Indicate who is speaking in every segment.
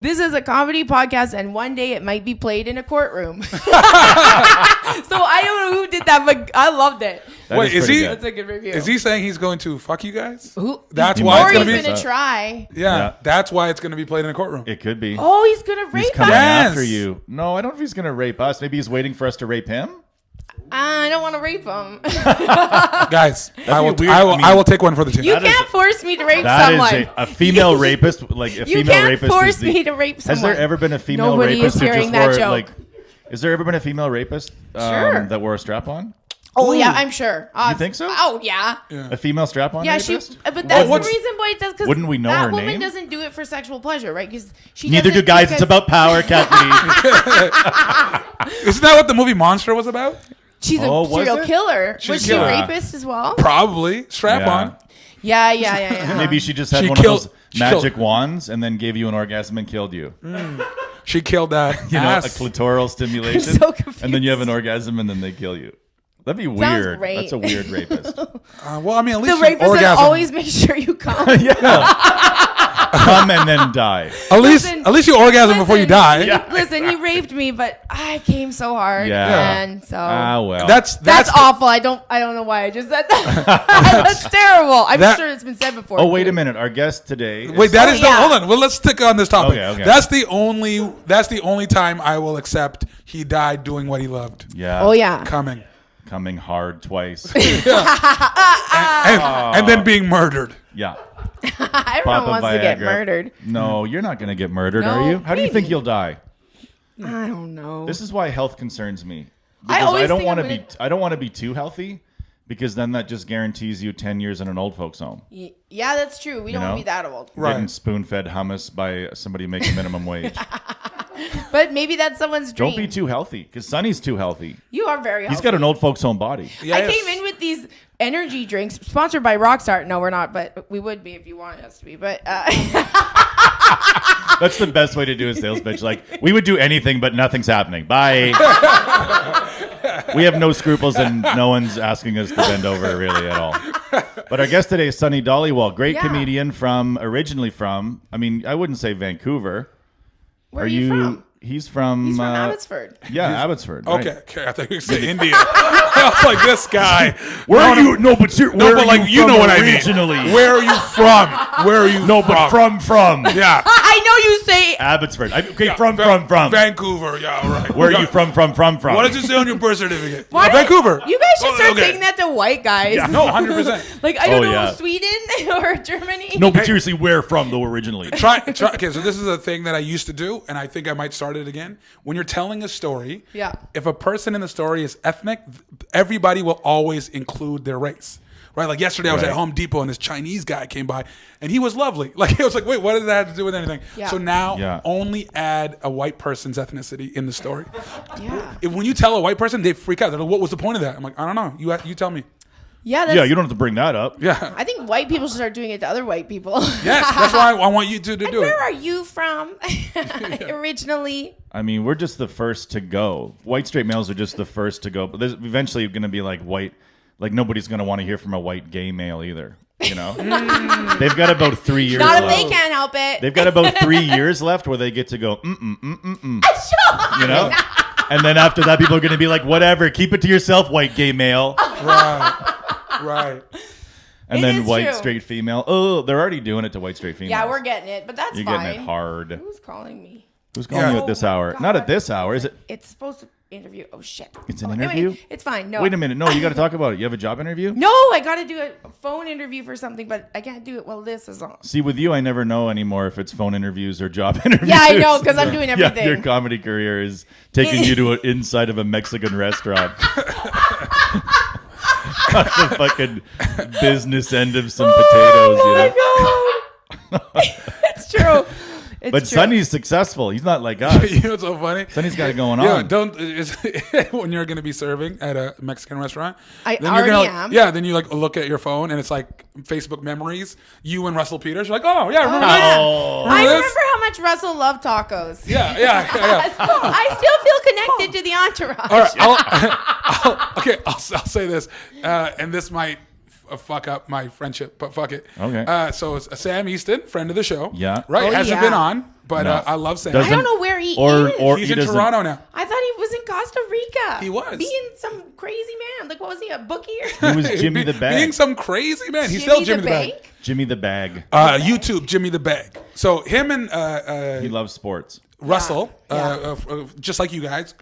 Speaker 1: This is a comedy podcast, and one day it might be played in a courtroom. So I don't know who did that, but I loved it.
Speaker 2: Wait, is he?
Speaker 1: That's a good review.
Speaker 2: Is he saying he's going to fuck you guys?
Speaker 1: Who?
Speaker 2: That's why it's
Speaker 1: Or
Speaker 2: going to
Speaker 1: he's
Speaker 2: be.
Speaker 1: going to try.
Speaker 2: Yeah, that's why it's going to be played in a courtroom.
Speaker 3: It could be.
Speaker 1: Oh, he's going to rape
Speaker 3: He's coming
Speaker 1: us.
Speaker 3: after you. No, I don't know if he's going to rape us. Maybe he's waiting for us to rape him.
Speaker 1: I don't want to rape him.
Speaker 2: Guys, I will.
Speaker 3: weird.
Speaker 2: I will take one for the team.
Speaker 1: You can't force me to rape
Speaker 3: That
Speaker 1: someone.
Speaker 3: is a female rapist. Like a
Speaker 1: You
Speaker 3: female
Speaker 1: can't
Speaker 3: rapist.
Speaker 1: force me to rape someone.
Speaker 3: Has there ever been a female
Speaker 1: Nobody
Speaker 3: rapist
Speaker 1: is
Speaker 3: who
Speaker 1: hearing
Speaker 3: just
Speaker 1: that
Speaker 3: wore
Speaker 1: joke.
Speaker 3: like? Is there ever been a female rapist
Speaker 1: Sure.
Speaker 3: that wore a strap on?
Speaker 1: Oh, yeah, I'm sure.
Speaker 3: You think so?
Speaker 1: Oh, yeah.
Speaker 3: A female strap on?
Speaker 1: Yeah,
Speaker 3: rapist?
Speaker 1: but that's the
Speaker 2: what's-
Speaker 1: reason why it does. Because
Speaker 3: Wouldn't we know
Speaker 1: that
Speaker 3: her
Speaker 1: woman
Speaker 3: name?
Speaker 1: doesn't do it for sexual pleasure, right? Because she
Speaker 3: Neither do
Speaker 1: doesn't
Speaker 3: guys.
Speaker 1: because
Speaker 3: It's about power, Kathleen.
Speaker 2: Isn't that what the movie Monster was about?
Speaker 1: She's
Speaker 3: Oh,
Speaker 1: a
Speaker 3: was
Speaker 1: serial
Speaker 3: it?
Speaker 1: killer.
Speaker 2: She's
Speaker 1: Was
Speaker 2: a
Speaker 1: she a
Speaker 2: killer.
Speaker 1: rapist as well?
Speaker 2: Probably. Strap on.
Speaker 1: Yeah.
Speaker 3: Maybe she just had
Speaker 2: She
Speaker 3: one
Speaker 2: killed-
Speaker 3: of those
Speaker 2: she killed-
Speaker 3: magic wands and then gave you an orgasm and killed you.
Speaker 2: She killed that.
Speaker 3: You know,
Speaker 2: ass.
Speaker 3: a clitoral stimulation.
Speaker 1: so confused.
Speaker 3: And then you have an orgasm and then they kill you. That'd be
Speaker 1: Sounds
Speaker 3: weird.
Speaker 1: great.
Speaker 3: That's a weird rapist.
Speaker 2: Well, I mean, at
Speaker 1: The
Speaker 2: least she
Speaker 1: rapist that
Speaker 2: orgasm.
Speaker 1: always makes sure you come.
Speaker 3: Come and then die.
Speaker 2: At least you orgasm before you die.
Speaker 3: Yeah.
Speaker 1: Listen, he raped me, but I came so hard.
Speaker 3: Yeah.
Speaker 1: And so
Speaker 3: Well.
Speaker 1: that's awful. I don't know why I just said that. That's terrible. I'm sure it's been said before.
Speaker 3: Oh, wait a minute. Our guest today.
Speaker 2: Wait, that is
Speaker 1: yeah.
Speaker 2: hold on. Well, let's stick on this topic.
Speaker 3: Okay.
Speaker 2: That's the only time I will accept he died doing what he loved.
Speaker 3: Yeah.
Speaker 1: Oh yeah.
Speaker 3: Coming hard twice.
Speaker 2: And then being murdered.
Speaker 3: Yeah.
Speaker 1: Everyone
Speaker 3: Papa
Speaker 1: wants to get
Speaker 3: Viagra.
Speaker 1: murdered.
Speaker 3: No, you're not going to get murdered,
Speaker 1: No,
Speaker 3: are you? How do you think
Speaker 1: maybe.
Speaker 3: you'll die?
Speaker 1: I don't know.
Speaker 3: This is why health concerns me.
Speaker 1: I
Speaker 3: Because
Speaker 1: always
Speaker 3: I don't
Speaker 1: think
Speaker 3: want
Speaker 1: I'm
Speaker 3: to
Speaker 1: gonna-
Speaker 3: I don't want to be too healthy because then that just guarantees you 10 years in an old folks home.
Speaker 1: Yeah, that's true. We don't want to
Speaker 3: know?
Speaker 1: be that old.
Speaker 2: Right.
Speaker 3: Getting spoon-fed hummus by somebody making minimum wage.
Speaker 1: But maybe that's someone's dream.
Speaker 3: Don't be too healthy because Sonny's too healthy.
Speaker 1: You are very healthy.
Speaker 3: He's got an old folks home body.
Speaker 1: I
Speaker 2: Yes.
Speaker 1: came in with these energy drinks sponsored by Rockstar. No, we're not, but we would be if you wanted us to be. But
Speaker 3: That's the best way to do a sales pitch. Like, we would do anything, but nothing's happening. Bye. We have no scruples, and no one's asking us to bend over really at all. But our guest today is Sunee Dhaliwal, great comedian originally from, I mean, I wouldn't say Vancouver.
Speaker 1: where are you from?
Speaker 3: He's from
Speaker 1: Abbotsford.
Speaker 3: Yeah, Abbotsford. Right.
Speaker 2: Okay. I thought you were saying India. I was like, this guy.
Speaker 3: Where are you? No, but
Speaker 2: No, but like you know what I mean.
Speaker 3: originally?
Speaker 2: Where are you from? Where are you?
Speaker 3: No, but from.
Speaker 2: Yeah.
Speaker 1: I know you say
Speaker 3: Abbotsford. Okay,
Speaker 2: Yeah,
Speaker 3: from.
Speaker 2: Vancouver. Yeah, all right.
Speaker 3: Where are you from?
Speaker 2: What does it say on your birth certificate?
Speaker 1: Why
Speaker 2: Vancouver.
Speaker 1: You guys should start
Speaker 2: Okay.
Speaker 1: saying that to white guys.
Speaker 2: No, 100%.
Speaker 1: Like I don't know,
Speaker 3: yeah.
Speaker 1: Sweden or Germany.
Speaker 3: No, but seriously, where from though originally?
Speaker 2: Try. Okay, so this is a thing that I used to do, and I think I might start it again. When you're telling a story,
Speaker 1: Yeah.
Speaker 2: if a person in the story is ethnic, everybody will always include their race. Right? Like yesterday I was
Speaker 3: Right.
Speaker 2: at Home Depot and this Chinese guy came by and he was lovely. Like it was like, wait, what does that have to do with anything?
Speaker 1: Yeah.
Speaker 2: So now
Speaker 3: Yeah.
Speaker 2: only add a white person's ethnicity in the story.
Speaker 1: Yeah.
Speaker 2: When you tell a white person, they freak out. They're like, what was the point of that? I'm like, I don't know. You tell me.
Speaker 1: Yeah, that's,
Speaker 3: Yeah, you don't have to bring that up.
Speaker 2: Yeah.
Speaker 1: I think white people should start doing it to other white people.
Speaker 2: Yes, that's why I want you to do it.
Speaker 1: Where are you from originally?
Speaker 3: I mean, we're just the first to go. White straight males are just the first to go. But there's eventually going to be like white, like nobody's going to want to hear from a white gay male either. You know, they've got about 3 years
Speaker 1: Not if
Speaker 3: left.
Speaker 1: they can't help it.
Speaker 3: They've got about 3 years left where they get to go, you know? And then after that, people are going to be like, whatever, keep it to yourself, white gay male.
Speaker 2: Right.
Speaker 3: And
Speaker 1: It
Speaker 3: then
Speaker 1: is
Speaker 3: white
Speaker 1: true.
Speaker 3: straight female. Oh, they're already doing it to white straight females.
Speaker 1: Yeah, we're getting it, but that's
Speaker 3: You're
Speaker 1: fine.
Speaker 3: getting it hard.
Speaker 1: Who's calling me?
Speaker 3: Who's calling you at this hour?
Speaker 1: God.
Speaker 3: Not at this hour, is it?
Speaker 1: It's supposed to interview. Oh shit!
Speaker 3: It's an
Speaker 1: Anyway,
Speaker 3: interview?
Speaker 1: it's fine. No.
Speaker 3: Wait a minute. No, you got to talk about it. You have a job interview?
Speaker 1: No, I got to do a phone interview for something, but I can't do it while this is on.
Speaker 3: See, with you, I never know anymore if it's phone interviews or job interviews.
Speaker 1: Yeah, I know, 'cause I'm doing everything.
Speaker 3: Yeah, your comedy career is taking you to an inside of a Mexican restaurant. On the fucking business end of some potatoes, you know?
Speaker 1: Oh my god! It's true. It's
Speaker 3: But
Speaker 1: true.
Speaker 3: Sonny's successful. He's not like us.
Speaker 2: You know what's so funny?
Speaker 3: Sonny's got it going
Speaker 2: Yeah,
Speaker 3: on.
Speaker 2: when you're going to be serving at a Mexican restaurant.
Speaker 1: I
Speaker 2: then
Speaker 1: already
Speaker 2: you're gonna,
Speaker 1: am.
Speaker 2: Yeah, then you like look at your phone and it's like Facebook memories. You and Russell Peters. You're like, oh yeah, remember this?
Speaker 3: Oh.
Speaker 1: I
Speaker 2: this?
Speaker 1: remember how much Russell loved tacos.
Speaker 2: Yeah.
Speaker 1: I still feel connected to the entourage.
Speaker 2: All right. I'll say this, and this might fuck up my friendship, but fuck it.
Speaker 3: Okay.
Speaker 2: So it's Sam Easton, friend of the show.
Speaker 3: Yeah.
Speaker 2: Right.
Speaker 1: Oh,
Speaker 2: Hasn't
Speaker 1: yeah.
Speaker 2: been on, but
Speaker 3: No.
Speaker 2: I love Sam.
Speaker 3: Doesn't-
Speaker 1: I don't know where he
Speaker 3: or-
Speaker 1: is.
Speaker 3: or-
Speaker 2: He's
Speaker 3: he
Speaker 2: in
Speaker 3: doesn't-
Speaker 2: Toronto now.
Speaker 1: I thought he was in Costa Rica.
Speaker 2: He was.
Speaker 1: being some crazy man. Like, what was he, a bookie or something?
Speaker 3: He was Jimmy the Bag.
Speaker 2: Being some crazy man. He's still Jimmy the Bag.
Speaker 3: Jimmy the Bag.
Speaker 2: YouTube, Jimmy the Bag. So him and
Speaker 3: He loves sports.
Speaker 2: Russell,
Speaker 1: Yeah.
Speaker 2: just like you guys,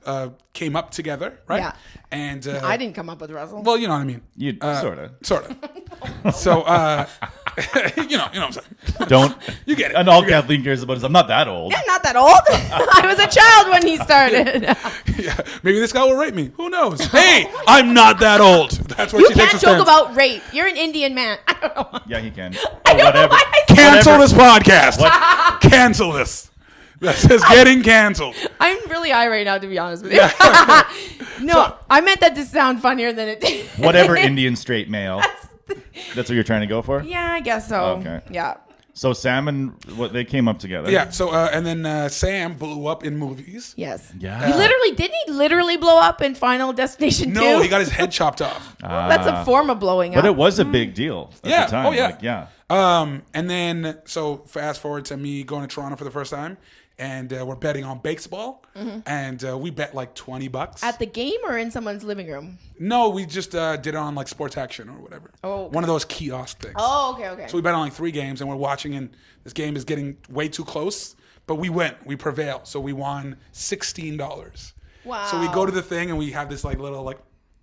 Speaker 2: came up together, right?
Speaker 1: Yeah.
Speaker 2: And
Speaker 1: I didn't come up with Russell.
Speaker 2: well, you know what I mean.
Speaker 3: You sort of.
Speaker 2: Sort of. So, you know what I'm saying.
Speaker 3: Don't.
Speaker 2: You get it.
Speaker 3: And all
Speaker 2: You get it.
Speaker 3: Kathleen cares about is I'm not that old.
Speaker 1: I'm not that old. I was a child when he started.
Speaker 2: Yeah, maybe this guy will rape me. Who knows? Hey, I'm not that old. That's what
Speaker 1: You
Speaker 2: she takes
Speaker 1: can't
Speaker 2: a
Speaker 1: joke
Speaker 2: stance.
Speaker 1: about rape. You're an Indian man. I don't know.
Speaker 3: Yeah, he can.
Speaker 1: I don't know why I said
Speaker 2: Cancel
Speaker 3: Whatever.
Speaker 2: this podcast. Cancel this. That says getting canceled.
Speaker 1: I'm really high right now, to be honest with you. No, I meant that to sound funnier than it did.
Speaker 3: Whatever Indian straight male. That's what you're trying to go for?
Speaker 1: Yeah, I guess so.
Speaker 3: Okay.
Speaker 1: Yeah.
Speaker 3: So Sam and what they came up together.
Speaker 2: Yeah. So and then Sam blew up in movies.
Speaker 1: Yes.
Speaker 3: Yeah.
Speaker 1: He literally blow up in Final Destination 2?
Speaker 2: No, he got his head chopped off.
Speaker 1: That's a form of blowing up.
Speaker 3: But it was a big deal at
Speaker 2: Yeah.
Speaker 3: the time.
Speaker 2: Oh, yeah.
Speaker 3: Like, yeah.
Speaker 2: And then so fast forward to me going to Toronto for the first time, and we're betting on baseball, and we bet like $20
Speaker 1: At the game or in someone's living room?
Speaker 2: No, we just did it on like Sports Action or whatever.
Speaker 1: Oh, okay.
Speaker 2: One of those kiosk things.
Speaker 1: Oh, okay.
Speaker 2: So we bet on like 3 games, and we're watching, and this game is getting way too close, but we win, we prevail, so we won $16.
Speaker 1: Wow.
Speaker 2: So we go to the thing, and we have this like little like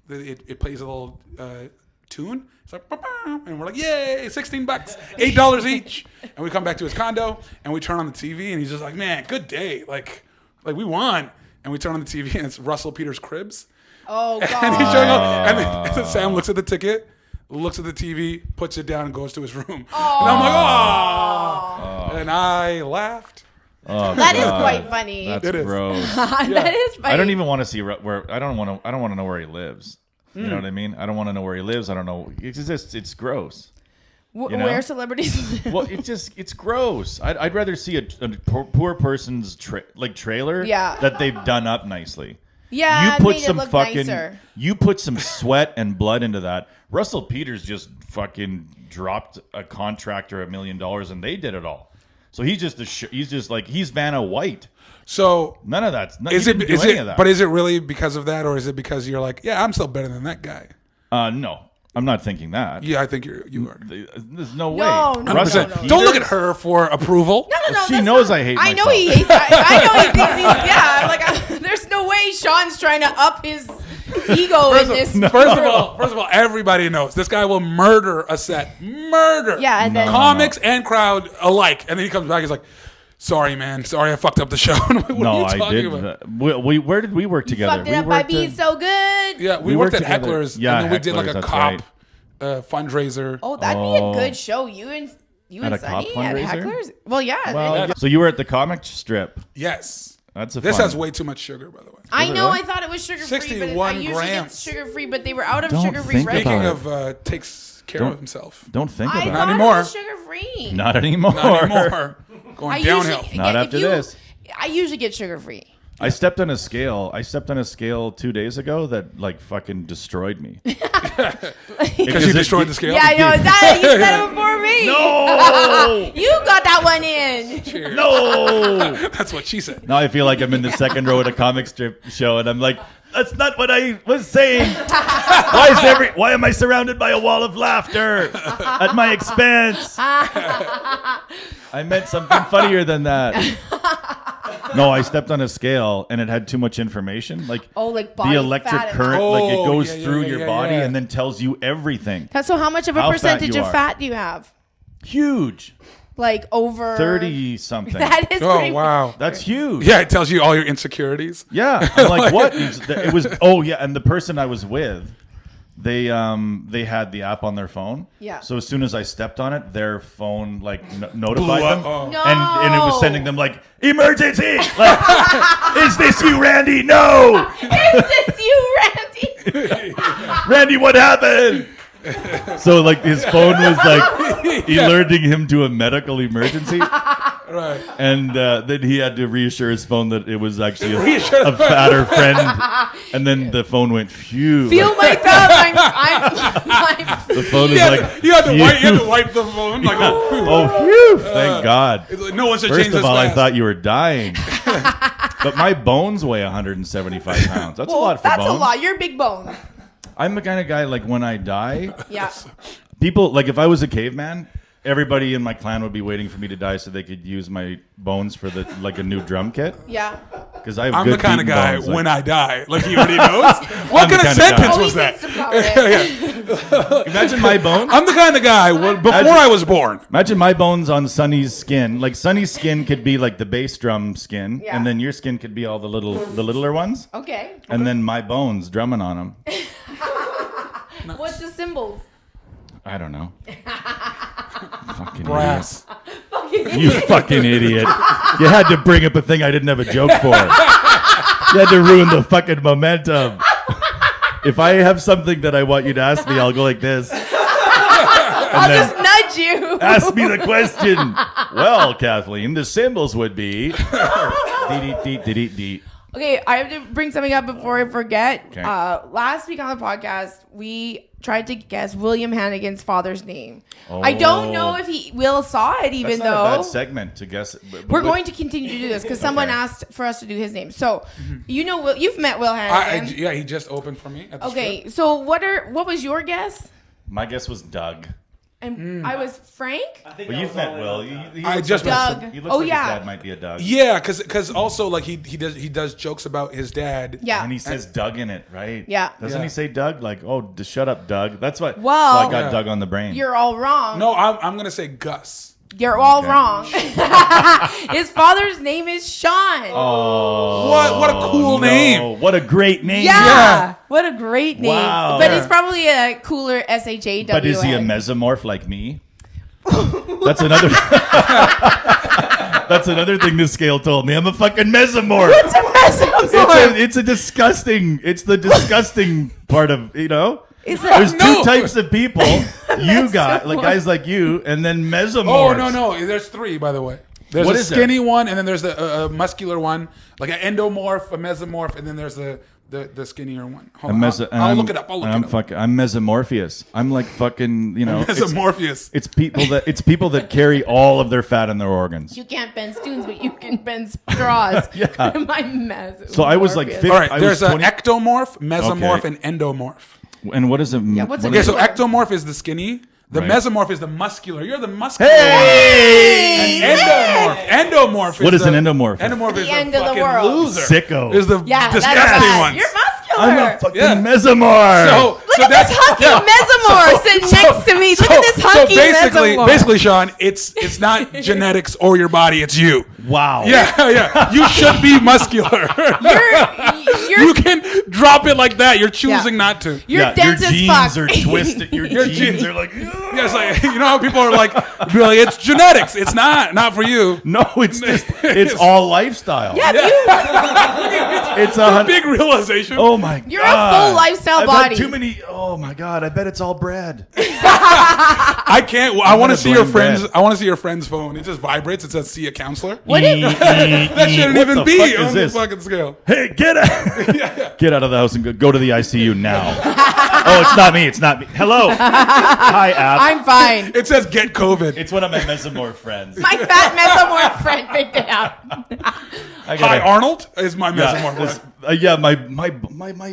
Speaker 2: it plays a little tune. It's like, "Ba-bam," and we're like, yay, $16, $8 each. And we come back to his condo, and we turn on the TV, and he's just like, man, good day, like we won. And we turn on the TV, and it's Russell Peters' Cribs.
Speaker 1: Oh, God.
Speaker 2: And he's showing up, and then Sam looks at the ticket, looks at the TV, puts it down, and goes to his room. And I'm like, oh. And I laughed.
Speaker 3: Oh,
Speaker 1: That is
Speaker 3: God.
Speaker 1: quite funny.
Speaker 3: That's
Speaker 2: It is.
Speaker 3: gross.
Speaker 1: That is funny.
Speaker 3: I don't even want to see where. I don't want to know where he lives. You know what I mean? I don't want to know where he lives. I don't know. It's gross. You know?
Speaker 1: Where celebrities live.
Speaker 3: Well, it's gross. I'd rather see a poor person's trailer
Speaker 1: Yeah.
Speaker 3: that they've done up nicely.
Speaker 1: Yeah,
Speaker 3: You
Speaker 1: it
Speaker 3: put
Speaker 1: made it
Speaker 3: some
Speaker 1: look
Speaker 3: fucking
Speaker 1: nicer.
Speaker 3: you put some sweat and blood into that. Russell Peters just fucking dropped a contractor $1 million and they did it all. So he's he's Vanna White.
Speaker 2: So
Speaker 3: None of that's not
Speaker 2: is
Speaker 3: he
Speaker 2: it
Speaker 3: didn't do
Speaker 2: is
Speaker 3: any
Speaker 2: it?
Speaker 3: of that.
Speaker 2: But is it really because of that, or is it because you're like, yeah, I'm still better than that guy?
Speaker 3: No, I'm not thinking that.
Speaker 2: Yeah, I think you are.
Speaker 3: There's no way.
Speaker 1: No,
Speaker 3: Russell
Speaker 2: 100%.
Speaker 3: Peters?
Speaker 2: Don't look at her for approval.
Speaker 1: No,
Speaker 3: She
Speaker 1: that's
Speaker 3: knows
Speaker 1: not-
Speaker 3: I hate
Speaker 1: I know
Speaker 3: myself.
Speaker 1: he hates. I know he thinks he's. Yeah, like there's no way Sean's trying to up his ego in this.
Speaker 2: First of all, everybody knows this guy will murder a set. Murder.
Speaker 1: Yeah, and then
Speaker 2: Comics and crowd alike. And then he comes back. He's like, "Sorry, man. Sorry, I fucked up the show." I'm like, what
Speaker 3: No,
Speaker 2: are you
Speaker 3: I
Speaker 2: talking
Speaker 3: did.
Speaker 2: about?
Speaker 3: Where did we work together?
Speaker 1: fucked it
Speaker 3: We
Speaker 1: up by
Speaker 3: worked
Speaker 1: being
Speaker 3: at-
Speaker 1: so good.
Speaker 2: Yeah, we
Speaker 3: We
Speaker 2: worked
Speaker 3: worked
Speaker 2: at
Speaker 3: together.
Speaker 2: Hecklers.
Speaker 3: Yeah,
Speaker 2: and then we did like
Speaker 3: Hecklers,
Speaker 2: a
Speaker 3: that's
Speaker 2: cop
Speaker 3: right.
Speaker 2: fundraiser.
Speaker 1: Oh, that'd be a good show. You and
Speaker 3: At a cop
Speaker 1: Sunny at
Speaker 3: fundraiser?
Speaker 1: Hecklers. Well, yeah.
Speaker 3: Well, so you were at the comic strip.
Speaker 2: Yes.
Speaker 3: That's a
Speaker 2: This
Speaker 3: fun.
Speaker 2: has way too much sugar, by the way.
Speaker 1: I know.
Speaker 3: really?
Speaker 1: I thought it was sugar free, but
Speaker 2: 61
Speaker 1: I usually
Speaker 2: grams.
Speaker 1: get sugar free. But they were out of
Speaker 3: Don't
Speaker 1: sugar free
Speaker 3: think
Speaker 1: right
Speaker 2: Speaking
Speaker 3: about
Speaker 2: of takes care
Speaker 3: Don't-
Speaker 2: of himself.
Speaker 3: Don't think
Speaker 1: I
Speaker 3: about
Speaker 1: thought
Speaker 3: it.
Speaker 2: anymore.
Speaker 1: it was sugar free.
Speaker 3: Not anymore.
Speaker 2: Not anymore. Going downhill.
Speaker 3: Not after this.
Speaker 1: I usually get sugar free.
Speaker 3: I stepped on a scale 2 days ago that like fucking destroyed me.
Speaker 2: Because you destroyed the scale.
Speaker 1: Yeah, I know. That you said it before me.
Speaker 3: No,
Speaker 1: You got that one in.
Speaker 2: Cheers.
Speaker 3: no.
Speaker 2: That's what she said.
Speaker 3: Now I feel like I'm in the second row at a comic strip show, and I'm like, that's not what I was saying. Why am I surrounded by a wall of laughter at my expense? I meant something funnier than that. No, I stepped on a scale and it had too much information. Like,
Speaker 1: Like body
Speaker 3: the electric
Speaker 1: fat and-
Speaker 3: current, like it
Speaker 2: Oh,
Speaker 3: goes
Speaker 2: yeah,
Speaker 3: through
Speaker 2: yeah,
Speaker 3: your
Speaker 2: yeah,
Speaker 3: body
Speaker 2: yeah.
Speaker 3: and then tells you everything.
Speaker 1: So how much of a
Speaker 3: How fat
Speaker 1: percentage
Speaker 3: you
Speaker 1: of
Speaker 3: are.
Speaker 1: fat do you have?
Speaker 3: Huge.
Speaker 1: Like over
Speaker 3: 30 something.
Speaker 1: That is
Speaker 2: Oh,
Speaker 1: pretty
Speaker 2: wow.
Speaker 3: That's huge.
Speaker 2: Yeah, it tells you all your insecurities.
Speaker 3: Yeah. I'm like, what? It was, oh, yeah. And the person I was with, they had the app on their phone.
Speaker 1: Yeah.
Speaker 3: So as soon as I stepped on it, their phone like notified
Speaker 2: Blew up.
Speaker 3: them.
Speaker 2: Oh.
Speaker 1: No.
Speaker 3: And it was sending them like, emergency! Like, is this you, Randy? No!
Speaker 1: Is this you, Randy?
Speaker 3: Randy, what happened? So like his phone was like alerting him to a medical emergency.
Speaker 2: Right.
Speaker 3: And then he had to reassure his phone that it was actually
Speaker 2: Reassure
Speaker 3: a
Speaker 2: the phone.
Speaker 3: fatter friend. And then the phone went, phew.
Speaker 1: Feel my thumb.
Speaker 3: The phone is like,
Speaker 2: You had to
Speaker 3: phew.
Speaker 2: wipe the phone. Like,
Speaker 3: Oh, phew. Thank God.
Speaker 2: it's like, no one should
Speaker 3: First
Speaker 2: change
Speaker 3: of
Speaker 2: this
Speaker 3: all, I
Speaker 2: fast.
Speaker 3: thought you were dying. But my bones weigh 175 pounds. That's a lot for
Speaker 1: That's
Speaker 3: bones.
Speaker 1: a lot. You're a big bone.
Speaker 3: I'm the kind of guy, like, when I die,
Speaker 1: Yeah.
Speaker 3: people, like, if I was a caveman, everybody in my clan would be waiting for me to die so they could use my bones for the like a new drum kit.
Speaker 1: Yeah.
Speaker 3: Because I have
Speaker 2: I'm
Speaker 3: good
Speaker 2: the kind of
Speaker 3: beaten
Speaker 2: guy
Speaker 3: bones,
Speaker 2: when
Speaker 3: like-
Speaker 2: I die. Like he already knows. What
Speaker 3: I'm the
Speaker 2: kind of
Speaker 3: kind of
Speaker 2: sentence
Speaker 3: guy.
Speaker 1: Oh,
Speaker 2: was
Speaker 1: he
Speaker 2: that?
Speaker 1: thinks about it.
Speaker 3: Imagine my bones.
Speaker 2: I'm the kind of guy before I was born.
Speaker 3: Imagine my bones on Sunny's skin. Like Sunny's skin could be like the bass drum skin,
Speaker 1: Yeah.
Speaker 3: and then your skin could be all the littler ones,
Speaker 1: Okay.
Speaker 3: and then my bones drumming on them.
Speaker 1: What's the symbols?
Speaker 3: I don't know. Fucking
Speaker 2: Brass.
Speaker 3: idiot. You fucking idiot. You had to bring up a thing I didn't have a joke for. You had to ruin the fucking momentum. If I have something that I want you to ask me, I'll go like this.
Speaker 1: I'll
Speaker 3: then-
Speaker 1: just nudge you.
Speaker 3: Ask me the question. Well, Kathleen, the symbols would be. Dee-dee-dee-dee-dee-dee.
Speaker 1: Okay, I have to bring something up before I forget.
Speaker 3: Okay.
Speaker 1: Last week on the podcast, we tried to guess William Hannigan's father's name. I don't know if Will saw it, even
Speaker 3: That's not a
Speaker 1: though
Speaker 3: bad segment to guess. But
Speaker 1: we're going to continue to do this because someone asked for us to do his name. So, you know, you've met Will Hannigan.
Speaker 2: Yeah, he just opened for me. At the
Speaker 1: Okay,
Speaker 2: strip.
Speaker 1: so what was your guess?
Speaker 3: My guess was Doug.
Speaker 1: And I was Frank.
Speaker 3: But you've met Will. He
Speaker 2: I
Speaker 3: looks
Speaker 2: just
Speaker 3: like
Speaker 1: Doug.
Speaker 3: He looks
Speaker 1: Oh,
Speaker 3: like
Speaker 1: yeah.
Speaker 3: his dad might be a Doug.
Speaker 2: Yeah, because also like he does jokes about his dad.
Speaker 1: Yeah.
Speaker 3: And he says Doug in it, right?
Speaker 1: Yeah.
Speaker 3: Doesn't
Speaker 2: Yeah.
Speaker 3: he say Doug? Like, oh, shut up, Doug. That's what.
Speaker 1: Well-
Speaker 3: so I got
Speaker 2: Yeah.
Speaker 3: Doug on the brain.
Speaker 1: You're all wrong.
Speaker 2: No, I'm gonna say Gus.
Speaker 1: You're all
Speaker 3: Okay.
Speaker 1: wrong. His father's name is Sean.
Speaker 3: Oh,
Speaker 2: What a cool
Speaker 3: no.
Speaker 2: name.
Speaker 3: What a great name.
Speaker 1: Yeah. What a great name.
Speaker 3: Wow.
Speaker 1: But
Speaker 2: Yeah.
Speaker 1: he's probably a cooler SHAWN.
Speaker 3: But is he a mesomorph like me? That's another. That's another thing this scale told me. I'm a fucking mesomorph.
Speaker 1: It's a mesomorph.
Speaker 3: It's a disgusting. It's the disgusting part of
Speaker 1: It's
Speaker 3: There's
Speaker 1: a,
Speaker 2: No.
Speaker 3: two types of people. You got like guys like you, and then mesomorphs.
Speaker 2: Oh no, there's three by the way. There's
Speaker 3: What
Speaker 2: a
Speaker 3: is there?
Speaker 2: skinny one, and then there's a muscular one, like an endomorph, a mesomorph, and then there's the skinnier one. Hold on, I'll look it up.
Speaker 3: I'm mesomorpheus. I'm like fucking. It's,
Speaker 2: Mesomorpheus.
Speaker 3: it's people that carry all of their fat in their organs.
Speaker 1: you can't bend spoons, but you can bend straws.
Speaker 3: Yeah.
Speaker 1: My mesomorph.
Speaker 3: So I was like 50.
Speaker 2: All right,
Speaker 3: I
Speaker 2: there's
Speaker 3: was
Speaker 2: an
Speaker 3: 20
Speaker 2: ectomorph, mesomorph,
Speaker 3: Okay.
Speaker 2: and endomorph.
Speaker 3: And what is it?
Speaker 1: Yeah, what's
Speaker 3: what
Speaker 1: it-
Speaker 3: is
Speaker 2: Okay, so ectomorph is the skinny. The
Speaker 3: Right.
Speaker 2: mesomorph is the muscular. You're the muscular.
Speaker 3: Hey!
Speaker 2: And endomorph.
Speaker 3: What is
Speaker 2: the,
Speaker 3: an endomorph?
Speaker 2: Endomorph is
Speaker 1: The end
Speaker 2: the
Speaker 1: of the
Speaker 2: fucking
Speaker 1: world.
Speaker 2: loser.
Speaker 3: Sicko.
Speaker 2: Is the
Speaker 1: Yeah, that's
Speaker 2: disgusting
Speaker 1: bad.
Speaker 2: ones.
Speaker 1: You're muscular.
Speaker 3: I'm a fucking
Speaker 2: Yeah.
Speaker 3: mesomorph.
Speaker 2: So
Speaker 1: Look at this hunky mesomorph sitting next to me. Look at this hunky mesomorph.
Speaker 2: basically, Sean, it's not genetics or your body, it's you.
Speaker 3: Wow.
Speaker 2: Yeah. You should be muscular.
Speaker 1: You're
Speaker 2: You can drop it like that. You're choosing not to.
Speaker 1: You're
Speaker 3: your
Speaker 1: dense as
Speaker 3: genes
Speaker 1: fuck.
Speaker 3: are twisted. Your genes
Speaker 2: genes-
Speaker 3: are like.
Speaker 2: Yeah, it's like, you know how people are like, it's genetics. It's not for you.
Speaker 3: No, it's all lifestyle.
Speaker 1: Yeah,
Speaker 3: It's a
Speaker 2: Big realization.
Speaker 3: Oh my
Speaker 1: You're a
Speaker 3: god.
Speaker 1: full lifestyle
Speaker 3: I've
Speaker 1: body.
Speaker 3: Had too many. Oh my god. I bet it's all bread.
Speaker 2: I can't. I want
Speaker 3: gonna
Speaker 2: to see your
Speaker 3: blame
Speaker 2: friend's.
Speaker 3: that.
Speaker 2: I want to see your friend's phone. It just vibrates. It says "see a counselor."
Speaker 1: What if-
Speaker 2: That shouldn't
Speaker 3: What
Speaker 2: even
Speaker 3: the
Speaker 2: be
Speaker 3: fuck is
Speaker 2: on the
Speaker 3: this?
Speaker 2: fucking scale.
Speaker 3: Hey, get out! Get out of the house and go to the ICU now. Oh, it's not me. It's not me. Hello. Hi, Ab.
Speaker 1: I'm fine.
Speaker 2: It says "get COVID."
Speaker 3: It's one of my mesomorph friends.
Speaker 1: My fat mesomorph friend picked it up.
Speaker 3: I
Speaker 2: Hi,
Speaker 3: gotta-
Speaker 2: Arnold is my
Speaker 3: Yeah,
Speaker 2: mesomorph.
Speaker 3: this-
Speaker 2: friend.
Speaker 3: yeah, my.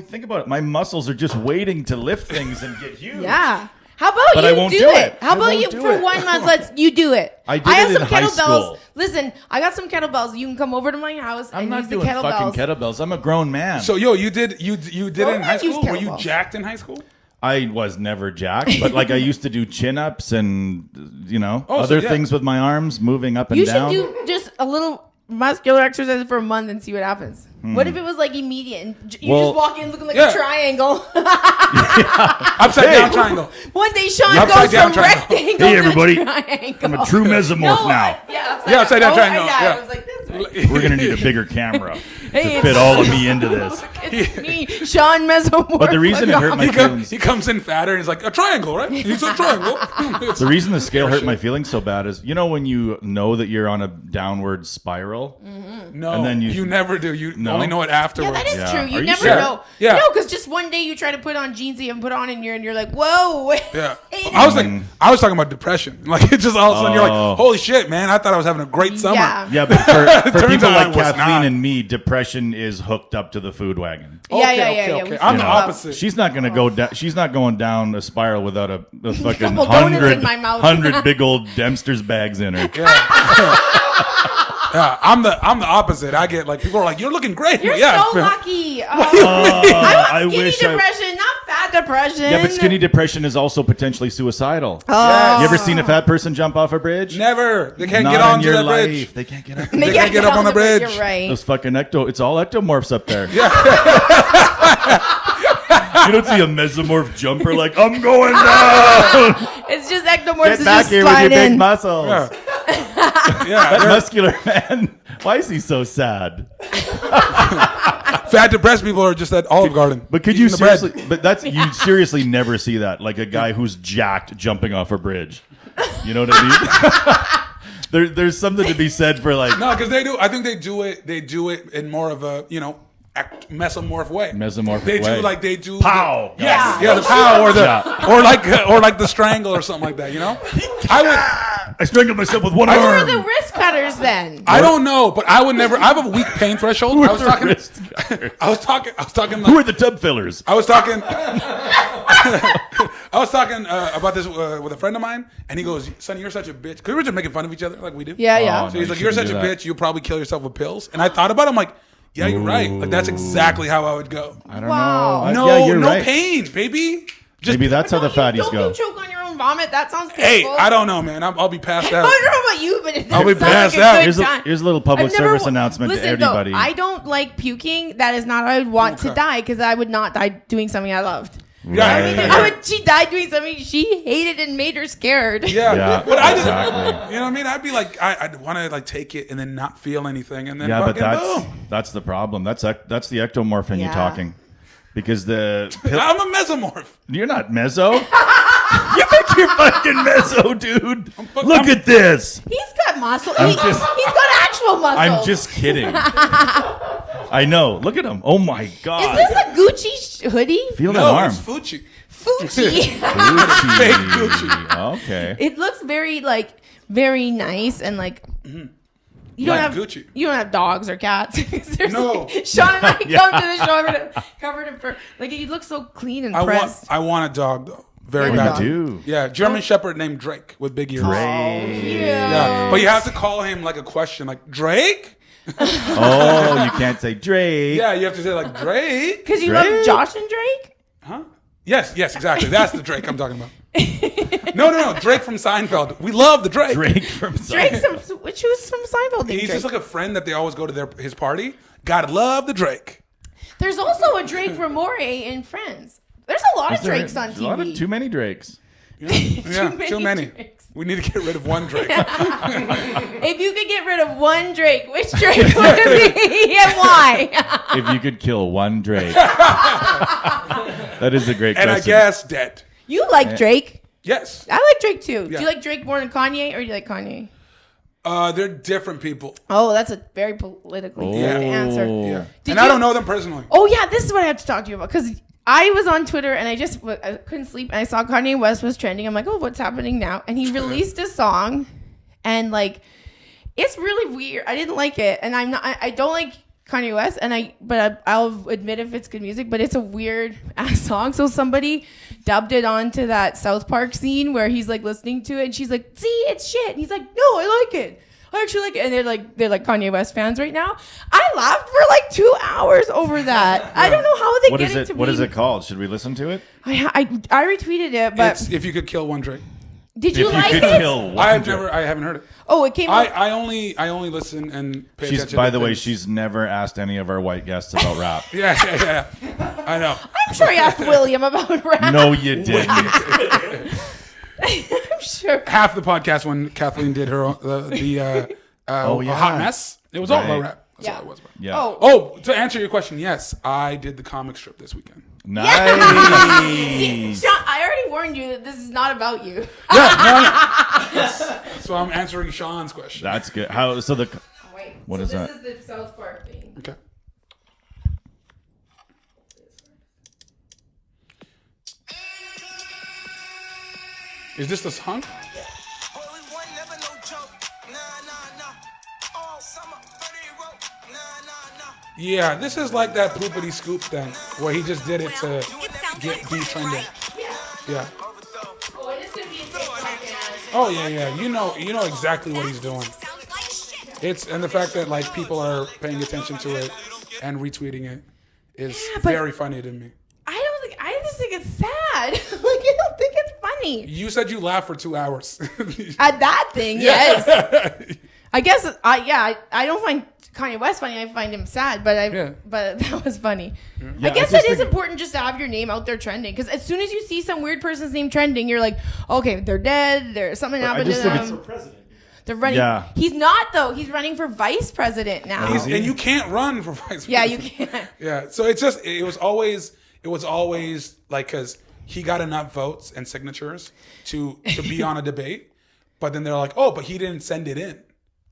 Speaker 3: Think about it. My muscles are just waiting to lift things and get huge.
Speaker 1: Yeah. How about
Speaker 3: But
Speaker 1: you
Speaker 3: I won't
Speaker 1: do
Speaker 3: do
Speaker 1: it?
Speaker 3: it.
Speaker 1: How
Speaker 3: I
Speaker 1: about
Speaker 3: won't
Speaker 1: you
Speaker 3: do
Speaker 1: for
Speaker 3: it.
Speaker 1: 1 month? Let's you do it.
Speaker 3: I did
Speaker 1: have
Speaker 3: it
Speaker 1: some
Speaker 3: in high
Speaker 1: kettlebells.
Speaker 3: school.
Speaker 1: Listen, I got some kettlebells. You can come over to my house
Speaker 3: I'm
Speaker 1: and
Speaker 3: not
Speaker 1: use the
Speaker 3: doing
Speaker 1: kettlebells.
Speaker 3: fucking kettlebells. I'm a grown man.
Speaker 2: So you did it in high
Speaker 1: I use
Speaker 2: school? Were you
Speaker 1: kettlebells.
Speaker 2: jacked in high school?
Speaker 3: I was never jacked, but like I used to do chin-ups and
Speaker 2: so
Speaker 3: other
Speaker 2: yeah.
Speaker 3: things with my arms, moving up and
Speaker 1: You
Speaker 3: down.
Speaker 1: should do just a little muscular exercise for a month and see what happens. What if it was like immediate and you
Speaker 3: Well,
Speaker 1: just walk in looking like
Speaker 2: yeah.
Speaker 1: a triangle?
Speaker 2: Upside down triangle.
Speaker 1: One day Sean
Speaker 2: Upside
Speaker 1: goes
Speaker 2: down
Speaker 1: from
Speaker 2: triangle.
Speaker 1: rectangle
Speaker 3: Hey, everybody.
Speaker 1: to triangle.
Speaker 3: I'm a true mesomorph now.
Speaker 1: Yeah,
Speaker 2: upside down
Speaker 1: Oh,
Speaker 2: triangle.
Speaker 1: Yeah,
Speaker 2: Yeah.
Speaker 1: I was like, this.
Speaker 3: We're gonna need a bigger camera
Speaker 1: Hey,
Speaker 3: to
Speaker 1: it's-
Speaker 3: fit all of me into this.
Speaker 1: It's me, Sean Mesomorph.
Speaker 3: But the reason it hurt my feelings,
Speaker 2: He comes in fatter and he's like, a triangle, right? He's a triangle.
Speaker 3: the reason the scale hurt my feelings so bad is, when you know that you're on a downward spiral,
Speaker 2: No,
Speaker 3: and then
Speaker 2: you never do. You
Speaker 3: No?
Speaker 2: only know it
Speaker 1: Yeah,
Speaker 2: afterwards.
Speaker 1: that is
Speaker 3: Yeah.
Speaker 1: true.
Speaker 3: Are
Speaker 1: You
Speaker 3: you
Speaker 1: never
Speaker 3: sure?
Speaker 1: know.
Speaker 2: Yeah.
Speaker 1: No, because just one day you try to put on jeans that you haven't put on in a year, and you're like, whoa.
Speaker 2: Yeah.
Speaker 1: Hey,
Speaker 2: I was talking about depression. Like, it's just all of a sudden you're
Speaker 3: Oh.
Speaker 2: like, holy shit, man, I thought I was having a great summer.
Speaker 1: Yeah.
Speaker 3: yeah, but for
Speaker 2: Turns
Speaker 3: people
Speaker 2: out
Speaker 3: like
Speaker 2: I was
Speaker 3: Kathleen
Speaker 2: not.
Speaker 3: and me, depression is hooked up to the food wagon.
Speaker 1: Yeah,
Speaker 2: Okay,
Speaker 1: yeah,
Speaker 2: okay,
Speaker 1: yeah,
Speaker 2: okay.
Speaker 1: we
Speaker 2: I'm the
Speaker 1: feel love.
Speaker 2: opposite.
Speaker 3: She's not gonna go down. She's not going down a spiral without a fucking
Speaker 1: Couple donuts in my mouth.
Speaker 3: 100 big old Dempster's bags in her.
Speaker 2: Yeah, I'm the opposite. I get like people are like, you're looking great.
Speaker 1: You're
Speaker 2: yeah,
Speaker 1: so lucky.
Speaker 3: I
Speaker 1: Skinny
Speaker 3: wish.
Speaker 1: depression, not fat depression.
Speaker 3: Yeah, but skinny depression is also potentially suicidal.
Speaker 1: Oh.
Speaker 3: You ever seen a fat person jump off a bridge?
Speaker 2: Never. They can't
Speaker 3: Not
Speaker 2: get
Speaker 3: in
Speaker 2: onto
Speaker 3: your
Speaker 2: that
Speaker 3: life.
Speaker 2: bridge.
Speaker 3: They can't get up.
Speaker 1: They
Speaker 2: can't get up on the bridge.
Speaker 1: You're right.
Speaker 3: Those fucking it's all ectomorphs up there. You don't see a mesomorph jumper like, I'm going down.
Speaker 1: It's just ectomorphs
Speaker 3: Get
Speaker 1: that
Speaker 3: back
Speaker 1: just
Speaker 3: here with
Speaker 1: slide
Speaker 3: your big
Speaker 1: in.
Speaker 3: muscles.
Speaker 2: Yeah,
Speaker 3: That
Speaker 2: they're-
Speaker 3: muscular man. Why is he so sad?
Speaker 2: fat depressed people are just at Olive Garden.
Speaker 3: But could you
Speaker 2: eating the bread.
Speaker 3: seriously? But you seriously never see that, like a guy who's jacked jumping off a bridge. You know what I mean? There's something to be said for like
Speaker 2: No, because they do. I think they do it. They do it in more of a mesomorph way.
Speaker 3: Mesomorph
Speaker 2: They
Speaker 3: way.
Speaker 2: do like they do.
Speaker 3: Pow!
Speaker 2: Yes,
Speaker 1: Yeah.
Speaker 2: yeah, the pow or the
Speaker 3: Yeah.
Speaker 2: or like the strangle or something like that.
Speaker 3: I strangled myself with one
Speaker 1: Who are
Speaker 3: arm.
Speaker 1: the wrist cutters then?
Speaker 2: I don't know, but I would never. I have a weak pain threshold.
Speaker 3: Who
Speaker 2: I
Speaker 3: are
Speaker 2: was
Speaker 3: the
Speaker 2: talking.
Speaker 3: wrist cutters?
Speaker 2: I was talking.
Speaker 3: Who are the tub fillers?
Speaker 2: I was talking. I was talking about this with a friend of mine, and he goes, "Sonny, you're such a bitch." Because we were just making fun of each other, like we do.
Speaker 1: Yeah,
Speaker 3: Oh,
Speaker 1: yeah.
Speaker 3: no.
Speaker 2: So he's
Speaker 3: You
Speaker 2: like, "You're such a
Speaker 3: shouldn't do that.
Speaker 2: bitch. You'll probably kill yourself with pills." And I thought about it. I'm like, "Yeah, you're right. Like that's exactly how I would go.
Speaker 3: I don't
Speaker 1: Wow.
Speaker 3: know.
Speaker 2: No,
Speaker 3: yeah, you're
Speaker 2: no
Speaker 3: right.
Speaker 2: pain, baby. Just
Speaker 3: Maybe that's how the fatties
Speaker 1: Don't
Speaker 3: go.
Speaker 1: you choke on your own vomit? That sounds painful.
Speaker 2: Hey, I don't know, man. I'll be passed
Speaker 1: I
Speaker 2: out.
Speaker 1: don't know about you, but it
Speaker 2: I'll be
Speaker 1: sounds like
Speaker 2: passed
Speaker 1: a
Speaker 2: out.
Speaker 1: good
Speaker 3: Here's a,
Speaker 1: time.
Speaker 3: here's a little public
Speaker 1: I've never
Speaker 3: service
Speaker 1: wa-
Speaker 3: announcement
Speaker 1: Listen,
Speaker 3: to everybody.
Speaker 1: Though, I don't like puking. That is not how I would want to die because I would not die doing something I loved.
Speaker 2: Yeah,
Speaker 1: She died doing something she hated and made her scared.
Speaker 2: yeah.
Speaker 3: Yeah,
Speaker 2: But I just,
Speaker 3: exactly.
Speaker 2: you know what I mean? I'd be like, I'd want to like take it and then not feel anything, and then
Speaker 3: Yeah, but
Speaker 2: fucking boom.
Speaker 3: that's the problem. That's the ectomorph in you
Speaker 1: Yeah.
Speaker 3: talking, because the
Speaker 2: I'm a mesomorph.
Speaker 3: you're not meso. You think you're fucking meso, dude?
Speaker 2: fuck-
Speaker 3: Look
Speaker 2: I'm-
Speaker 3: at this.
Speaker 1: He's got muscle.
Speaker 3: I'm
Speaker 1: He's
Speaker 3: just-
Speaker 1: got actual muscles.
Speaker 3: I'm just kidding. I know. Look at him. Oh my
Speaker 1: Is
Speaker 3: god.
Speaker 1: this a Gucci hoodie?
Speaker 3: Feel that
Speaker 2: No,
Speaker 3: arm.
Speaker 2: it's Fucci.
Speaker 1: Fucci.
Speaker 3: Gucci.
Speaker 2: Fake Gucci.
Speaker 3: Okay.
Speaker 1: It looks very nice and like. You don't
Speaker 2: Like
Speaker 1: have
Speaker 2: Gucci.
Speaker 1: You don't have dogs or cats.
Speaker 2: No.
Speaker 1: Sean and I
Speaker 3: Yeah.
Speaker 1: come to the show covered in fur. Like you look so clean and pressed.
Speaker 2: I want a dog though, very
Speaker 1: You
Speaker 2: bad.
Speaker 1: want a
Speaker 3: do.
Speaker 2: Yeah, German Shepherd named Drake with big ears. Yeah, but you have to call him like a question, like Drake.
Speaker 3: Oh, you can't say Drake.
Speaker 2: Yeah, you have to say like Drake.
Speaker 1: Because you
Speaker 3: Drake?
Speaker 1: love Josh and Drake.
Speaker 2: Huh? Yes, exactly. That's the Drake I'm talking about. No, Drake from Seinfeld. We love the Drake.
Speaker 3: Drake from
Speaker 1: Drake's who's from Seinfeld. named
Speaker 2: He's
Speaker 1: Drake?
Speaker 2: just like a friend that they always go to his party. Gotta love the Drake.
Speaker 1: There's also a Drake Ramore in Friends. There's a lot of Drakes on
Speaker 3: There's a lot of
Speaker 1: TV.
Speaker 3: too many Drakes.
Speaker 2: Yeah,
Speaker 1: many
Speaker 2: too many.
Speaker 1: Drakes.
Speaker 2: We need to get rid of one Drake.
Speaker 1: If you could get rid of one Drake, which Drake would it be and why?
Speaker 3: If you could kill one Drake. That is a great
Speaker 2: And I
Speaker 3: question.
Speaker 2: guess dead.
Speaker 1: You like Drake?
Speaker 2: Yes.
Speaker 1: I like Drake too.
Speaker 2: Yeah.
Speaker 1: Do you like Drake more than Kanye, or do you like Kanye?
Speaker 2: They're different people.
Speaker 1: Oh, that's a very politically correct answer.
Speaker 2: Yeah.
Speaker 1: Did
Speaker 2: And I
Speaker 1: you-
Speaker 2: don't know them personally.
Speaker 1: Oh yeah, this is what I have to talk to you about because I was on Twitter and I couldn't sleep and I saw Kanye West was trending. I'm like, oh, what's happening now? And he released a song, and like, it's really weird. I didn't like it, and I don't like Kanye West, but I'll admit if it's good music, but it's a weird ass song. So somebody dubbed it onto that South Park scene where he's like listening to it, and she's like, "See, it's shit," and he's like, "No, I like it. I actually like it." And they're like Kanye West fans right now. I laughed for like 2 hours over that. I don't know how they
Speaker 3: What
Speaker 1: get
Speaker 3: is
Speaker 1: it
Speaker 3: it?
Speaker 1: to
Speaker 3: What
Speaker 1: be.
Speaker 3: is it called? Should we listen to it?
Speaker 1: I retweeted it, but
Speaker 2: It's if you could kill one Drake.
Speaker 1: Did you
Speaker 3: If
Speaker 1: like
Speaker 3: you could
Speaker 1: it?
Speaker 3: kill
Speaker 2: I
Speaker 3: one drink.
Speaker 2: haven't heard it.
Speaker 1: Oh, it came out.
Speaker 2: I only listen and pay
Speaker 3: She's,
Speaker 2: attention.
Speaker 3: by
Speaker 2: to
Speaker 3: the way,
Speaker 2: things.
Speaker 3: she's never asked any of our white guests about rap.
Speaker 2: Yeah. I know.
Speaker 1: I'm sure I asked William about rap.
Speaker 3: No, you didn't.
Speaker 1: I'm sure.
Speaker 2: Half the podcast when Kathleen did her
Speaker 3: Oh, yeah.
Speaker 2: a hot mess. It was all
Speaker 3: Right.
Speaker 2: about rap. That's
Speaker 1: Yeah.
Speaker 2: all it was about.
Speaker 3: Yeah.
Speaker 1: Oh,
Speaker 2: Oh, to answer your question, yes, I did the comic strip this weekend.
Speaker 3: Nice.
Speaker 1: see, Sean, I already warned you that this is not about you.
Speaker 2: So I'm answering Sean's question.
Speaker 3: That's good. How? So the.
Speaker 1: Wait.
Speaker 3: What
Speaker 1: so
Speaker 3: is
Speaker 1: this
Speaker 3: that?
Speaker 1: is the South Park thing.
Speaker 2: Okay. Is this the song? Yeah, this is like that poopity scoop thing where he just did it to be trending. Yeah.
Speaker 1: Oh, and it's gonna be a TikTok.
Speaker 2: Oh yeah. You know exactly what he's doing. It's and the fact that like people are paying attention to it and retweeting it is very funny to me.
Speaker 1: I just think it's sad. Like, I don't think it's funny.
Speaker 2: You said you laughed for 2 hours.
Speaker 1: At that thing, yes. I guess I don't find Kanye West funny. I find him sad, but but that was funny.
Speaker 3: Yeah,
Speaker 1: I guess
Speaker 3: I just
Speaker 1: it is
Speaker 3: think-
Speaker 1: important just to have your name out there trending, because as soon as you see some weird person's name trending, you're like, okay, they're dead. There's something happened to
Speaker 3: just think
Speaker 1: them.
Speaker 3: it's-
Speaker 4: President.
Speaker 1: They're running.
Speaker 3: Yeah.
Speaker 1: He's not though. He's running for vice president now.
Speaker 2: And you can't run for vice president.
Speaker 1: Yeah, you can't.
Speaker 2: Yeah, so it was always like because he got enough votes and signatures to be on a debate, but then they're like, oh, but he didn't send it in,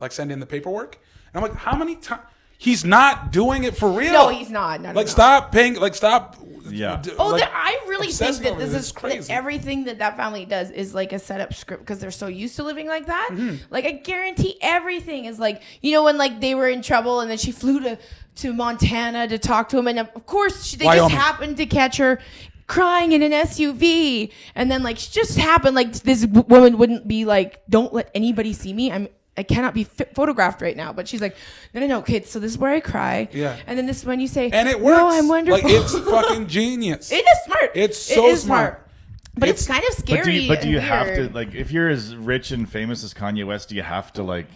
Speaker 2: like send in the paperwork. And I'm like, how many times? He's not doing it for real.
Speaker 1: No, he's not. No, no,
Speaker 2: Like
Speaker 1: no.
Speaker 2: stop paying. Like stop.
Speaker 3: Yeah.
Speaker 1: Oh,
Speaker 2: like,
Speaker 1: I really think
Speaker 2: obsessing
Speaker 1: that
Speaker 2: over
Speaker 1: this
Speaker 2: this
Speaker 1: is
Speaker 2: crazy.
Speaker 1: that everything that family does is like a setup script, because they're so used to living like that.
Speaker 2: Mm-hmm.
Speaker 1: Like, I guarantee everything is like, when like they were in trouble and then she flew to Montana to talk to him, and of course they
Speaker 2: Wyoming.
Speaker 1: just happened to catch her crying in an SUV, and then like just happened, like this woman wouldn't be like, don't let anybody see me. I cannot be photographed right now. But she's like, no, okay, so this is where I cry.
Speaker 2: Yeah.
Speaker 1: And then this is when you say,
Speaker 2: And it works.
Speaker 1: No, I'm wonderful.
Speaker 2: Like it's fucking genius.
Speaker 1: It is smart.
Speaker 2: It's
Speaker 1: It
Speaker 2: so
Speaker 1: is
Speaker 2: smart.
Speaker 1: But it's kind of scary.
Speaker 3: But do you
Speaker 1: and
Speaker 3: have to,
Speaker 1: weird.
Speaker 3: like, if you're as rich and famous as Kanye West, do you have to like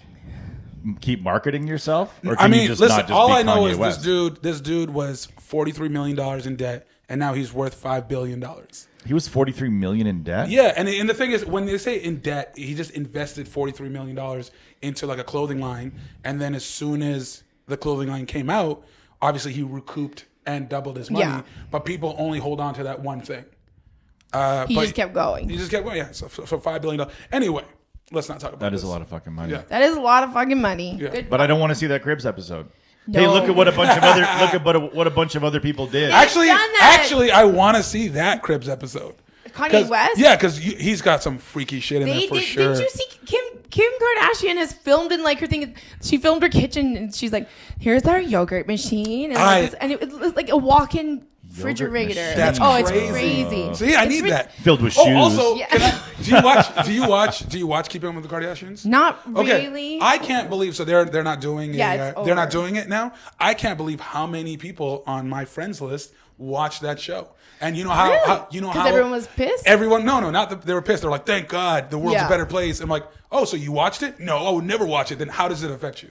Speaker 3: keep marketing yourself? Or can
Speaker 2: I mean,
Speaker 3: you just
Speaker 2: listen.
Speaker 3: not just
Speaker 2: All
Speaker 3: be
Speaker 2: I know
Speaker 3: Kanye
Speaker 2: is
Speaker 3: West?
Speaker 2: this dude was $43 million in debt, and now he's worth $5 billion.
Speaker 3: He was 43 million in debt.
Speaker 2: Yeah, and the thing is, when they say in debt, he just invested $43 million into like a clothing line, and then as soon as the clothing line came out, obviously he recouped and doubled his money.
Speaker 1: Yeah.
Speaker 2: But people only hold on to that one thing.
Speaker 1: He
Speaker 2: but
Speaker 1: just kept going.
Speaker 2: He just kept going. Yeah, so $5 billion. Anyway, let's not talk about
Speaker 3: That is
Speaker 2: this.
Speaker 3: a lot of fucking money.
Speaker 2: Yeah.
Speaker 1: That is a lot of fucking money.
Speaker 2: Yeah.
Speaker 1: Good.
Speaker 3: But I don't want to see that Cribs episode.
Speaker 1: No.
Speaker 3: Hey, look at what a bunch of what a bunch of other people did.
Speaker 2: Actually,
Speaker 1: done that.
Speaker 2: I want to see that Cribs episode.
Speaker 1: Kanye West?
Speaker 2: Yeah, because he's got some freaky shit in
Speaker 1: They
Speaker 2: there for
Speaker 1: did.
Speaker 2: sure.
Speaker 1: Did you see Kim Kardashian has filmed in like her thing? She filmed her kitchen and she's like, "Here's our yogurt machine," and it was like a walk-in refrigerator.
Speaker 3: machine.
Speaker 2: That's
Speaker 1: It's
Speaker 2: crazy.
Speaker 1: crazy.
Speaker 2: See, I
Speaker 1: It's
Speaker 2: need that.
Speaker 3: Filled with shoes.
Speaker 2: Also,
Speaker 1: Yeah.
Speaker 2: do you watch Keeping Up with the Kardashians?
Speaker 1: Not
Speaker 2: Okay,
Speaker 1: really.
Speaker 2: I can't believe they're not doing
Speaker 1: Yeah, it's
Speaker 2: they're not
Speaker 1: over.
Speaker 2: doing it now. I can't believe how many people on my friends list watch that show. And you know how,
Speaker 1: Really? 'Cause everyone was pissed?
Speaker 2: Everyone, no, not that they were pissed. They're like, thank God, the world's
Speaker 1: Yeah.
Speaker 2: a better place. I'm like, oh, so you watched it? No, I would never watch it. Then how does it affect you?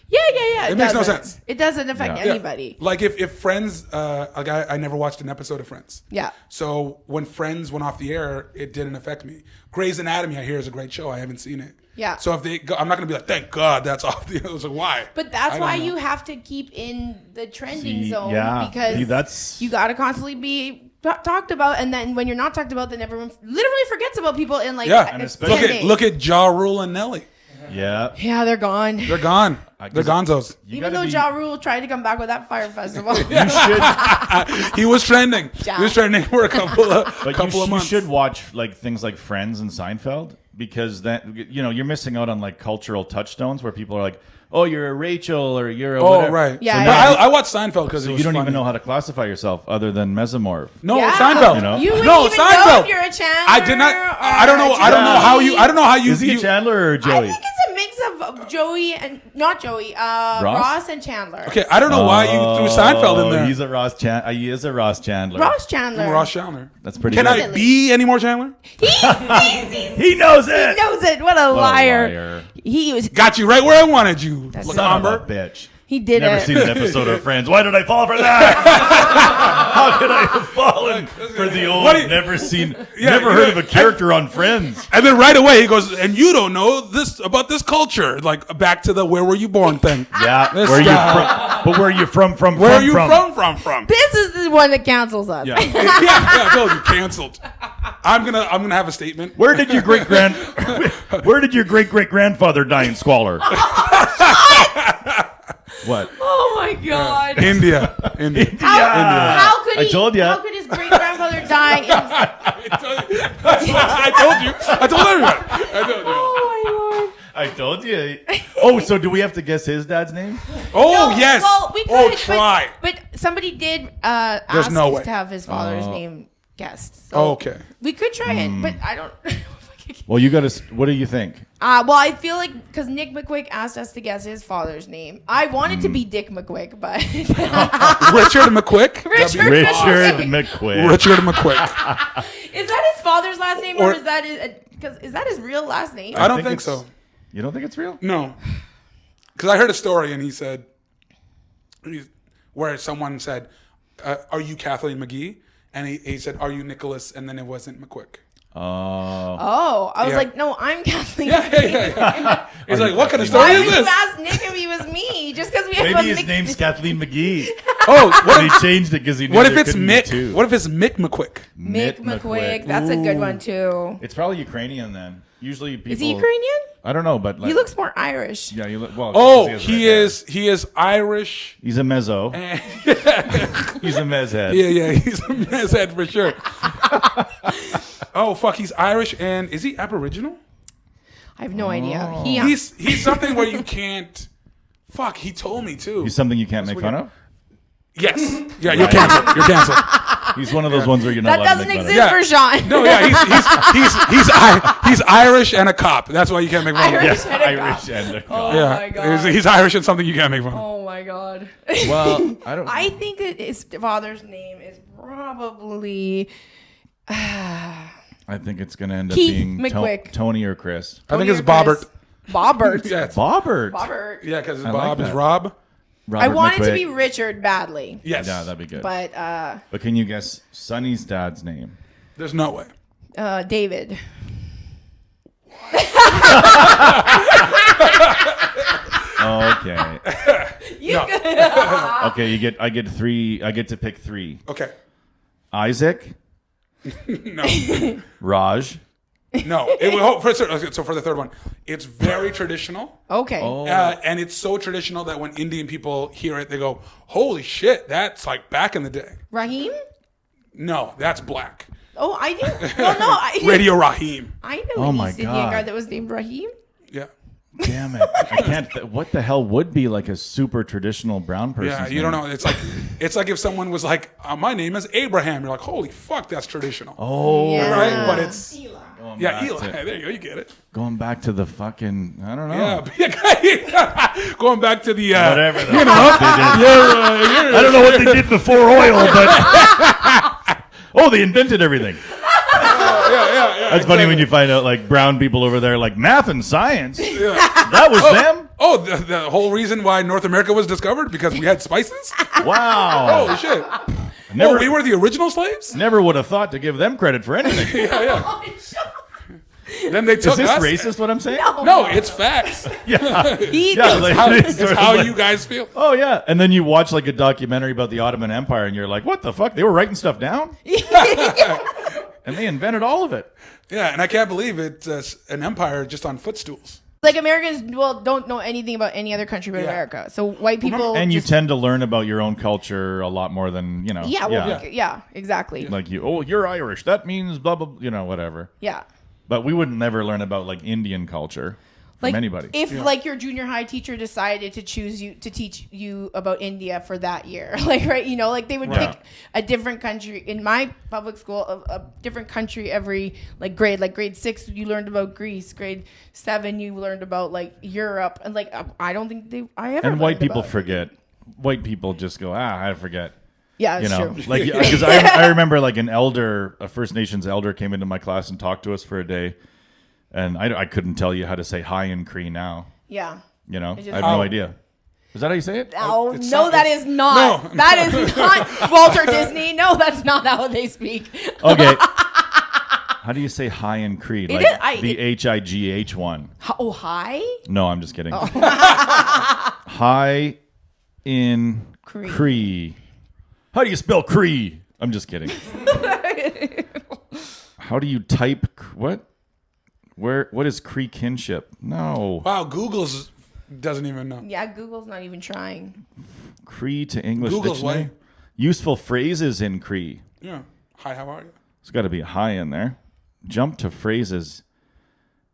Speaker 1: Yeah.
Speaker 2: It makes no
Speaker 1: doesn't.
Speaker 2: sense.
Speaker 1: It doesn't affect
Speaker 3: Yeah.
Speaker 1: anybody.
Speaker 2: Like if Friends, like I never watched an episode of Friends.
Speaker 1: Yeah.
Speaker 2: So when Friends went off the air, it didn't affect me. Grey's Anatomy, I hear, is a great show. I haven't seen it.
Speaker 1: Yeah.
Speaker 2: So if they go, I'm not gonna be like, thank God that's off the air. So why?
Speaker 1: But
Speaker 2: I
Speaker 1: that's
Speaker 2: don't
Speaker 1: why
Speaker 2: know.
Speaker 1: you have to keep in the trending
Speaker 3: See,
Speaker 1: zone,
Speaker 3: yeah.
Speaker 1: because
Speaker 3: See, that's-
Speaker 1: you got to constantly be talked about, and then when you're not talked about, then everyone literally forgets about people in like
Speaker 2: Yeah.
Speaker 3: And
Speaker 1: 10
Speaker 3: especially-
Speaker 1: days.
Speaker 2: Look at Ja Rule and Nelly.
Speaker 3: Yeah.
Speaker 1: Yeah, they're gone.
Speaker 2: They're gone. They're gonzos.
Speaker 3: You
Speaker 1: Even
Speaker 3: gotta
Speaker 1: though
Speaker 3: be-
Speaker 1: Ja Rule tried to come back with that Fire Festival.
Speaker 3: You should,
Speaker 2: He was trending.
Speaker 1: Ja.
Speaker 2: He was trending for a couple of
Speaker 3: but
Speaker 2: of
Speaker 3: you
Speaker 2: months.
Speaker 3: should watch like things like Friends and Seinfeld, because that you're missing out on like cultural touchstones where people are like, oh, you're a Rachel or you're a
Speaker 2: Oh
Speaker 3: whatever.
Speaker 2: right.
Speaker 1: Yeah,
Speaker 2: So
Speaker 1: yeah.
Speaker 2: I watched Seinfeld because
Speaker 3: So
Speaker 2: it was
Speaker 3: you don't
Speaker 2: funny.
Speaker 3: even know how to classify yourself other than mesomorph.
Speaker 2: No,
Speaker 1: Yeah.
Speaker 2: Seinfeld.
Speaker 3: You know?
Speaker 1: You wouldn't
Speaker 2: No,
Speaker 1: even know
Speaker 2: Seinfeld.
Speaker 1: if you're a Chandler.
Speaker 2: I did not.
Speaker 1: or
Speaker 2: I don't know.
Speaker 1: a
Speaker 2: I don't know how you. I don't know how you.
Speaker 3: Is he a Chandler or
Speaker 1: I
Speaker 3: Joey?
Speaker 1: think it's a mix of Joey and not Joey, Ross and Chandler.
Speaker 2: Okay, I don't know why you threw Seinfeld in there.
Speaker 3: He is a Ross Chandler.
Speaker 1: Ross Chandler.
Speaker 2: I'm Ross Chandler.
Speaker 3: That's pretty
Speaker 2: Can
Speaker 3: good.
Speaker 2: I be any more Chandler?
Speaker 1: He
Speaker 3: knows it.
Speaker 1: He knows it. What a liar. He was.
Speaker 2: Got you right where I wanted you.
Speaker 3: Son of a bitch.
Speaker 1: He did
Speaker 3: Never
Speaker 1: it.
Speaker 3: seen an episode of Friends. Why did I fall for that? How could I have fallen for the old, never heard of a character on Friends?
Speaker 2: And then right away he goes, and you don't know this about this culture. Like back to the where were you born thing.
Speaker 3: Yeah, where are you from? But where are you from?
Speaker 2: Where are you from?
Speaker 1: This is the one that cancels us.
Speaker 3: Yeah.
Speaker 2: I told you, canceled. I'm gonna have a statement.
Speaker 3: Where did your great grandfather die in squalor? What?
Speaker 1: Oh my God.
Speaker 2: India.
Speaker 1: How could he?
Speaker 3: I told you.
Speaker 1: How could his great grandfather die?
Speaker 2: I told you. I told everybody. I told you.
Speaker 1: Oh my Lord.
Speaker 3: I told you. Oh, so do we have to guess his dad's name?
Speaker 2: Oh
Speaker 1: No,
Speaker 2: yes.
Speaker 1: Well, we could,
Speaker 2: oh, try.
Speaker 1: But somebody did ask
Speaker 2: no
Speaker 1: us
Speaker 2: way.
Speaker 1: to have his father's name guessed. So
Speaker 2: Okay.
Speaker 1: we could try it, but I don't.
Speaker 3: Well, you got to. What do you think?
Speaker 1: Well, I feel like because Nick McQuick asked us to guess his father's name, I wanted to be Dick McQuick, but
Speaker 2: Richard McQuick.
Speaker 1: Richard
Speaker 3: McQuick.
Speaker 2: Richard McQuick.
Speaker 1: Is that his father's last name, or is that his real last name?
Speaker 2: I don't think so.
Speaker 3: You don't think it's real?
Speaker 2: No, because I heard a story and he said, where someone said, "Are you Kathleen McGee?" And he said, "Are you Nicholas?" And then it wasn't McQuick.
Speaker 1: Oh, I was like, no, I'm Kathleen.
Speaker 2: Yeah. He's like, what kind of
Speaker 1: Why
Speaker 2: story
Speaker 1: would
Speaker 2: is
Speaker 1: you
Speaker 2: this?
Speaker 1: ask Nick if he was me? Just because we have
Speaker 3: Maybe
Speaker 1: a
Speaker 3: his name's Kathleen McGee.
Speaker 2: Oh,
Speaker 3: But he changed it because he knew
Speaker 2: what if
Speaker 3: there
Speaker 2: it's
Speaker 3: couldn't be
Speaker 2: Mick?
Speaker 3: two.
Speaker 2: What if it's Mick McQuick?
Speaker 1: Mick McQuick. That's a good one too.
Speaker 3: It's probably Ukrainian then. Usually people.
Speaker 1: Is he Ukrainian?
Speaker 3: I don't know, but like,
Speaker 1: He looks more Irish.
Speaker 3: Yeah, you look. Well,
Speaker 2: Oh,
Speaker 3: 'cause
Speaker 2: he
Speaker 3: red hair.
Speaker 2: is. He is Irish.
Speaker 3: He's a mezzo. He's a mez head.
Speaker 2: Yeah. He's a man's head for sure. Oh fuck, he's Irish and is he Aboriginal?
Speaker 1: I have no idea.
Speaker 2: He's something where you can't. Fuck, he told me too.
Speaker 3: He's something you can't make fun of.
Speaker 2: Yes. Yeah, you're canceled. You're canceled.
Speaker 3: He's one of those ones where you're not
Speaker 1: that
Speaker 3: allowed to
Speaker 1: doesn't
Speaker 3: make
Speaker 1: exist
Speaker 3: fun of.
Speaker 1: for Sean.
Speaker 2: No, yeah, he's Irish and a cop. That's why you can't make fun of him.
Speaker 1: Irish and a
Speaker 3: Irish
Speaker 1: cop.
Speaker 3: and a
Speaker 1: Oh
Speaker 3: cop.
Speaker 2: Yeah,
Speaker 1: my God.
Speaker 2: he's Irish and something you can't make fun of.
Speaker 1: Oh my God.
Speaker 3: Well, I don't.
Speaker 1: I think that his father's name is probably
Speaker 3: I think it's going to end up
Speaker 1: Keith
Speaker 3: being
Speaker 1: McQuick.
Speaker 3: Tony or Chris.
Speaker 2: I think it's Bobbert.
Speaker 1: Bobbert.
Speaker 2: Yeah,
Speaker 3: Bobbert.
Speaker 1: Bobbert.
Speaker 2: yeah, because
Speaker 3: I
Speaker 2: Bob
Speaker 3: like
Speaker 2: is
Speaker 3: that.
Speaker 2: Rob.
Speaker 3: Robert
Speaker 1: I wanted to
Speaker 3: McQuick.
Speaker 1: be Richard badly.
Speaker 2: Yes.
Speaker 3: Yeah, that'd be good.
Speaker 1: But
Speaker 3: But can you guess Sonny's dad's name?
Speaker 2: There's no way.
Speaker 1: David.
Speaker 3: Okay.
Speaker 1: You
Speaker 3: Okay, I get three. I get to pick three.
Speaker 2: Okay.
Speaker 3: Isaac,
Speaker 2: No.
Speaker 3: Raj.
Speaker 2: No. So for the third one, it's very traditional.
Speaker 1: Okay.
Speaker 3: Oh.
Speaker 2: And it's so traditional that when Indian people hear it, they go, holy shit, that's like back in the day.
Speaker 1: Raheem?
Speaker 2: No, that's black.
Speaker 1: Oh, I knew. Well, no.
Speaker 2: Radio Raheem.
Speaker 1: I know
Speaker 3: Oh
Speaker 1: an
Speaker 3: my
Speaker 1: East Indian
Speaker 3: God.
Speaker 1: guy that was named Raheem.
Speaker 2: Yeah.
Speaker 3: Damn it! I can't. What the hell would be like a super traditional brown person?
Speaker 2: Yeah, you don't know. It's like if someone was like, my name is Abraham. You're like, holy fuck, that's traditional.
Speaker 3: Oh,
Speaker 1: Yeah.
Speaker 2: Right? But it's...
Speaker 3: Going
Speaker 2: Yeah,
Speaker 3: back
Speaker 2: Eli.
Speaker 3: to-
Speaker 2: There you go. You get it.
Speaker 3: Going back to the fucking. I don't know.
Speaker 2: Yeah. Going back to the...
Speaker 3: Whatever. The
Speaker 2: You know,
Speaker 3: fuck they did. I don't know what they did before oil, but oh, they invented everything.
Speaker 2: yeah.
Speaker 3: That's funny when you find out like brown people over there like math and science. That was them.
Speaker 2: Oh, the whole reason why North America was discovered? Because we had spices?
Speaker 3: Wow.
Speaker 2: Holy shit.
Speaker 3: Never,
Speaker 2: We were the original slaves?
Speaker 3: never would have thought to give them credit for anything.
Speaker 2: Yeah. Then they took
Speaker 3: Is this
Speaker 2: us.
Speaker 3: racist? What I'm saying?
Speaker 2: No, it's facts.
Speaker 3: Yeah.
Speaker 1: He
Speaker 3: Yeah,
Speaker 1: knows.
Speaker 3: like,
Speaker 2: It's how you guys feel.
Speaker 3: Oh yeah, and then you watch like a documentary about the Ottoman Empire, and you're like, "What the fuck? They were writing stuff down, and they invented all of it."
Speaker 2: Yeah, and I can't believe it's an empire just on footstools.
Speaker 1: Like Americans, don't know anything about any other country but
Speaker 2: Yeah.
Speaker 1: America. So white people
Speaker 3: And you
Speaker 1: just,
Speaker 3: tend to learn about your own culture a lot more than
Speaker 1: yeah, exactly.
Speaker 3: Like you're Irish. That means blah blah. Whatever.
Speaker 1: Yeah.
Speaker 3: But we would never learn about like Indian culture. from anybody.
Speaker 1: If like your junior high teacher decided to choose you to teach you about India for that year, like right, you know, like they would pick a different country. In my public school, a different country every grade. Like grade 6, you learned about Greece. Grade 7, you learned about like Europe, and like I don't think I ever.
Speaker 3: And white people forget. White people just go, I forget.
Speaker 1: Yeah,
Speaker 3: you
Speaker 1: that's
Speaker 3: know,
Speaker 1: true.
Speaker 3: like because I remember like a First Nations elder came into my class and talked to us for a day, and I couldn't tell you how to say hi in Cree now.
Speaker 1: Yeah,
Speaker 3: you know, I have no idea. Is that how you say it?
Speaker 1: Oh, no, that is not. No. That is not Walter Disney. No, that's not how they speak.
Speaker 3: Okay. How do you say hi in Cree? Like the HIGH one.
Speaker 1: Oh, hi?
Speaker 3: No, I'm just kidding. Oh. Hi in Cree. How do you spell Cree? I'm just kidding. How do you type what? What is Cree kinship? No.
Speaker 2: Wow, Google's doesn't even know.
Speaker 1: Yeah, Google's not even trying.
Speaker 3: Cree to English
Speaker 2: Google's
Speaker 3: dictionary.
Speaker 2: way.
Speaker 3: Useful phrases in Cree.
Speaker 2: Yeah. Hi, how are you?
Speaker 3: There's got to be a hi in there. Jump to phrases.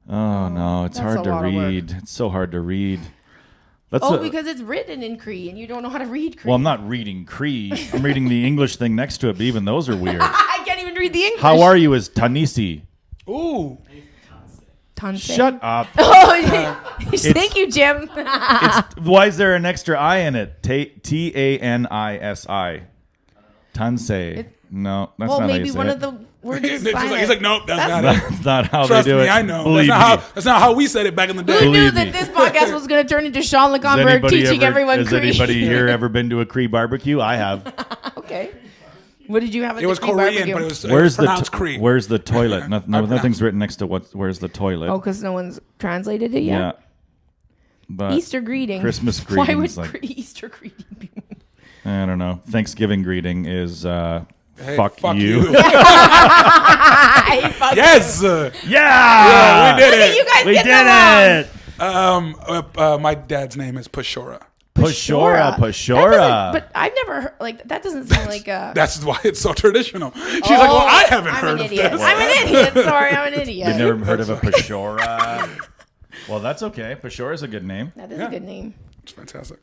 Speaker 3: Oh no, it's hard to read. It's so hard to read.
Speaker 1: Because it's written in Cree and you don't know how to read Cree.
Speaker 3: Well, I'm not reading Cree. I'm reading the English thing next to it, but even those are weird.
Speaker 1: I can't even read the English.
Speaker 3: How are you is Tanisi.
Speaker 2: Ooh.
Speaker 1: Tanse.
Speaker 3: Shut up.
Speaker 1: Thank you, Jim.
Speaker 3: Why is there an extra I in it? Tanisi. Tanse. No, that's not how you say it. Well, maybe
Speaker 1: one of the words is silent.
Speaker 2: He's like, nope, that's
Speaker 3: not how
Speaker 2: Trust
Speaker 3: they do
Speaker 2: me,
Speaker 3: it.
Speaker 2: I know.
Speaker 3: Believe
Speaker 2: that's not how we said it back in the day.
Speaker 1: Who knew that this podcast was going to turn into Sean LeComber teaching everyone Cree?
Speaker 3: Has anybody here ever been to a Cree barbecue? I have.
Speaker 1: Okay. What did you have at
Speaker 2: the Cree barbecue? It was Korean, but it was pronounced Cree.
Speaker 3: Where's the toilet? Nothing's written next to where's the toilet.
Speaker 1: Oh, because no one's translated it yet?
Speaker 3: Yeah. But
Speaker 1: Easter greeting.
Speaker 3: Christmas greetings.
Speaker 1: Why would Easter greeting be?
Speaker 3: I don't know. Thanksgiving greeting is...
Speaker 2: Hey,
Speaker 3: fuck you.
Speaker 2: Yes.
Speaker 3: Yeah.
Speaker 2: We did it.
Speaker 1: You guys
Speaker 3: we
Speaker 1: did
Speaker 3: it.
Speaker 2: My dad's name is Pashora.
Speaker 3: Pashora.
Speaker 1: But I've never heard, that doesn't sound like a...
Speaker 2: That's why it's so traditional. She's like, well, I haven't heard of this.
Speaker 1: I'm an idiot. Sorry, I'm an idiot.
Speaker 3: You've never heard of a Pashora? Well, that's okay. Pashora is a good name.
Speaker 1: That is a good name.
Speaker 2: It's fantastic.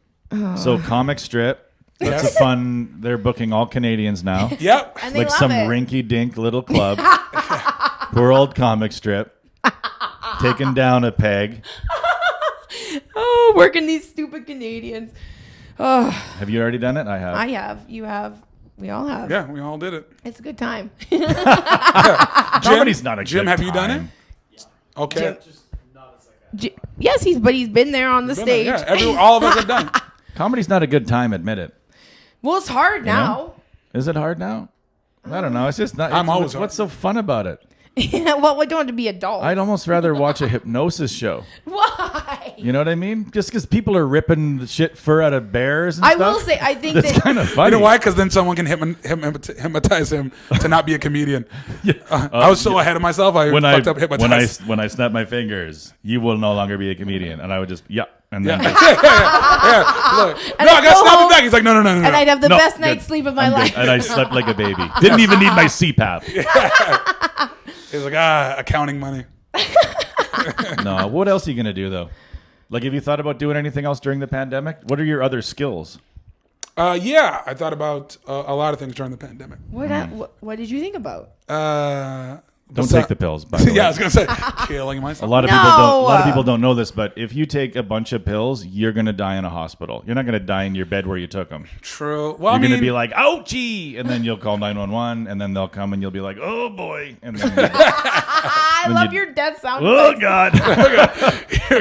Speaker 3: So comic strip. That's a fun. They're booking all Canadians now.
Speaker 2: Yep.
Speaker 1: And they
Speaker 3: like
Speaker 1: love
Speaker 3: some
Speaker 1: it.
Speaker 3: rinky-dink little club. Poor old comic strip. Taking down a peg.
Speaker 1: Oh, working these stupid Canadians. Oh.
Speaker 3: Have you already done it? I have.
Speaker 1: I have. You have. We all have.
Speaker 2: Yeah, we all did it.
Speaker 1: It's a good time.
Speaker 3: Comedy's not a
Speaker 2: Jim,
Speaker 3: good
Speaker 2: have you done
Speaker 3: time.
Speaker 2: it? Okay.
Speaker 1: Yes, he's been there on the stage.
Speaker 2: Yeah, all of us have done it.
Speaker 3: Comedy's not a good time, admit it.
Speaker 1: Well, it's hard now.
Speaker 3: Know? Is it hard now? I don't know. It's just not.
Speaker 2: I'm always
Speaker 3: what's so fun about it?
Speaker 1: Well, we don't have to be adults.
Speaker 3: I'd almost rather watch a hypnosis show.
Speaker 1: Why?
Speaker 3: You know what I mean? Just because people are ripping the shit fur out of bears and
Speaker 1: I
Speaker 3: stuff.
Speaker 1: will say, I think
Speaker 3: that's kind of funny.
Speaker 2: You know why? Because then someone can hypnotize him to not be a comedian. I was so ahead of myself. I fucked up hypnotized.
Speaker 3: When I snap my fingers, you will no longer be a comedian. And I would just, and then
Speaker 2: Look, no, I got to snap it back. He's like, no.
Speaker 1: And I'd have the best night's sleep of my life.
Speaker 3: And I slept like a baby. Didn't even need my CPAP.
Speaker 2: He's like, accounting money.
Speaker 3: No, what else are you going to do, though? Like, have you thought about doing anything else during the pandemic? What are your other skills?
Speaker 2: Yeah, I thought about a lot of things during the pandemic.
Speaker 1: What did you think about?
Speaker 3: Don't take the pills. By the way.
Speaker 2: Yeah, I was gonna say killing myself.
Speaker 3: A lot of people don't know this, but if you take a bunch of pills, you're gonna die in a hospital. You're not gonna die in your bed where you took them.
Speaker 2: True. Well,
Speaker 3: you're gonna be like, "Ouchie," and then you'll call 911, and then they'll come and you'll be like, "Oh boy," and then
Speaker 1: I love your death sound.
Speaker 3: Oh God!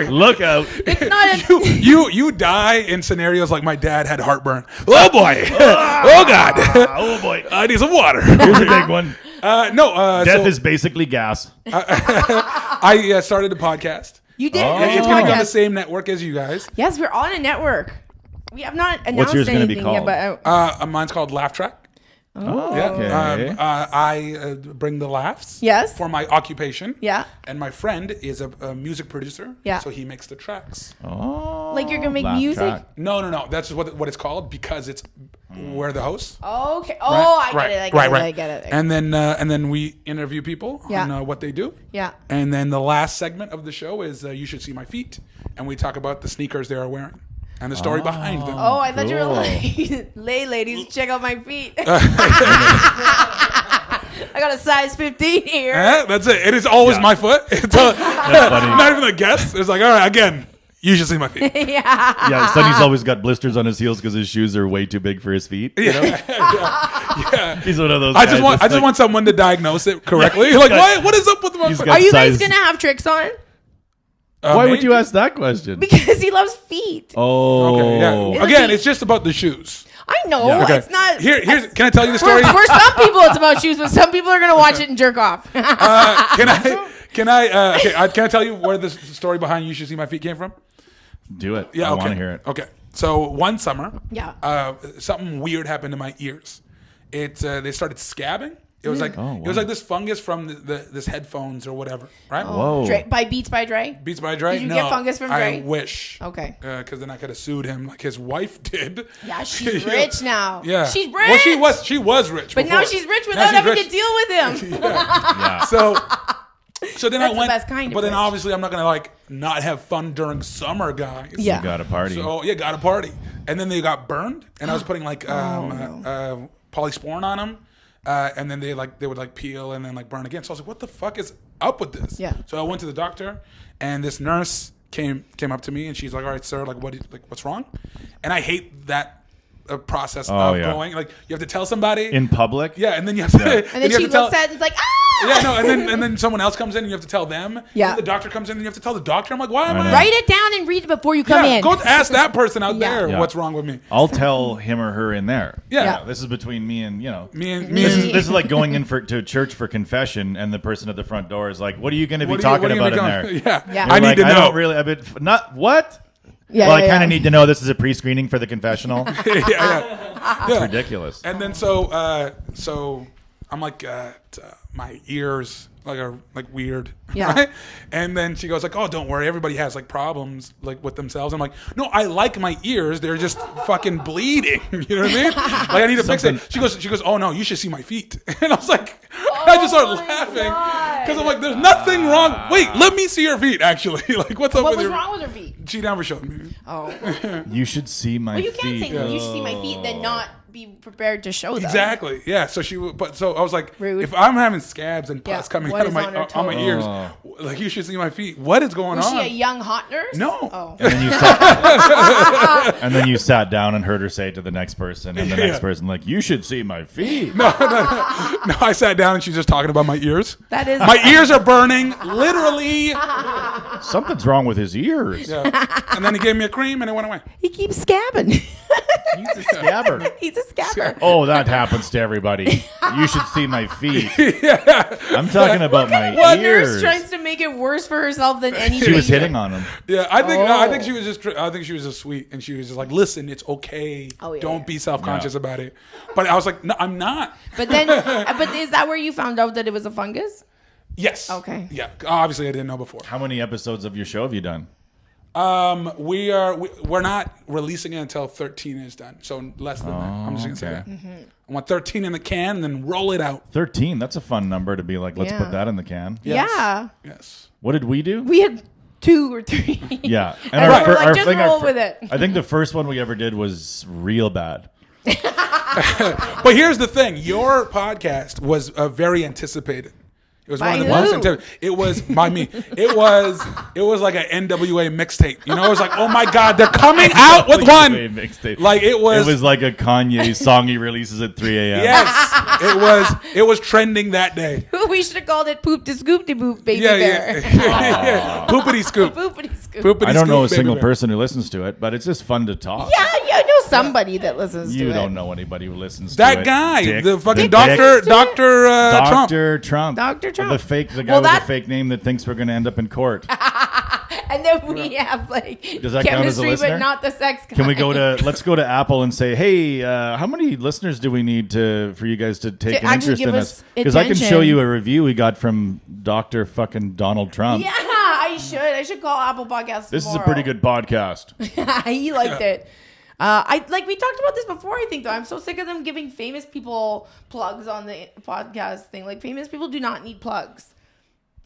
Speaker 3: Look out!
Speaker 1: It's not
Speaker 2: you die in scenarios like my dad had heartburn. Oh boy! Oh God!
Speaker 3: Oh boy!
Speaker 2: I need some water.
Speaker 3: Here's a big one.
Speaker 2: Death
Speaker 3: is basically gas.
Speaker 2: I started a podcast.
Speaker 1: You did?
Speaker 2: It's going to be on the same network as you guys.
Speaker 1: Yes, we're on a network. We have not announced
Speaker 3: What's yours
Speaker 1: anything
Speaker 3: gonna be called?
Speaker 1: yet, but
Speaker 2: mine's called Laugh Track.
Speaker 1: Oh.
Speaker 2: Yeah.
Speaker 3: Okay.
Speaker 2: I bring the laughs.
Speaker 1: Yes.
Speaker 2: For my occupation.
Speaker 1: Yeah.
Speaker 2: And my friend is a music producer.
Speaker 1: Yeah.
Speaker 2: So he makes the tracks.
Speaker 3: Oh.
Speaker 1: Like you're gonna make
Speaker 3: Laugh
Speaker 1: music?
Speaker 3: track.
Speaker 2: No. That's just what it's called because it's we're the hosts.
Speaker 1: Okay. Oh, I get it. I get it.
Speaker 2: And then we interview people on what they do.
Speaker 1: Yeah.
Speaker 2: And then the last segment of the show is you should see my feet, and we talk about the sneakers they are wearing and the story behind them.
Speaker 1: Oh, I thought you were
Speaker 3: Cool.
Speaker 1: like, lay ladies, check out my feet. I got a size 15 here.
Speaker 2: That's it. It is always my foot. It's not even a guess. It's like, all right, again, you should see my feet.
Speaker 3: Yeah, Sonny's always got blisters on his heels because his shoes are way too big for his feet. You know?
Speaker 2: Yeah.
Speaker 3: He's one of those.
Speaker 2: I
Speaker 3: guys
Speaker 2: just want someone to diagnose it correctly. Like, what is up with my
Speaker 3: he's
Speaker 2: foot?
Speaker 3: got
Speaker 1: Are you guys
Speaker 3: size-
Speaker 1: going to have tricks on?
Speaker 3: Why would
Speaker 2: maybe.
Speaker 3: you ask that question?
Speaker 1: Because he loves feet.
Speaker 3: Oh,
Speaker 2: Okay, yeah. Again, it's just about the shoes.
Speaker 1: I know.
Speaker 3: Yeah.
Speaker 2: Okay.
Speaker 1: It's not.
Speaker 2: Here's. Can I tell you the story?
Speaker 1: For some people, it's about shoes, but some people are going to watch it and jerk off.
Speaker 2: Can I tell you where the story behind "You Should See My Feet" came from?
Speaker 3: do it.
Speaker 2: Yeah,
Speaker 3: I
Speaker 2: okay.
Speaker 3: want to hear it.
Speaker 2: Okay, so one summer,
Speaker 1: Yeah.
Speaker 2: something weird happened to my ears. They started scabbing. It was like
Speaker 3: Oh,
Speaker 2: it was
Speaker 3: wow.
Speaker 2: like this fungus from this headphones or whatever, right?
Speaker 3: Whoa.
Speaker 1: By Beats by Dre?
Speaker 2: Beats by Dre.
Speaker 1: Did you
Speaker 2: no,
Speaker 1: get fungus from Dre?
Speaker 2: I wish.
Speaker 1: Okay.
Speaker 2: Because then I could have sued him like his wife did.
Speaker 1: Yeah, she's rich now.
Speaker 2: Yeah,
Speaker 1: She's rich.
Speaker 2: Well, she was rich,
Speaker 1: But now
Speaker 2: before.
Speaker 1: she's rich
Speaker 2: Now
Speaker 1: without
Speaker 2: she's
Speaker 1: having
Speaker 2: rich.
Speaker 1: to deal with him.
Speaker 3: Yeah.
Speaker 2: So then
Speaker 1: That's
Speaker 2: I
Speaker 1: the
Speaker 2: went,
Speaker 1: best kind of
Speaker 2: but then
Speaker 1: rich.
Speaker 2: obviously I'm not gonna like not have fun during summer, guys.
Speaker 1: Yeah.
Speaker 3: You got a party.
Speaker 2: So yeah, got a party, and then they got burned, and I was putting like polysporin on them, and then they would like peel and then like burn again. So I was like, what the fuck is up with this?
Speaker 1: Yeah.
Speaker 2: So I went to the doctor, and this nurse came up to me, and she's like, all right, sir, like what's wrong? And I hate that process of
Speaker 3: yeah.
Speaker 2: going like you have to tell somebody
Speaker 3: In public?
Speaker 2: yeah, and then you have to
Speaker 1: And then
Speaker 2: you have
Speaker 1: she
Speaker 2: to tell,
Speaker 1: looks at it and is like, ah!
Speaker 2: yeah, no, and then someone else comes in and you have to tell them.
Speaker 1: Yeah.
Speaker 2: And the doctor comes in and you have to tell the doctor. I'm like, why am
Speaker 3: I
Speaker 2: I?
Speaker 3: know.
Speaker 1: Write it down and read it before you come in.
Speaker 2: Go ask that person out
Speaker 1: Yeah.
Speaker 2: there
Speaker 3: Yeah.
Speaker 2: what's wrong with me.
Speaker 3: I'll tell him or her in there.
Speaker 2: Yeah.
Speaker 1: Yeah.
Speaker 3: This is between me and, you know.
Speaker 2: Me
Speaker 3: This
Speaker 2: and
Speaker 3: is like going in to church for confession, and the person at the front door is like, "What are you going to be
Speaker 2: what are you-
Speaker 3: talking
Speaker 2: what are
Speaker 3: about
Speaker 2: you
Speaker 3: in there?"
Speaker 2: Yeah,
Speaker 1: Yeah.
Speaker 2: I
Speaker 3: You're
Speaker 2: need
Speaker 3: like,
Speaker 2: to
Speaker 3: I
Speaker 2: know.
Speaker 3: don't really. Not what?
Speaker 1: Yeah,
Speaker 3: Well, I
Speaker 1: yeah,
Speaker 3: kind
Speaker 1: yeah.
Speaker 3: of need to know. This is a pre-screening for the confessional.
Speaker 2: yeah.
Speaker 3: It's ridiculous.
Speaker 2: And then so I'm like my ears are like weird.
Speaker 1: Yeah.
Speaker 2: Right? And then she goes like, oh, don't worry, everybody has like problems like with themselves. I'm like, no, I like my ears. They're just fucking bleeding. You know what I mean? Like I need to fix it. She goes, oh no, you should see my feet. And I was like, I just started laughing because I'm like, there's nothing wrong. Wait, let me see your feet. Actually, like what's up
Speaker 1: What
Speaker 2: with
Speaker 1: was
Speaker 2: your?
Speaker 1: wrong with her feet?
Speaker 2: She never showed me.
Speaker 1: Oh.
Speaker 3: You should see my
Speaker 1: Well, you
Speaker 3: feet.
Speaker 1: can't say you should see my feet, then not be prepared to show them.
Speaker 2: Exactly. Yeah. So so I was like,
Speaker 1: Rude.
Speaker 2: if I'm having scabs and pus
Speaker 1: Yeah.
Speaker 2: coming
Speaker 1: What
Speaker 2: out of
Speaker 1: is
Speaker 2: my
Speaker 1: on her
Speaker 2: on my
Speaker 1: toe?
Speaker 2: ears, like you should see my feet. What is going
Speaker 1: Was
Speaker 2: on?
Speaker 1: she a young hot nurse?
Speaker 2: No.
Speaker 1: Oh.
Speaker 3: And then you sat down and heard her say it to the next person, and the next person like, "You should see my feet."
Speaker 2: No, I sat down and she's just talking about my ears.
Speaker 1: That is
Speaker 2: My ears are burning, literally.
Speaker 3: Something's wrong with his ears.
Speaker 2: Yeah. And then he gave me a cream and it went away.
Speaker 1: He keeps scabbing.
Speaker 3: He's a scabber.
Speaker 1: He's a scabber.
Speaker 3: Oh, that happens to everybody. You should see my feet. I'm talking about my
Speaker 1: What
Speaker 3: ears.
Speaker 1: nurse tries to make it worse for herself than anybody?
Speaker 3: She was hitting on him.
Speaker 2: Yeah, I
Speaker 1: Oh.
Speaker 2: think she was just sweet, and she was just like, "Listen, it's okay.
Speaker 1: Oh, yeah.
Speaker 2: Don't be self-conscious about it." But I was like, "No, I'm not."
Speaker 1: But is that where you found out that it was a fungus?
Speaker 2: Yes.
Speaker 1: Okay.
Speaker 2: Yeah. Obviously, I didn't know before.
Speaker 3: How many episodes of your show have you done?
Speaker 2: We're not releasing it until 13 is done. So less than that. I'm just gonna say
Speaker 3: okay.
Speaker 2: that.
Speaker 1: Mm-hmm.
Speaker 2: I want 13 in the can, and then roll it out.
Speaker 3: 13. That's a fun number to be like, let's
Speaker 1: Yeah.
Speaker 3: put that in the can.
Speaker 2: Yes.
Speaker 1: Yeah.
Speaker 2: Yes.
Speaker 3: What did we do?
Speaker 1: We had 2 or 3.
Speaker 3: Yeah.
Speaker 1: And we're like, just roll with it.
Speaker 3: I think the first one we ever did was real bad.
Speaker 2: But here's the thing: your podcast was very anticipated. It was one of the
Speaker 1: By
Speaker 2: most
Speaker 1: who?
Speaker 2: anticipated. It was by me. It was like an NWA mixtape. You know, it was like, oh my god, they're coming out with one.
Speaker 3: Mixtape.
Speaker 2: Like it was
Speaker 3: like a Kanye song he releases at 3 a.m.
Speaker 2: Yes, it was trending that day.
Speaker 1: We should have called it Poop to Scoop to Boop Baby
Speaker 2: Yeah,
Speaker 1: Bear.
Speaker 2: yeah. Poopity scoop.
Speaker 1: Poopity Scoop.
Speaker 2: Poopity
Speaker 3: I don't know a
Speaker 2: scoop,
Speaker 3: single
Speaker 2: baby bear.
Speaker 3: person who listens to it, but it's just fun to talk.
Speaker 1: Yeah, I know somebody that listens to it.
Speaker 3: You don't know anybody who listens to
Speaker 2: That
Speaker 3: it.
Speaker 2: guy,
Speaker 3: Dick.
Speaker 2: the fucking
Speaker 3: Dick.
Speaker 2: Doctor Trump.
Speaker 3: Dr. Trump.
Speaker 1: Dr. Trump.
Speaker 3: The guy with the fake name that thinks we're going to end up in court.
Speaker 1: And then we have like
Speaker 3: Does that count as a
Speaker 1: chemistry,
Speaker 3: listener?
Speaker 1: but not the sex kind.
Speaker 3: Can we let's go to Apple and say, hey, how many listeners do we need for you guys to take
Speaker 1: To
Speaker 3: an
Speaker 1: actually
Speaker 3: interest
Speaker 1: give
Speaker 3: in
Speaker 1: us
Speaker 3: us? Because I can show
Speaker 1: attention.
Speaker 3: you a review we got from Dr. fucking Donald Trump.
Speaker 1: Yeah, I should call Apple Podcasts.
Speaker 3: This is a pretty good podcast.
Speaker 1: He liked it. We talked about this before. I think though, I'm so sick of them giving famous people plugs on the podcast thing. Like famous people do not need plugs.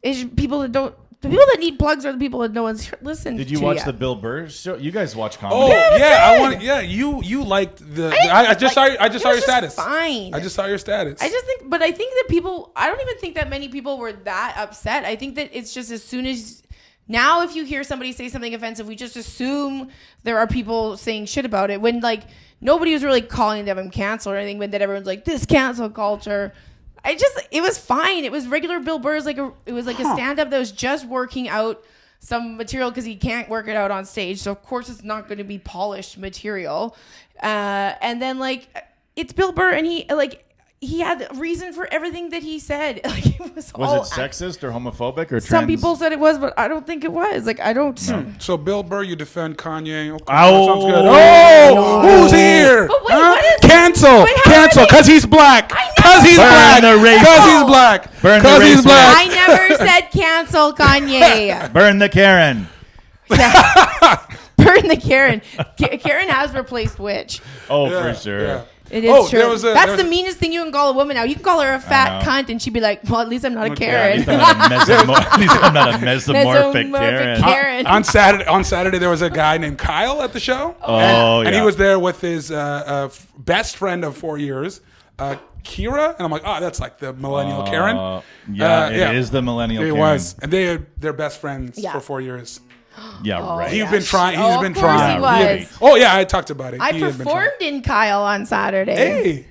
Speaker 1: It's people that don't. The people that need plugs are the people that no one's listened to.
Speaker 3: Did you watch
Speaker 1: yet.
Speaker 3: the Bill Burr show? You guys watch comedy.
Speaker 2: Oh
Speaker 1: Yeah, it was
Speaker 2: yeah,
Speaker 1: good.
Speaker 2: You liked the.
Speaker 1: I
Speaker 2: I saw your status.
Speaker 1: Fine.
Speaker 2: I just saw your status.
Speaker 1: I think that people. I don't even think that many people were that upset. I think that it's just as soon as now, if you hear somebody say something offensive, we just assume there are people saying shit about it. When like nobody was really calling them canceled or anything, but then everyone's like this cancel culture. It was fine. It was regular Bill Burr's it was like a stand-up that was just working out some material because he can't work it out on stage. So of course it's not going to be polished material. And then like it's Bill Burr and he had a reason for everything that he said. Like it was
Speaker 3: it sexist or homophobic or trans?
Speaker 1: Some people said it was, but I don't think it was. Like I don't.
Speaker 2: So Bill Burr, you defend Kanye. Okay,
Speaker 3: Oh.
Speaker 2: sounds good. Oh, who's here?
Speaker 1: But wait, what is-
Speaker 2: cancel?
Speaker 1: wait, how
Speaker 2: Cancel?
Speaker 1: are they-
Speaker 2: Because he's black.
Speaker 1: I know.
Speaker 2: Because he's
Speaker 3: Burn
Speaker 2: black.
Speaker 3: the race.
Speaker 2: Because he's black.
Speaker 3: Burn the
Speaker 2: Because he's
Speaker 3: race
Speaker 2: black.
Speaker 1: I never said cancel Kanye.
Speaker 3: Burn the Karen.
Speaker 1: Burn the Karen. Karen has replaced witch.
Speaker 3: Oh,
Speaker 2: Yeah,
Speaker 3: for sure.
Speaker 2: yeah.
Speaker 1: It is
Speaker 2: Oh,
Speaker 1: true.
Speaker 2: there was a-
Speaker 1: That's
Speaker 2: there
Speaker 1: the
Speaker 2: was-
Speaker 1: meanest thing you can call a woman now. You can call her a fat
Speaker 3: know.
Speaker 1: cunt, and she'd be like, "Well, at least I'm not a
Speaker 2: Okay,
Speaker 1: Karen."
Speaker 3: At least I'm not a mesomorphic
Speaker 1: Mesomorphic
Speaker 3: Karen.
Speaker 1: Karen.
Speaker 2: On Saturday, there was a guy named Kyle at the show.
Speaker 3: Oh,
Speaker 2: and he
Speaker 3: yeah.
Speaker 2: was there with his best friend of 4 years, Kira. And I'm like, oh, that's like the millennial Karen.
Speaker 3: Yeah, it
Speaker 2: yeah.
Speaker 3: is the millennial
Speaker 2: It
Speaker 3: Karen.
Speaker 2: was. And they're best friends
Speaker 1: Yeah.
Speaker 2: for 4 years.
Speaker 3: Yeah, right.
Speaker 2: He's been trying. He's
Speaker 1: Oh,
Speaker 2: been
Speaker 1: of course
Speaker 2: trying.
Speaker 1: he was.
Speaker 3: really.
Speaker 2: Oh yeah, I talked about it.
Speaker 1: I
Speaker 2: He had been
Speaker 1: performed in Kyle on Saturday.
Speaker 2: trying. Hey.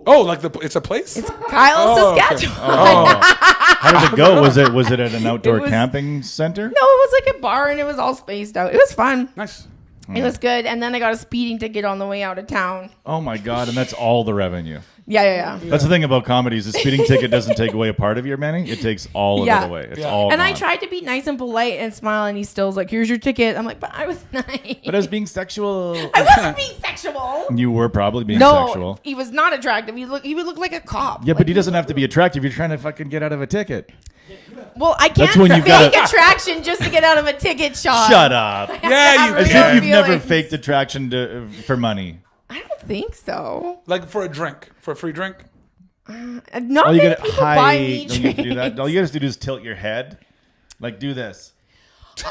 Speaker 2: Oh, like it's a place?
Speaker 1: Kyle,
Speaker 2: Oh, okay.
Speaker 1: Saskatchewan.
Speaker 2: Oh.
Speaker 3: How did it go? Was it at an outdoor
Speaker 1: It was-
Speaker 3: camping center?
Speaker 1: No, it was like a bar, and it was all spaced out. It was fun.
Speaker 2: Nice.
Speaker 1: It was good. And then I got a speeding ticket on the way out of town.
Speaker 3: Oh my god! And that's all the revenue.
Speaker 1: Yeah.
Speaker 3: That's the thing about comedies. The speeding ticket doesn't take away a part of your money. It takes all of
Speaker 1: Yeah.
Speaker 3: it away. It's
Speaker 2: Yeah.
Speaker 3: all.
Speaker 1: And I
Speaker 3: gone.
Speaker 1: tried to be nice and polite and smile, and he still was like, "Here's your ticket." I'm like, "But I was nice."
Speaker 3: But I was being sexual.
Speaker 1: I wasn't being sexual.
Speaker 3: You were probably being
Speaker 1: No,
Speaker 3: sexual.
Speaker 1: he was not attractive. He would look like a cop.
Speaker 3: Yeah,
Speaker 1: Like,
Speaker 3: but he doesn't have to be attractive. You're trying to fucking get out of a ticket.
Speaker 1: Well, I
Speaker 3: That's
Speaker 1: can't
Speaker 3: when you've
Speaker 1: fake
Speaker 3: gotta-
Speaker 1: attraction just to get out of a ticket shot.
Speaker 3: Shut up.
Speaker 2: Yeah, you
Speaker 3: As
Speaker 2: can.
Speaker 3: if you've never
Speaker 1: feelings.
Speaker 3: faked attraction for money.
Speaker 1: I don't think so.
Speaker 2: Like for a drink, for a free drink.
Speaker 1: Not
Speaker 3: All you
Speaker 1: many
Speaker 3: gotta
Speaker 1: people buy me
Speaker 3: hide. Don't you have to do that?
Speaker 1: drinks.
Speaker 3: All you gotta do is tilt your head. Like do this.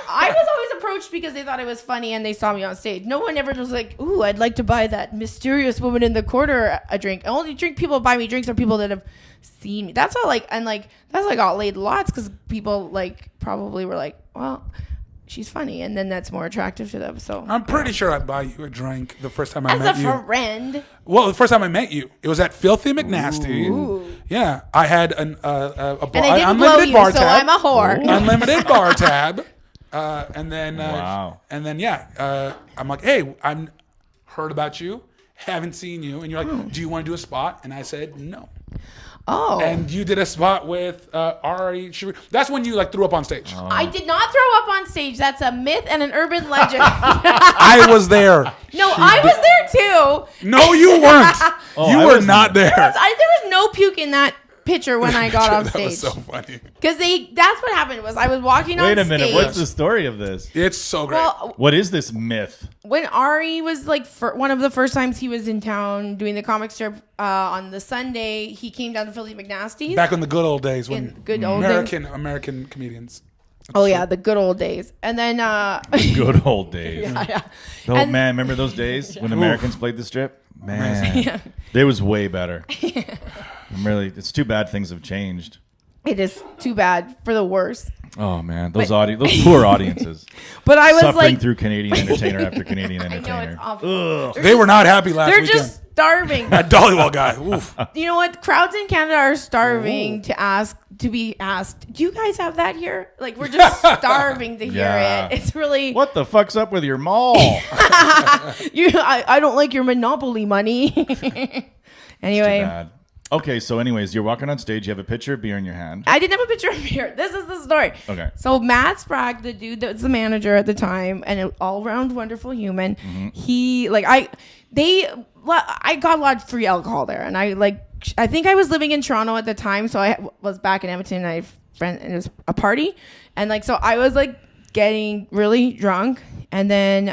Speaker 1: I was always approached because they thought it was funny and they saw me on stage. No one ever was like, "Ooh, I'd like to buy that mysterious woman in the corner a drink." The only people buy me drinks are people that have seen me. That's how that's how I got laid lots because people like probably were like, "Well, she's funny," and then that's more attractive to them. So
Speaker 2: I'm pretty sure I'd buy you a drink the first time I
Speaker 1: as
Speaker 2: met
Speaker 1: a
Speaker 2: you.
Speaker 1: friend,
Speaker 2: Well, the first time I met you, it was at Filthy McNasty.
Speaker 1: Ooh.
Speaker 2: Yeah, I had a
Speaker 1: and I didn't blow
Speaker 2: unlimited
Speaker 1: you,
Speaker 2: bar
Speaker 1: so
Speaker 2: tab.
Speaker 1: I'm a whore.
Speaker 2: Unlimited bar tab. And then
Speaker 3: Wow.
Speaker 2: and then I'm like, hey, I'm heard about you, haven't seen you, and you're like, do you want to do a spot? And I said no.
Speaker 1: Oh,
Speaker 2: And you did a spot with Ari. That's when you like threw up on stage.
Speaker 1: I did not throw up on stage. That's a myth and an urban legend.
Speaker 2: I was there.
Speaker 1: No, I was there too.
Speaker 2: No, you weren't.
Speaker 3: Oh,
Speaker 2: You
Speaker 3: I
Speaker 2: were
Speaker 3: wasn't
Speaker 2: not there.
Speaker 1: There was no puke in that picture when I got off
Speaker 2: That was
Speaker 1: stage.
Speaker 2: so funny.
Speaker 1: Because that's what happened was I was walking on
Speaker 3: Wait a
Speaker 1: stage.
Speaker 3: minute. What's the story of this?
Speaker 2: It's so great.
Speaker 1: Well,
Speaker 3: What is this myth?
Speaker 1: when Ari was like one of the first times he was in town doing the comic strip on the Sunday, he came down to Philly McNasty's.
Speaker 2: Back in the good old days when
Speaker 1: In good old
Speaker 2: American comedians.
Speaker 1: Oh yeah, the good old days. And then
Speaker 3: Good old days.
Speaker 1: yeah.
Speaker 3: Oh
Speaker 1: And-
Speaker 3: man, remember those days when Americans played the strip? Man,
Speaker 1: Yeah.
Speaker 3: it was way better. It's too bad things have changed.
Speaker 1: It is too bad for the worse.
Speaker 3: Oh man, those poor audiences
Speaker 1: But I was
Speaker 3: suffering
Speaker 1: like,
Speaker 3: through Canadian entertainer after Canadian
Speaker 1: I know
Speaker 3: entertainer.
Speaker 1: it's awful.
Speaker 2: They were not happy last
Speaker 1: They're
Speaker 2: weekend.
Speaker 1: just starving.
Speaker 2: That Dhaliwal guy. Oof.
Speaker 1: You know what? Crowds in Canada are starving to be asked, "Do you guys have that here?" Like we're just starving to hear
Speaker 3: Yeah.
Speaker 1: it. It's really
Speaker 3: What the fuck's up with your mall?
Speaker 1: I don't like your monopoly money.
Speaker 3: Too
Speaker 1: Anyway,
Speaker 3: bad. Okay, so anyways, you're walking on stage. You have a pitcher of beer in your hand.
Speaker 1: I didn't have a picture of beer. This is the story.
Speaker 3: Okay.
Speaker 1: So Matt Sprague, the dude that was the manager at the time, and an all-around wonderful human, I got a lot of free alcohol there, and I think I was living in Toronto at the time, so I was back in Edmonton, and I had a friend, and it was a party, and so I was getting really drunk, and then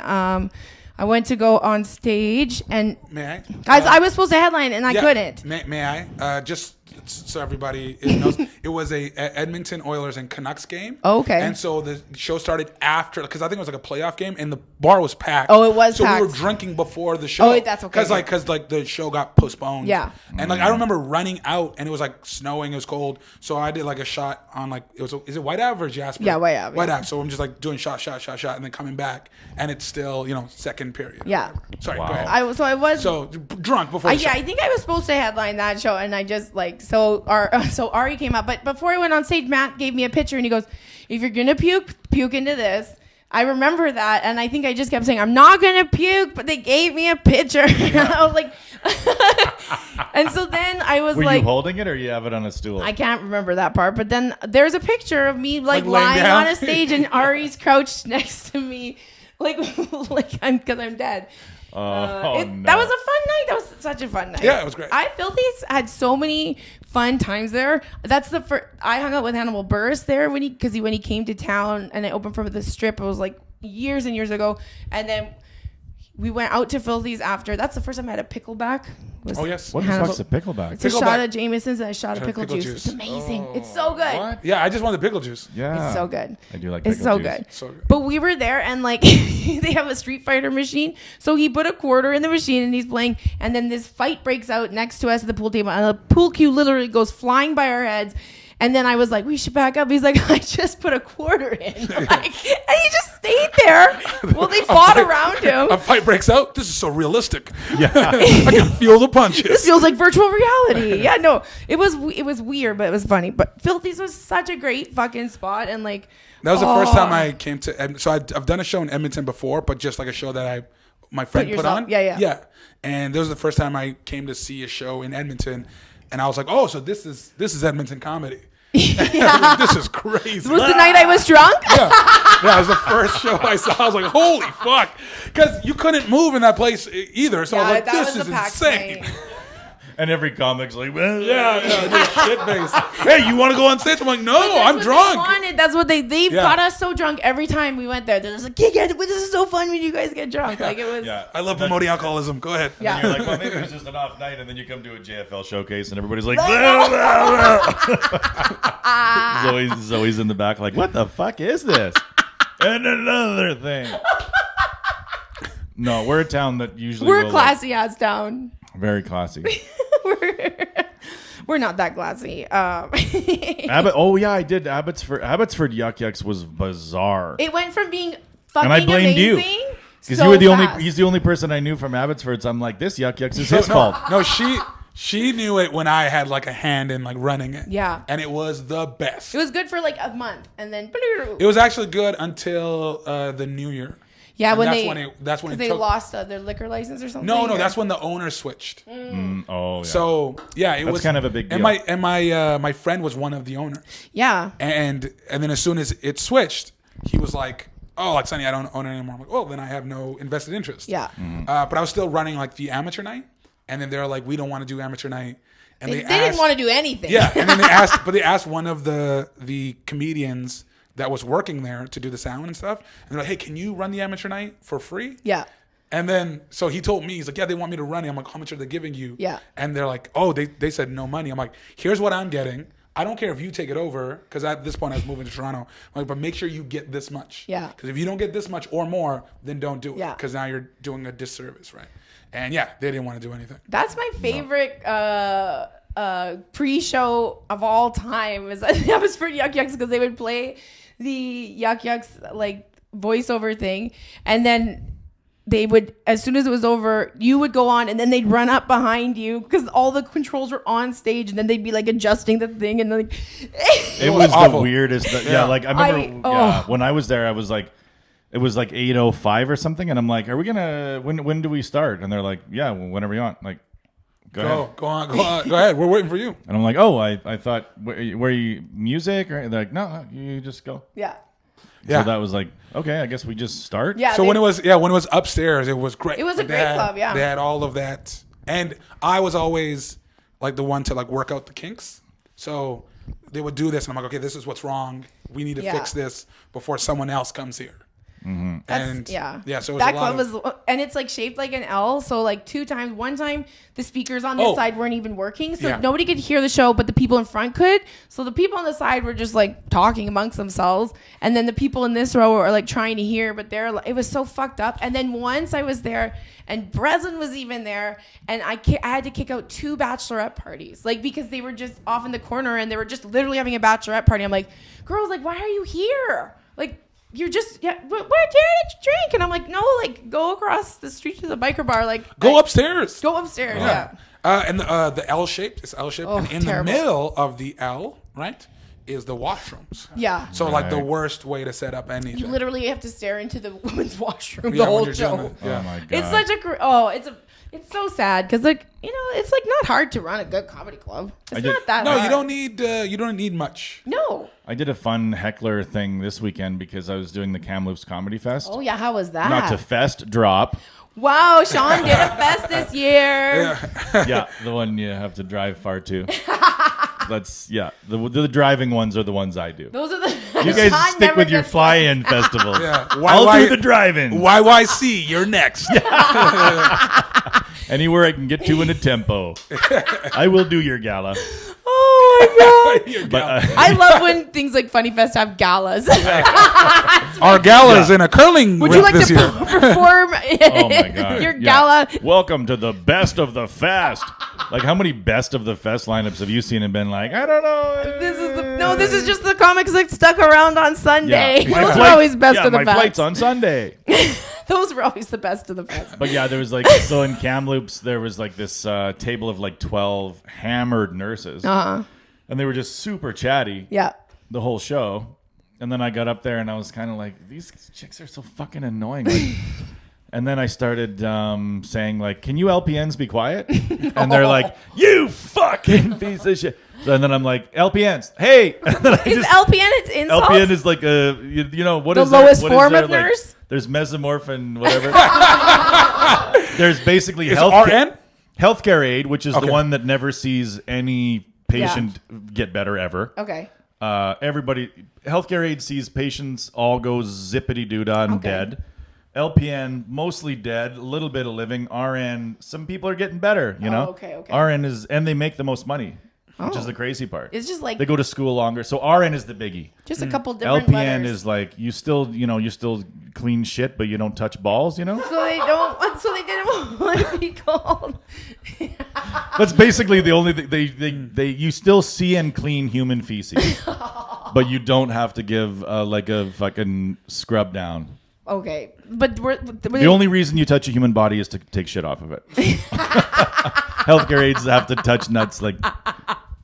Speaker 1: I went to go on stage, and
Speaker 2: May
Speaker 1: guys, I was supposed to headline, and I couldn't.
Speaker 2: May I? Just so everybody knows, it was a Edmonton Oilers and Canucks game.
Speaker 1: Oh, okay.
Speaker 2: And so the show started after, because I think it was a playoff game, and the bar was packed.
Speaker 1: Oh, it was packed.
Speaker 2: So we were drinking before the show.
Speaker 1: Oh, that's okay.
Speaker 2: Because the show got postponed.
Speaker 1: Yeah.
Speaker 2: And I remember running out, and it was snowing, it was cold. So I did a shot on is it White Ave or Jasper?
Speaker 1: Yeah, White Ave.
Speaker 2: White Ave. So I'm just doing shot, and then coming back, and it's still second period.
Speaker 1: Yeah.
Speaker 2: Sorry,
Speaker 3: Wow.
Speaker 2: go ahead.
Speaker 1: I was
Speaker 2: Drunk before the show.
Speaker 1: I think I was supposed to headline that show, and I just so Ari came out, but before I went on stage, Matt gave me a picture, and he goes, "If you're gonna puke into this." I remember that, and I think I just kept saying, "I'm not gonna puke," but they gave me a picture. I was like, and so then I was
Speaker 3: Were
Speaker 1: like,
Speaker 3: you holding it or you have it on a stool?
Speaker 1: I can't remember that part, but then there's a picture of me
Speaker 2: laying
Speaker 1: lying
Speaker 2: down?
Speaker 1: on a stage, and Ari's crouched next to me, because I'm dead.
Speaker 3: No.
Speaker 1: That was a fun night. That was such a fun night.
Speaker 2: Yeah, it was great.
Speaker 1: Filthy's had so many fun times there. That's the first. I hung out with Hannibal Burris there when he came to town, and I opened for the Strip. It was years and years ago, and then we went out to Filthy's after. That's the first time I had a pickleback.
Speaker 2: Oh yes.
Speaker 3: What the fuck's a pickleback?
Speaker 1: It's a shot of Jameson's and a shot of pickle juice.
Speaker 2: juice.
Speaker 1: It's amazing. It's so good.
Speaker 3: What?
Speaker 2: Yeah, I just wanted the pickle juice.
Speaker 3: Yeah.
Speaker 1: It's so good.
Speaker 3: I do like
Speaker 1: It's
Speaker 3: pickle
Speaker 1: so
Speaker 3: juice.
Speaker 1: good.
Speaker 2: So good.
Speaker 1: But we were there, and they have a Street Fighter machine. So he put a quarter in the machine, and he's playing. And then this fight breaks out next to us at the pool table, and the pool cue literally goes flying by our heads. And then I was like, "We should back up." He's like, "I just put a quarter in," and he just stayed there. Well, they fought around him.
Speaker 2: A fight breaks out. This is so realistic.
Speaker 3: Yeah.
Speaker 2: I can feel the punches.
Speaker 1: This feels like virtual reality. Yeah, no, it was weird, but it was funny. But Filthy's was such a great fucking spot, and
Speaker 2: That was the first time I came to. So I've done a show in Edmonton before, but just a show that my friend put on.
Speaker 1: Yeah.
Speaker 2: And this was the first time I came to see a show in Edmonton, and I was like, "Oh, so this is Edmonton comedy."
Speaker 1: Yeah.
Speaker 2: This is crazy.
Speaker 1: Was the night I was drunk?
Speaker 2: Yeah, that was the first show I saw. I was like, "Holy fuck!" Because you couldn't move in that place either. So I was like,
Speaker 1: that
Speaker 2: "This
Speaker 1: was
Speaker 2: is
Speaker 1: a packed
Speaker 2: insane."
Speaker 1: night.
Speaker 3: And every comic's like, well,
Speaker 2: Just shit face. Hey, you want to go on stage? I'm like, no,
Speaker 1: That's
Speaker 2: I'm
Speaker 1: what
Speaker 2: drunk.
Speaker 1: They wanted. That's what they got us so drunk every time we went there. They're just like, "Yeah, this is so fun when you guys get drunk." It was.
Speaker 3: Yeah.
Speaker 2: I love promoting alcoholism. Go ahead.
Speaker 1: Yeah.
Speaker 3: And you're like, well, maybe it was just an off night, and then you come to a JFL showcase, and everybody's like, blah, blah, blah. Zoe's in the back, like, what the fuck is this? And another thing. No, we're a town that usually
Speaker 1: We're classy ass town.
Speaker 3: very classy.
Speaker 1: We're not that classy.
Speaker 3: Oh yeah, I did. Abbotsford Yuck Yucks was bizarre.
Speaker 1: It went from being fucking
Speaker 3: And I blamed you.
Speaker 1: amazing
Speaker 3: Because
Speaker 1: so
Speaker 3: you were the
Speaker 1: fast.
Speaker 3: he's the only person I knew from Abbotsford, so I'm like, this Yuck Yucks is his fault.
Speaker 2: No, she knew it when I had a hand in running it.
Speaker 1: Yeah.
Speaker 2: And it was the best.
Speaker 1: It was good for a month, and then
Speaker 2: It was actually good until the New Year.
Speaker 1: yeah,
Speaker 2: And
Speaker 1: when
Speaker 2: that's when it
Speaker 1: they
Speaker 2: took.
Speaker 1: lost their liquor license or something.
Speaker 2: No,
Speaker 1: or-
Speaker 2: that's when the owner switched.
Speaker 3: Oh yeah.
Speaker 2: So yeah, it
Speaker 3: That's
Speaker 2: was
Speaker 3: kind of a big deal.
Speaker 2: And my friend was one of the owners.
Speaker 1: Yeah.
Speaker 2: And then as soon as it switched, he was like, "Oh, Sunny, I don't own it anymore." I'm like, "Well, then I have no invested interest."
Speaker 1: Yeah.
Speaker 2: But I was still running the amateur night, and then they're like, "We don't want to do amateur night," and
Speaker 1: They didn't want to do anything.
Speaker 2: Yeah, and then they asked one of the comedians that was working there to do the sound and stuff, and they're like, "Hey, can you run the amateur night for free?"
Speaker 1: Yeah.
Speaker 2: And then, so he told me, he's like, "Yeah, they want me to run it." I'm like, "How much are they giving you?"
Speaker 1: Yeah.
Speaker 2: And they're like, "Oh, they said no money." I'm like, "Here's what I'm getting. I don't care if you take it over," because at this point I was moving to Toronto. I'm like, "But make sure you get this much."
Speaker 1: Yeah.
Speaker 2: Because if you don't get this much or more, then don't do it.
Speaker 1: Yeah.
Speaker 2: Because now you're doing a disservice, right? And yeah, they didn't want to do anything.
Speaker 1: That's my favorite pre-show of all time. That was for Yuck Yucks because they would play the Yuck Yucks voiceover thing, and then they would, as soon as it was over, you would go on, and then they'd run up behind you because all the controls were on stage, and then they'd be adjusting the thing, and
Speaker 3: It was
Speaker 2: awful.
Speaker 3: the weirdest. I remember when I was there, I was like, it was 8:05 or something, and I'm like, are we gonna when do we start? And they're like, yeah, whenever you want. Like, ahead.
Speaker 2: Go on. Go ahead. We're waiting for you.
Speaker 3: And I'm like, oh, I thought, were you music? Or they're like, no, you just go.
Speaker 1: Yeah.
Speaker 2: Yeah.
Speaker 3: So that was like, okay, I guess we just start.
Speaker 1: Yeah.
Speaker 2: So when it was upstairs, it was great.
Speaker 1: It was a
Speaker 2: Like,
Speaker 1: great club, yeah.
Speaker 2: They had all of that, and I was always like the one to like work out the kinks. So they would do this, and I'm like, okay, this is what's wrong. We need to fix this before someone else comes here.
Speaker 3: Mm-hmm.
Speaker 2: And
Speaker 1: yeah.
Speaker 2: So it was
Speaker 1: that
Speaker 2: a lot
Speaker 1: club was, and it's like shaped like an L. So like one time the speakers on this side weren't even working, so nobody could hear the show, but the people in front could. So the people on the side were just like talking amongst themselves, and then the people in this row were like trying to hear, but it was so fucked up. And then once I was there, and Breslin was even there, and I had to kick out 2 bachelorette parties, like because they were just off in the corner and they were just literally having a bachelorette party. I'm like, girls, like, why are you here? Like, you're just, where did you drink? And I'm like, no, like, go across the street to the biker bar. Like,
Speaker 2: go upstairs.
Speaker 1: Go upstairs, yeah.
Speaker 2: And the L-shaped, it's L-shaped.
Speaker 1: Oh,
Speaker 2: and in
Speaker 1: terrible.
Speaker 2: the middle of the L, right, is the washrooms.
Speaker 1: Yeah.
Speaker 2: So, like, the worst way to set up anything.
Speaker 1: You literally have to stare into the women's washroom
Speaker 2: Yeah,
Speaker 1: the
Speaker 2: when
Speaker 1: whole
Speaker 2: you're doing
Speaker 1: show.
Speaker 2: it. Yeah.
Speaker 3: Oh my god.
Speaker 1: It's such a, it's so sad because, like, you know, it's like not hard to run a good comedy club. It's not that
Speaker 2: No,
Speaker 1: hard.
Speaker 2: you don't need much.
Speaker 1: No.
Speaker 3: I did a fun heckler thing this weekend because I was doing the Kamloops Comedy Fest.
Speaker 1: Oh, yeah. How was that?
Speaker 3: Not to fest drop.
Speaker 1: Wow, Sean did a fest this year.
Speaker 3: Yeah, the one you have to drive far to. That's the driving ones are the ones I do.
Speaker 1: Those are the.
Speaker 3: You guys
Speaker 1: Sean
Speaker 3: stick
Speaker 1: never
Speaker 3: with your
Speaker 1: gets
Speaker 3: fly-in festivals.
Speaker 2: Yeah.
Speaker 3: I'll do the drive-in.
Speaker 2: YYC, you're next.
Speaker 3: Anywhere I can get to in a tempo. I will do your gala.
Speaker 1: Oh my god!
Speaker 3: But
Speaker 1: I love when things like Funny Fest have galas.
Speaker 2: Our gala's in a curling
Speaker 1: Would you like
Speaker 2: this
Speaker 1: to
Speaker 2: year.
Speaker 1: perform
Speaker 3: oh my god,
Speaker 1: your gala?
Speaker 3: Welcome to the best of the fest. Like, how many best of the fest lineups have you seen and been like, I don't know.
Speaker 1: This is just the comics that stuck around on Sunday.
Speaker 3: Yeah.
Speaker 1: Those were always best of the
Speaker 3: my
Speaker 1: fest.
Speaker 3: flight's on Sunday.
Speaker 1: Those were always the best of the fest.
Speaker 3: But yeah, there was like, so in Kamloops, there was like this table of like 12 hammered nurses.
Speaker 1: Uh-huh.
Speaker 3: And they were just super chatty
Speaker 1: Yeah.
Speaker 3: the whole show. And then I got up there and I was kind of like, these chicks are so fucking annoying. Like, and then I started saying like, can you LPNs be quiet? And they're like, you fucking piece of shit. And then I'm like, LPNs, hey. And then
Speaker 1: Is LPN its insult?
Speaker 3: LPN is like a, you know, what
Speaker 1: the
Speaker 3: is
Speaker 1: lowest
Speaker 3: there?
Speaker 1: form
Speaker 3: What is
Speaker 1: of
Speaker 3: there?
Speaker 1: nurse?
Speaker 3: Like, there's mesomorph and whatever. There's basically
Speaker 2: Is RN?
Speaker 3: healthcare aid, which is
Speaker 2: Okay.
Speaker 3: the one that never sees any patient get better ever.
Speaker 1: Okay.
Speaker 3: Everybody, healthcare aid sees patients all go zippity doo dah and
Speaker 1: Okay.
Speaker 3: dead. LPN mostly dead, a little bit of living. RN, some people are getting better, you know.
Speaker 1: Okay.
Speaker 3: RN is, and they make the most money, which is
Speaker 1: Oh.
Speaker 3: the crazy part.
Speaker 1: It's just like
Speaker 3: They go to school longer, so RN is the biggie.
Speaker 1: just a couple different
Speaker 3: LPN
Speaker 1: letters.
Speaker 3: is like you still clean shit, but you don't touch balls, you know.
Speaker 1: So they don't. So they didn't want to be called.
Speaker 3: That's basically the only thing. They you still see and clean human feces, but you don't have to give like a fucking scrub down.
Speaker 1: Okay, but
Speaker 3: The only reason you touch a human body is to take shit off of it. Healthcare aides have to touch nuts, like,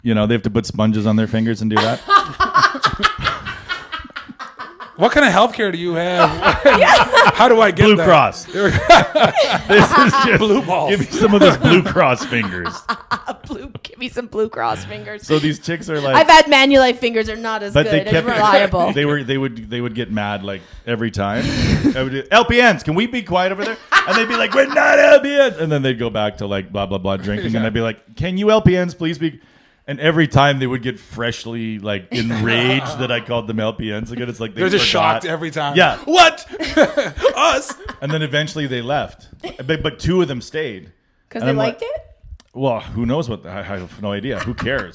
Speaker 3: you know, they have to put sponges on their fingers and do that.
Speaker 2: What kind of healthcare do you have? How do I get
Speaker 3: Blue
Speaker 2: that?
Speaker 3: Cross. This is just
Speaker 2: Blue balls.
Speaker 3: Give me some of those Blue Cross fingers.
Speaker 1: give me some Blue Cross fingers.
Speaker 3: So these chicks are like,
Speaker 1: I've had Manulife fingers are not as
Speaker 3: but
Speaker 1: good
Speaker 3: they
Speaker 1: and
Speaker 3: kept
Speaker 1: reliable.
Speaker 3: they would get mad like every time. I would do, LPNs, can we be quiet over there? And they'd be like, we're not LPNs. And then they'd go back to like blah blah blah drinking, and I'd be like, can you LPNs please be? And every time they would get freshly like enraged that I called them LPNs again. It's like
Speaker 2: They're just
Speaker 3: forgot.
Speaker 2: shocked every time.
Speaker 3: Yeah.
Speaker 2: What? Us?
Speaker 3: And then eventually they left, but 2 of them stayed.
Speaker 1: Because
Speaker 3: And
Speaker 1: they
Speaker 3: I'm
Speaker 1: liked
Speaker 3: like-
Speaker 1: it?
Speaker 3: Well, who knows what? I have no idea. Who cares?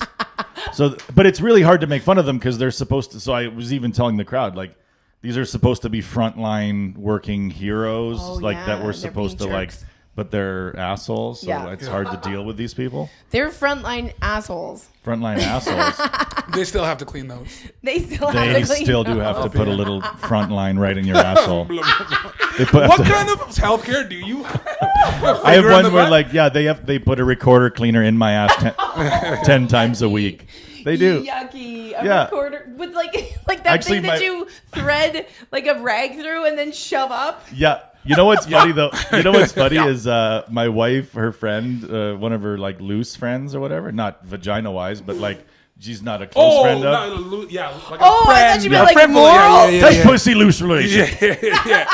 Speaker 3: But it's really hard to make fun of them because they're supposed to. So I was even telling the crowd, like, these are supposed to be frontline working heroes,
Speaker 1: Oh,
Speaker 3: like that
Speaker 1: yeah,
Speaker 3: we're
Speaker 1: they're
Speaker 3: supposed to
Speaker 1: being
Speaker 3: like,
Speaker 1: jerks.
Speaker 3: but they're assholes. So
Speaker 1: Yeah.
Speaker 3: it's hard to deal with these people.
Speaker 1: They're frontline assholes.
Speaker 3: Frontline assholes.
Speaker 2: They still have to clean those.
Speaker 1: They still
Speaker 3: They
Speaker 1: have to clean
Speaker 3: still do
Speaker 1: them.
Speaker 3: have to put a little front line right in your asshole. They put,
Speaker 2: What kind of healthcare do you have?
Speaker 3: I have one where like, yeah, they put a recorder cleaner in my ass 10 times a week. They do.
Speaker 1: Yucky.
Speaker 3: Yeah.
Speaker 1: Recorder with like that
Speaker 3: Actually,
Speaker 1: thing that you thread like a rag through and then shove up.
Speaker 3: Yeah. You know what's funny though? You know what's funny is my wife, her friend, one of her like loose friends or whatever, not vagina wise, but like she's not a close friend of.
Speaker 2: Like
Speaker 1: I
Speaker 2: a friend.
Speaker 1: thought you meant like
Speaker 2: friend,
Speaker 1: moral.
Speaker 3: Tight pussy, loose relation.
Speaker 2: Yeah.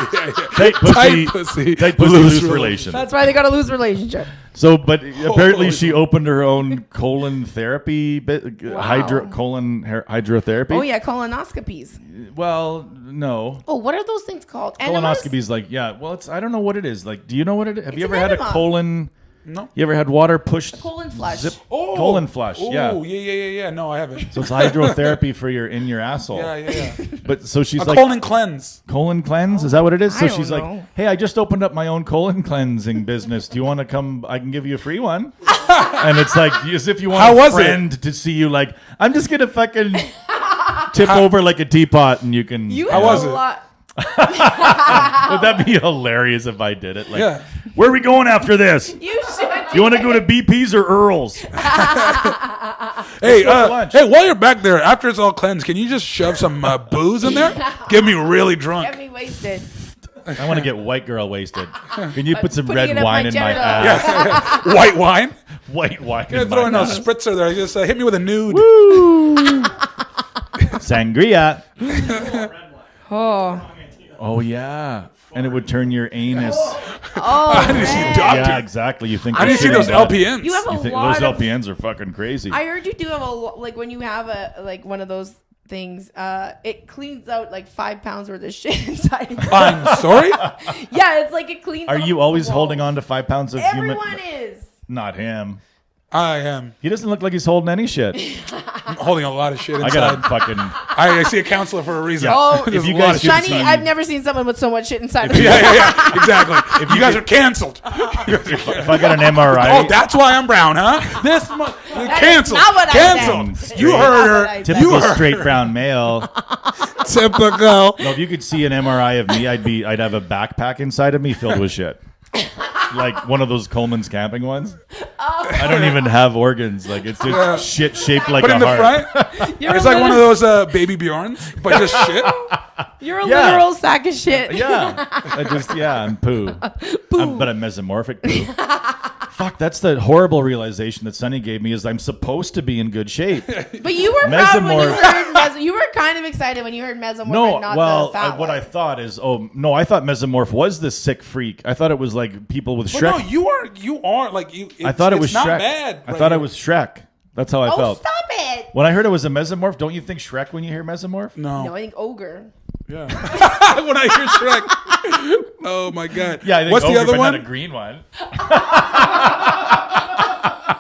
Speaker 3: Tight
Speaker 2: Tight pussy,
Speaker 3: loose relation.
Speaker 1: That's why they got a loose relationship.
Speaker 3: So, but apparently she opened her own colon therapy, colon hydrotherapy.
Speaker 1: Oh yeah, colonoscopies.
Speaker 3: Well, no.
Speaker 1: Oh, what are those things called? Enemas?
Speaker 3: Colonoscopy is like, yeah. Well, I don't know what it is. Like, do you know what it is? Have you
Speaker 1: It's
Speaker 3: ever
Speaker 1: an
Speaker 3: had a
Speaker 1: enema.
Speaker 3: colon?
Speaker 2: No.
Speaker 3: You ever had water pushed?
Speaker 1: Colon flush.
Speaker 3: Colon flush. Yeah.
Speaker 2: Oh, yeah. No, I haven't.
Speaker 3: So it's hydrotherapy for your asshole.
Speaker 2: Yeah.
Speaker 3: But so she's
Speaker 2: A
Speaker 3: like
Speaker 2: colon cleanse.
Speaker 3: colon cleanse. Is that what it is? So
Speaker 1: I don't
Speaker 3: she's like,
Speaker 1: know.
Speaker 3: hey, I just opened up my own colon cleansing business. Do you want to come? I can give you a free one. And it's like as if you want
Speaker 2: How
Speaker 3: a
Speaker 2: was it?
Speaker 3: friend to see you. Like I'm just gonna fucking tip over like a teapot, and you can.
Speaker 1: You
Speaker 2: How
Speaker 1: have
Speaker 2: was
Speaker 1: a
Speaker 2: it?
Speaker 1: lot.
Speaker 3: Would that be hilarious if I did it? Like,
Speaker 2: Yeah.
Speaker 3: where are we going after this?
Speaker 1: You should.
Speaker 3: You want to go to BP's or Earl's?
Speaker 2: Hey,
Speaker 3: go for lunch.
Speaker 2: hey, while you're back there, after it's all cleansed, can you just shove some booze in there? Get me really drunk.
Speaker 1: Get me wasted.
Speaker 3: I want to get white girl wasted. Can you put some
Speaker 1: putting
Speaker 3: red
Speaker 1: it up
Speaker 3: wine
Speaker 1: my
Speaker 3: in my
Speaker 1: genitals.
Speaker 3: ass?
Speaker 2: White wine.
Speaker 3: White wine
Speaker 2: You're
Speaker 3: in
Speaker 2: throwing
Speaker 3: my
Speaker 2: a
Speaker 3: ass.
Speaker 2: spritzer there. Just hit me with a nude.
Speaker 3: Sangria.
Speaker 1: Oh.
Speaker 3: Oh yeah, and it would turn your anus.
Speaker 1: Oh,
Speaker 2: did see
Speaker 1: man.
Speaker 2: Doctor.
Speaker 3: Yeah, exactly. You think
Speaker 2: I didn't see
Speaker 3: you're
Speaker 2: those
Speaker 3: shitting that.
Speaker 2: LPNs.
Speaker 1: You have
Speaker 3: You
Speaker 1: a
Speaker 3: think
Speaker 1: lot
Speaker 3: those
Speaker 1: of.
Speaker 3: LPNs are fucking crazy?
Speaker 1: I heard you do have like when you have like one of those things, it cleans out like 5 pounds worth of shit inside.
Speaker 2: I'm sorry.
Speaker 1: Yeah, it's like it cleans.
Speaker 3: Are
Speaker 1: off
Speaker 3: you
Speaker 1: the
Speaker 3: always
Speaker 1: walls.
Speaker 3: holding on to 5 pounds of human?
Speaker 1: Everyone is.
Speaker 3: Not him.
Speaker 2: I am
Speaker 3: He doesn't look like he's holding any shit.
Speaker 2: I'm holding a lot of shit
Speaker 3: I
Speaker 2: inside.
Speaker 3: gotta fucking.
Speaker 2: I see a counselor for a reason.
Speaker 3: Yeah.
Speaker 1: Oh,
Speaker 2: There's
Speaker 3: if you
Speaker 2: a lot
Speaker 3: guys
Speaker 2: of shit
Speaker 3: could
Speaker 1: Sunny,
Speaker 2: inside.
Speaker 1: I've never seen someone with so much shit inside of
Speaker 2: Yeah, exactly. You guys are canceled.
Speaker 3: If I got an MRI,
Speaker 2: Oh, that's why I'm brown, huh? This canceled.
Speaker 1: not what I
Speaker 2: Canceled.
Speaker 1: said.
Speaker 2: You
Speaker 1: Not
Speaker 2: heard
Speaker 1: what I
Speaker 2: her.
Speaker 1: said.
Speaker 3: typical
Speaker 2: You heard
Speaker 3: straight brown male.
Speaker 2: typical.
Speaker 3: No, if you could see an MRI of me, I'd have a backpack inside of me filled with shit. Like one of those Coleman's camping ones.
Speaker 1: Oh.
Speaker 3: I don't even have organs. Like it's just shit shaped like
Speaker 2: But
Speaker 3: a
Speaker 2: in the
Speaker 3: heart.
Speaker 2: front,
Speaker 1: You're
Speaker 2: it's
Speaker 1: a
Speaker 2: like one of
Speaker 1: little-
Speaker 2: those baby Bjorns, but just shit.
Speaker 1: You're a
Speaker 3: Yeah.
Speaker 1: literal sack of shit.
Speaker 3: Yeah, I'm poo. But I'm mesomorphic poo. Fuck, that's the horrible realization that Sunny gave me is I'm supposed to be in good shape.
Speaker 1: But you were proud when you
Speaker 3: Mesomorph.
Speaker 1: heard you were kind of excited when you heard mesomorph.
Speaker 3: No,
Speaker 1: and not
Speaker 3: well,
Speaker 1: the fat
Speaker 3: what
Speaker 1: one.
Speaker 3: I thought is, I thought mesomorph was this sick freak. I thought it was like people with
Speaker 2: Well,
Speaker 3: Shrek.
Speaker 2: no, you are like you.
Speaker 3: I thought it was
Speaker 2: it's not
Speaker 3: Shrek.
Speaker 2: bad.
Speaker 3: I
Speaker 2: right
Speaker 3: thought it
Speaker 2: here.
Speaker 3: was Shrek. That's how I
Speaker 1: Oh,
Speaker 3: felt.
Speaker 1: stop it!
Speaker 3: When I heard it was a mesomorph, don't you think Shrek when you hear mesomorph?
Speaker 2: No.
Speaker 1: No, I think ogre.
Speaker 2: Yeah. When I hear Shrek. Oh my god.
Speaker 3: Yeah, I think
Speaker 2: What's
Speaker 3: ogre,
Speaker 2: the other
Speaker 3: but
Speaker 2: one?
Speaker 3: not a green one.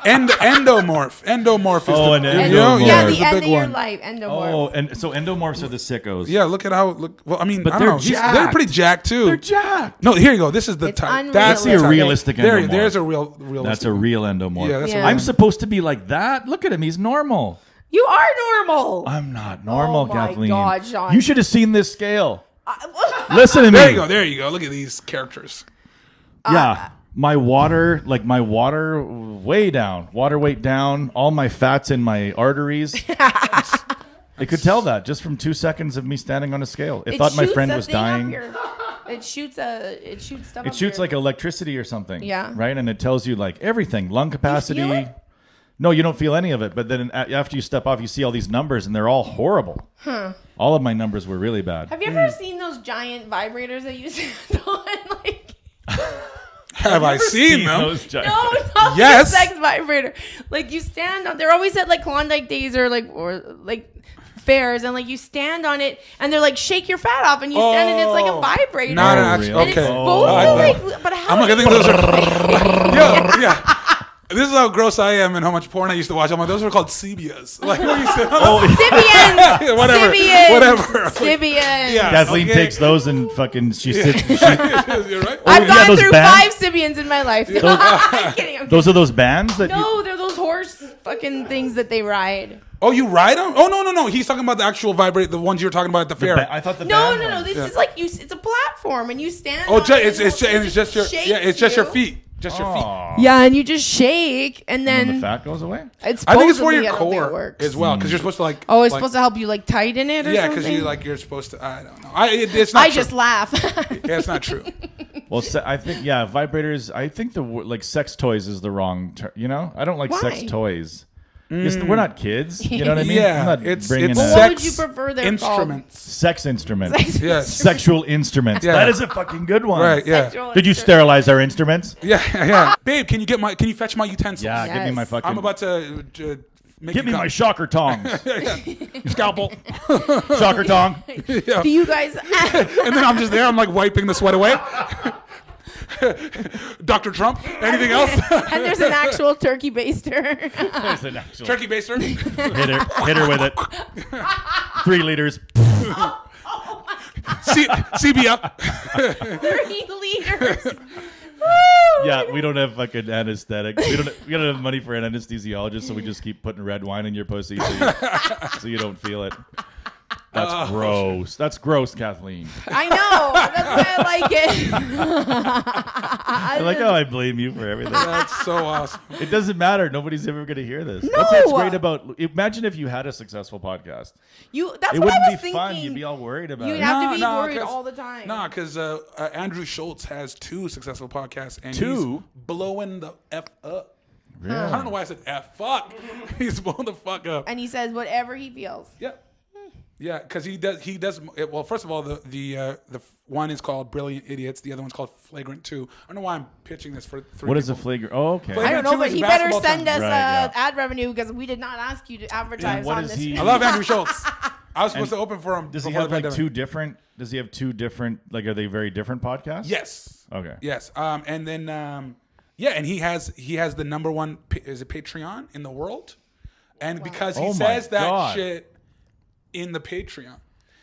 Speaker 2: Endomorph. Endomorph is
Speaker 3: Oh,
Speaker 2: the
Speaker 3: an
Speaker 2: you know,
Speaker 3: endomorph.
Speaker 1: Yeah,
Speaker 2: is
Speaker 1: the end
Speaker 2: big
Speaker 1: of your
Speaker 2: one.
Speaker 1: life, endomorph.
Speaker 3: Oh, and so endomorphs are the sickos.
Speaker 2: Yeah, look at how look. Well, I mean,
Speaker 3: But
Speaker 2: I
Speaker 3: they're
Speaker 2: don't know. They're
Speaker 3: jacked.
Speaker 2: pretty jacked too.
Speaker 3: They're jacked.
Speaker 2: No, here you go. This is the
Speaker 1: It's
Speaker 2: type.
Speaker 3: That's the
Speaker 1: Realistic.
Speaker 3: realistic endomorph.
Speaker 2: There's a realistic.
Speaker 3: That's a real endomorph.
Speaker 2: Yeah, that's
Speaker 1: Yeah.
Speaker 3: I'm supposed to be like that. Look at him. He's normal.
Speaker 1: You are normal.
Speaker 3: I'm not normal,
Speaker 1: Oh my
Speaker 3: Kathleen.
Speaker 1: God, Sean.
Speaker 3: You should have seen this scale. Listen to me.
Speaker 2: There you go. There you go. Look at these characters.
Speaker 3: Yeah. My water way down. Water weight down. All my fats in my arteries. I could tell that just from 2 seconds of me standing on a scale. It thought my
Speaker 1: shoots
Speaker 3: friend
Speaker 1: a
Speaker 3: was
Speaker 1: thing up
Speaker 3: dying.
Speaker 1: It shoots stuff.
Speaker 3: It shoots like electricity or something.
Speaker 1: Yeah.
Speaker 3: Right? And it tells you like everything. Lung capacity.
Speaker 1: feel it?
Speaker 3: No, you don't feel any of it. But then after you step off, you see all these numbers and they're all horrible. All of my numbers were really bad.
Speaker 1: Have you ever seen those giant vibrators that you stand on? Like,
Speaker 2: Have I seen them?
Speaker 3: those giant-
Speaker 1: no, not
Speaker 2: Yes.
Speaker 1: the sex vibrator. Like you stand on. They're always at like Klondike days or like fairs, and like you stand on it, and they're like shake your fat off, and you stand and it's like a vibrator.
Speaker 2: Not an
Speaker 3: Oh,
Speaker 2: actual.
Speaker 3: really?
Speaker 1: And it's
Speaker 2: Okay.
Speaker 1: supposed
Speaker 3: Oh,
Speaker 1: to
Speaker 3: I
Speaker 1: like, but how?
Speaker 2: I'm
Speaker 1: do
Speaker 2: gonna
Speaker 1: you-
Speaker 2: think those are. Yeah. This is how gross I am and how much porn I used to watch. I'm like, those were called Cebias. Like, what you said?
Speaker 1: Sibians.
Speaker 2: Whatever.
Speaker 1: Sibians.
Speaker 2: Whatever.
Speaker 1: Sibians.
Speaker 2: Yeah.
Speaker 3: Kathleen
Speaker 2: Okay.
Speaker 3: takes those and fucking she sits.
Speaker 2: You're right.
Speaker 1: I've
Speaker 3: yeah,
Speaker 1: gone
Speaker 3: those
Speaker 1: through
Speaker 3: bands.
Speaker 1: 5 Sibians in my life. I'm kidding. I'm
Speaker 3: Those are those bands that
Speaker 1: No, they're those horse fucking things that they ride.
Speaker 2: Oh, you ride them? Oh, no. He's talking about the actual vibrate, the ones you were talking about at the fair.
Speaker 3: I thought the
Speaker 1: No,
Speaker 3: band
Speaker 1: no.
Speaker 3: ones.
Speaker 1: This is like you. It's a platform, and you stand.
Speaker 2: Oh,
Speaker 1: on it, and
Speaker 2: it's just your
Speaker 1: shakes
Speaker 2: it's just your
Speaker 1: you.
Speaker 2: feet. Just your feet.
Speaker 1: Yeah, and you just shake, and
Speaker 3: And then the
Speaker 1: then
Speaker 3: fat goes away.
Speaker 1: it's
Speaker 2: I think it's for
Speaker 1: supposedly,
Speaker 2: your
Speaker 1: I don't think it
Speaker 2: core
Speaker 1: works.
Speaker 2: as well, because you're supposed to like.
Speaker 1: Oh, it's
Speaker 2: like,
Speaker 1: supposed to help you like tighten it or
Speaker 2: Yeah,
Speaker 1: something?
Speaker 2: because you're supposed to. I don't know. It's not.
Speaker 1: I
Speaker 2: true.
Speaker 1: just laugh.
Speaker 2: Yeah, it's not true.
Speaker 3: Well, I think vibrators. I think like sex toys is the wrong term. You know, I don't like sex
Speaker 1: Why?
Speaker 3: toys. We're not kids. You know what I mean?
Speaker 2: Yeah,
Speaker 3: I'm not
Speaker 2: it's
Speaker 3: bringing
Speaker 1: Well,
Speaker 3: a-
Speaker 1: what
Speaker 2: sex
Speaker 1: would you prefer they're
Speaker 2: instruments.
Speaker 3: sex instruments.
Speaker 1: Sex
Speaker 2: Yes.
Speaker 3: Sexual instruments.
Speaker 2: Yeah.
Speaker 3: That is a fucking good one.
Speaker 2: Right. Yeah.
Speaker 1: Sexual
Speaker 3: Did you
Speaker 1: instrument.
Speaker 3: sterilize our instruments?
Speaker 2: Yeah. Babe, can you fetch my utensils?
Speaker 3: Yeah. Give me my
Speaker 1: Yes.
Speaker 3: fucking.
Speaker 2: I'm about to make
Speaker 3: Give
Speaker 2: you
Speaker 3: me my shocker tongs.
Speaker 2: scalpel.
Speaker 3: Shocker tong.
Speaker 1: Do you guys?
Speaker 2: And then I'm just there. I'm like wiping the sweat away. Dr. Trump. Anything else?
Speaker 1: And there's an actual turkey baster.
Speaker 3: There's an actual-
Speaker 2: Turkey baster.
Speaker 3: Hit her with it. 3 liters.
Speaker 2: CBF.
Speaker 1: 3 liters.
Speaker 3: Yeah, we don't have fucking anesthetic. We don't have money for an anesthesiologist, so we just keep putting red wine in your pussy so you don't feel it. That's gross. That's gross, Kathleen.
Speaker 1: I know. That's why I like it.
Speaker 3: I like how I blame you for everything.
Speaker 2: That's so awesome.
Speaker 3: It doesn't matter. Nobody's ever going to hear this.
Speaker 1: No.
Speaker 3: That's what's great about. Imagine if you had a successful podcast.
Speaker 1: That's
Speaker 3: It
Speaker 1: what I
Speaker 3: wouldn't
Speaker 1: was
Speaker 3: be fun.
Speaker 1: thinking.
Speaker 3: You'd be all worried about
Speaker 1: You'd
Speaker 3: it.
Speaker 1: have to be
Speaker 2: No,
Speaker 1: worried
Speaker 2: 'cause-
Speaker 1: all the time.
Speaker 2: Nah, because Andrew Schultz has 2 successful podcasts, and
Speaker 3: Two?
Speaker 2: he's blowing the F up.
Speaker 3: Really?
Speaker 2: I don't know why I said F. Fuck. He's blowing the fuck up.
Speaker 1: And he says whatever he feels.
Speaker 2: Yeah. Yeah, because he does. Well, first of all, the one is called Brilliant Idiots. The other one's called Flagrant 2. I don't know why I'm pitching this for 3
Speaker 3: What is a
Speaker 2: people.
Speaker 3: flagrant? Oh, okay.
Speaker 2: Flagrant
Speaker 1: I don't know,
Speaker 2: two
Speaker 1: but
Speaker 2: is
Speaker 1: he better
Speaker 2: basketball
Speaker 1: send
Speaker 2: time.
Speaker 1: us
Speaker 3: Right, yeah.
Speaker 1: ad revenue because we did not ask you to advertise
Speaker 3: what
Speaker 1: on
Speaker 3: is
Speaker 1: this.
Speaker 3: he-
Speaker 2: I love Andrew Schultz. I was supposed to open for him.
Speaker 3: Does he
Speaker 2: before
Speaker 3: have
Speaker 2: the
Speaker 3: like
Speaker 2: pandemic.
Speaker 3: 2 different? Does he have 2 different? Like, are they very different podcasts?
Speaker 2: Yes.
Speaker 3: Okay.
Speaker 2: Yes. And then yeah, and he has the number 1 is it Patreon in the world, and because he
Speaker 3: Oh my
Speaker 2: says that
Speaker 3: God.
Speaker 2: shit in the Patreon,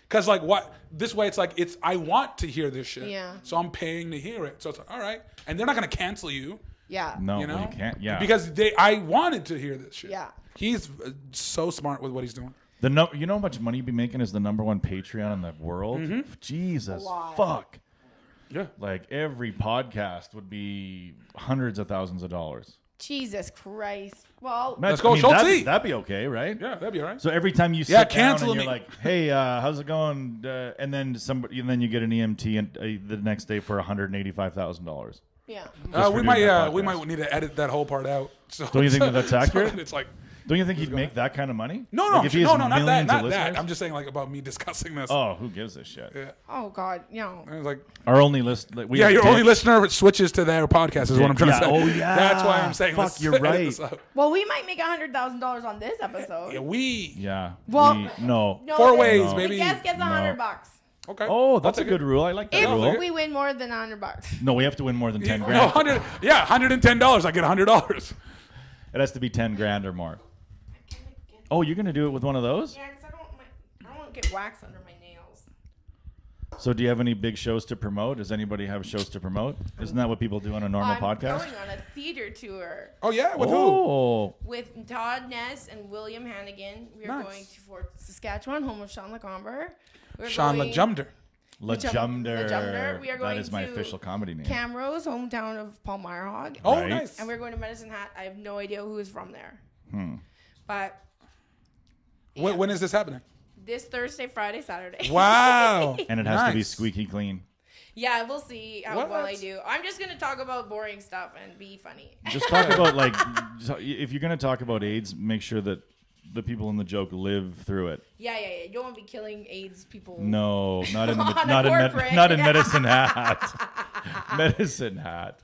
Speaker 2: because like what this way it's I want to hear this shit,
Speaker 1: Yeah.
Speaker 2: so I'm paying to hear it. So it's like all right, and they're not gonna cancel you,
Speaker 1: Yeah.
Speaker 3: No,
Speaker 2: you know,
Speaker 3: well, you can't. Yeah.
Speaker 2: because I wanted to hear this shit.
Speaker 1: Yeah.
Speaker 2: He's so smart with what he's doing.
Speaker 3: You know how much money you'd be making as the number 1 Patreon in the world? Jesus,
Speaker 1: A lot.
Speaker 3: fuck.
Speaker 2: Yeah.
Speaker 3: Like every podcast would be hundreds of thousands of dollars.
Speaker 1: Jesus Christ. Well,
Speaker 2: Let's go, Schultz.
Speaker 3: That'd be okay, right?
Speaker 2: Yeah, that'd be all right.
Speaker 3: So every time you sit
Speaker 2: Yeah,
Speaker 3: down
Speaker 2: cancel
Speaker 3: and you're
Speaker 2: me.
Speaker 3: like, "Hey, how's it going?" And then you get an EMT and the next day for $185,000.
Speaker 1: yeah.
Speaker 3: for
Speaker 2: We
Speaker 3: doing
Speaker 2: might
Speaker 3: that
Speaker 2: we
Speaker 3: podcast.
Speaker 2: might need to edit that whole part out. So
Speaker 3: Don't you think that that's accurate?
Speaker 2: It's like
Speaker 3: Don't you think he'd make that kind of money?
Speaker 2: no,
Speaker 3: Like, if he has
Speaker 2: not that,
Speaker 3: millions
Speaker 2: not
Speaker 3: of
Speaker 2: that.
Speaker 3: listeners?
Speaker 2: I'm just saying like about me discussing this.
Speaker 3: Oh, who gives a shit?
Speaker 2: Yeah.
Speaker 1: Oh God. No.
Speaker 2: I was like,
Speaker 3: Our only list. Like, we
Speaker 2: yeah,
Speaker 3: have
Speaker 2: your
Speaker 3: Dick.
Speaker 2: only listener switches to their podcast is what I'm trying to
Speaker 3: Yeah,
Speaker 2: say.
Speaker 3: oh, yeah.
Speaker 2: That's why I'm saying.
Speaker 3: Fuck,
Speaker 2: let's
Speaker 3: you're
Speaker 2: edit
Speaker 3: right.
Speaker 2: this out.
Speaker 1: Well, we might make $100,000 on this episode.
Speaker 2: Yeah, we.
Speaker 3: Yeah.
Speaker 1: Well-
Speaker 3: no.
Speaker 1: No,
Speaker 2: 4
Speaker 1: the-
Speaker 2: ways,
Speaker 3: No.
Speaker 2: maybe.
Speaker 1: The guest gets $100.
Speaker 2: Okay.
Speaker 3: Oh,
Speaker 2: I'll
Speaker 3: that's a
Speaker 2: take
Speaker 3: good
Speaker 2: it.
Speaker 3: rule. I like that
Speaker 1: If
Speaker 3: rule.
Speaker 1: we win more than $100.
Speaker 3: No, we have to win more than 10
Speaker 2: No,
Speaker 3: grand.
Speaker 2: $110. I get $100.
Speaker 3: It has to be 10 grand or more. Oh, you're gonna do it with one of those?
Speaker 1: Yeah, because I don't want to get wax under my nails.
Speaker 3: So, do you have any big shows to promote? Does anybody have shows to promote? Isn't that what people do on a normal
Speaker 1: I'm
Speaker 3: podcast?
Speaker 1: going on a theater tour
Speaker 2: Oh yeah, with who?
Speaker 3: Oh,
Speaker 1: with Todd Ness and William Hannigan. We are
Speaker 2: Nice.
Speaker 1: going to Fort Saskatchewan, home of Sean Lacomber.
Speaker 2: Sean Lejumder.
Speaker 3: Lejumder.
Speaker 1: We are
Speaker 3: That
Speaker 1: going
Speaker 3: is my
Speaker 1: to
Speaker 3: official comedy name.
Speaker 1: Camrose, hometown of Paul Meyerhog.
Speaker 2: Oh,
Speaker 3: Right.
Speaker 2: nice.
Speaker 1: And we're going to Medicine Hat. I have no idea who is from there. But
Speaker 2: When is this happening?
Speaker 1: this Thursday, Friday, Saturday.
Speaker 2: Wow.
Speaker 3: And it has to be
Speaker 2: Nice.
Speaker 3: squeaky clean.
Speaker 1: Yeah, we'll see how
Speaker 2: What?
Speaker 1: well I do. I'm just going to talk about boring stuff and be funny.
Speaker 3: Just talk about if you're gonna talk about AIDS, make sure that the people in the joke live through it.
Speaker 1: Yeah. You don't want to be killing AIDS people.
Speaker 3: No, not in the
Speaker 1: On a
Speaker 3: not in
Speaker 1: corporate.
Speaker 3: not in Medicine Hat. Medicine Hat.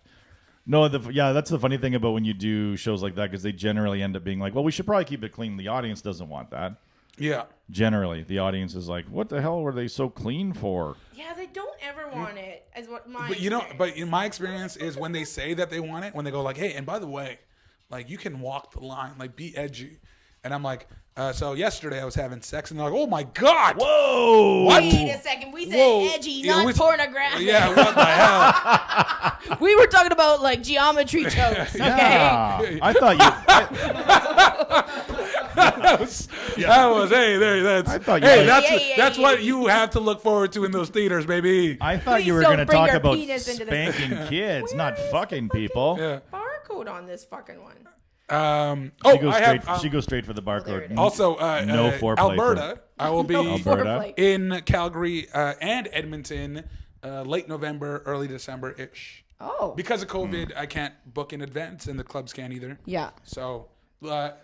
Speaker 3: No, that's the funny thing about when you do shows like that, because they generally end up being like, well, we should probably keep it clean. The audience doesn't want that.
Speaker 2: Yeah.
Speaker 3: Generally, the audience is like, what the hell were they so clean for?
Speaker 1: Yeah, they don't ever want it. Is what my
Speaker 2: But
Speaker 1: experience.
Speaker 2: in my experience is when they say that they want it, when they go like, hey, and by the way, like you can walk the line, like be edgy. And I'm like, so yesterday I was having sex, and they're like, oh my God.
Speaker 3: Whoa!
Speaker 2: What?
Speaker 1: Wait a second. We said
Speaker 2: Whoa.
Speaker 1: edgy,
Speaker 2: Yeah,
Speaker 1: not
Speaker 2: we-
Speaker 1: pornographic.
Speaker 2: Yeah, what the hell?
Speaker 1: We were talking about like geometry jokes. Okay.
Speaker 3: Yeah, I thought you.
Speaker 2: that was. Hey, there. That's.
Speaker 3: I thought you
Speaker 2: Hey,
Speaker 3: might-
Speaker 2: that's what you have to look forward to in those theaters, baby.
Speaker 3: I thought you were
Speaker 1: Please
Speaker 3: going to
Speaker 1: don't bring
Speaker 3: talk
Speaker 1: your
Speaker 3: about
Speaker 1: penis into this.
Speaker 3: spanking kids, not
Speaker 1: Where is
Speaker 3: fucking
Speaker 1: the fucking
Speaker 3: people.
Speaker 2: Yeah.
Speaker 1: barcode on this fucking one.
Speaker 3: She goes straight for the
Speaker 1: there it
Speaker 3: barcode.
Speaker 1: is.
Speaker 2: Also,
Speaker 3: No foreplay
Speaker 2: Alberta. I will be
Speaker 3: Alberta.
Speaker 1: foreplay.
Speaker 2: in Calgary and Edmonton, late November, early December ish.
Speaker 1: Oh.
Speaker 2: Because of COVID, I can't book in advance, and the clubs can't either.
Speaker 1: Yeah.
Speaker 2: So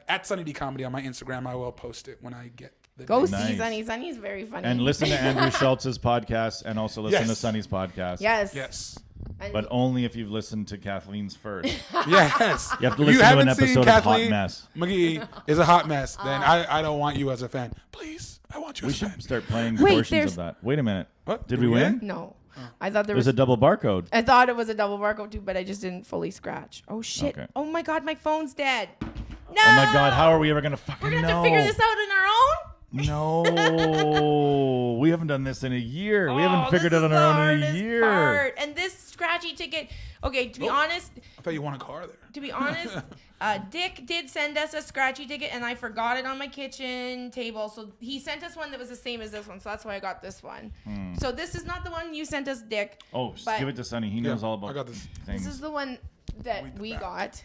Speaker 2: at Sunny D Comedy on my Instagram, I will post it when I get the
Speaker 1: Go
Speaker 2: date.
Speaker 1: see
Speaker 3: Nice.
Speaker 1: Sunny. Sunny's very funny.
Speaker 3: And listen to Andrew Schultz's podcast, and also listen
Speaker 2: Yes.
Speaker 3: to Sunny's podcast.
Speaker 1: Yes.
Speaker 2: Yes.
Speaker 1: And
Speaker 3: But only if you've listened to Kathleen's first.
Speaker 2: Yes.
Speaker 3: You have to
Speaker 2: If
Speaker 3: listen to an
Speaker 2: haven't seen
Speaker 3: episode of Hot
Speaker 2: Kathleen
Speaker 3: Mess.
Speaker 2: McGee is a hot mess, then I don't want you as a fan. Please, I want you
Speaker 3: We
Speaker 2: as a fan.
Speaker 3: should start playing
Speaker 1: Wait,
Speaker 3: portions
Speaker 1: there's-
Speaker 3: of that. Wait a minute.
Speaker 2: What?
Speaker 3: Did we win?
Speaker 1: no. I thought there
Speaker 3: There's
Speaker 1: was
Speaker 3: a double barcode.
Speaker 1: I thought it was a double barcode too, but I just didn't fully scratch. Oh shit.
Speaker 3: Okay.
Speaker 1: Oh my god, my phone's dead. No.
Speaker 3: Oh my God, how are we ever going to fucking
Speaker 1: We're gonna
Speaker 3: know?
Speaker 1: have to figure this out on our own?
Speaker 3: No. We haven't done this in a year. We haven't figured it on our own in a year.
Speaker 1: Part. And this scratchy ticket. Okay, to be honest,
Speaker 2: I thought you won a car there.
Speaker 1: to be honest, Dick did send us a scratchy ticket, and I forgot it on my kitchen table. So he sent us one that was the same as this one. So that's why I got this one. So this is not the one you sent us, Dick.
Speaker 3: Oh, just
Speaker 1: but
Speaker 3: give it to Sunny. He knows
Speaker 2: Yeah,
Speaker 3: all about
Speaker 2: I got this.
Speaker 3: things.
Speaker 1: This is the one that
Speaker 2: Read the
Speaker 1: we
Speaker 2: back.
Speaker 1: got.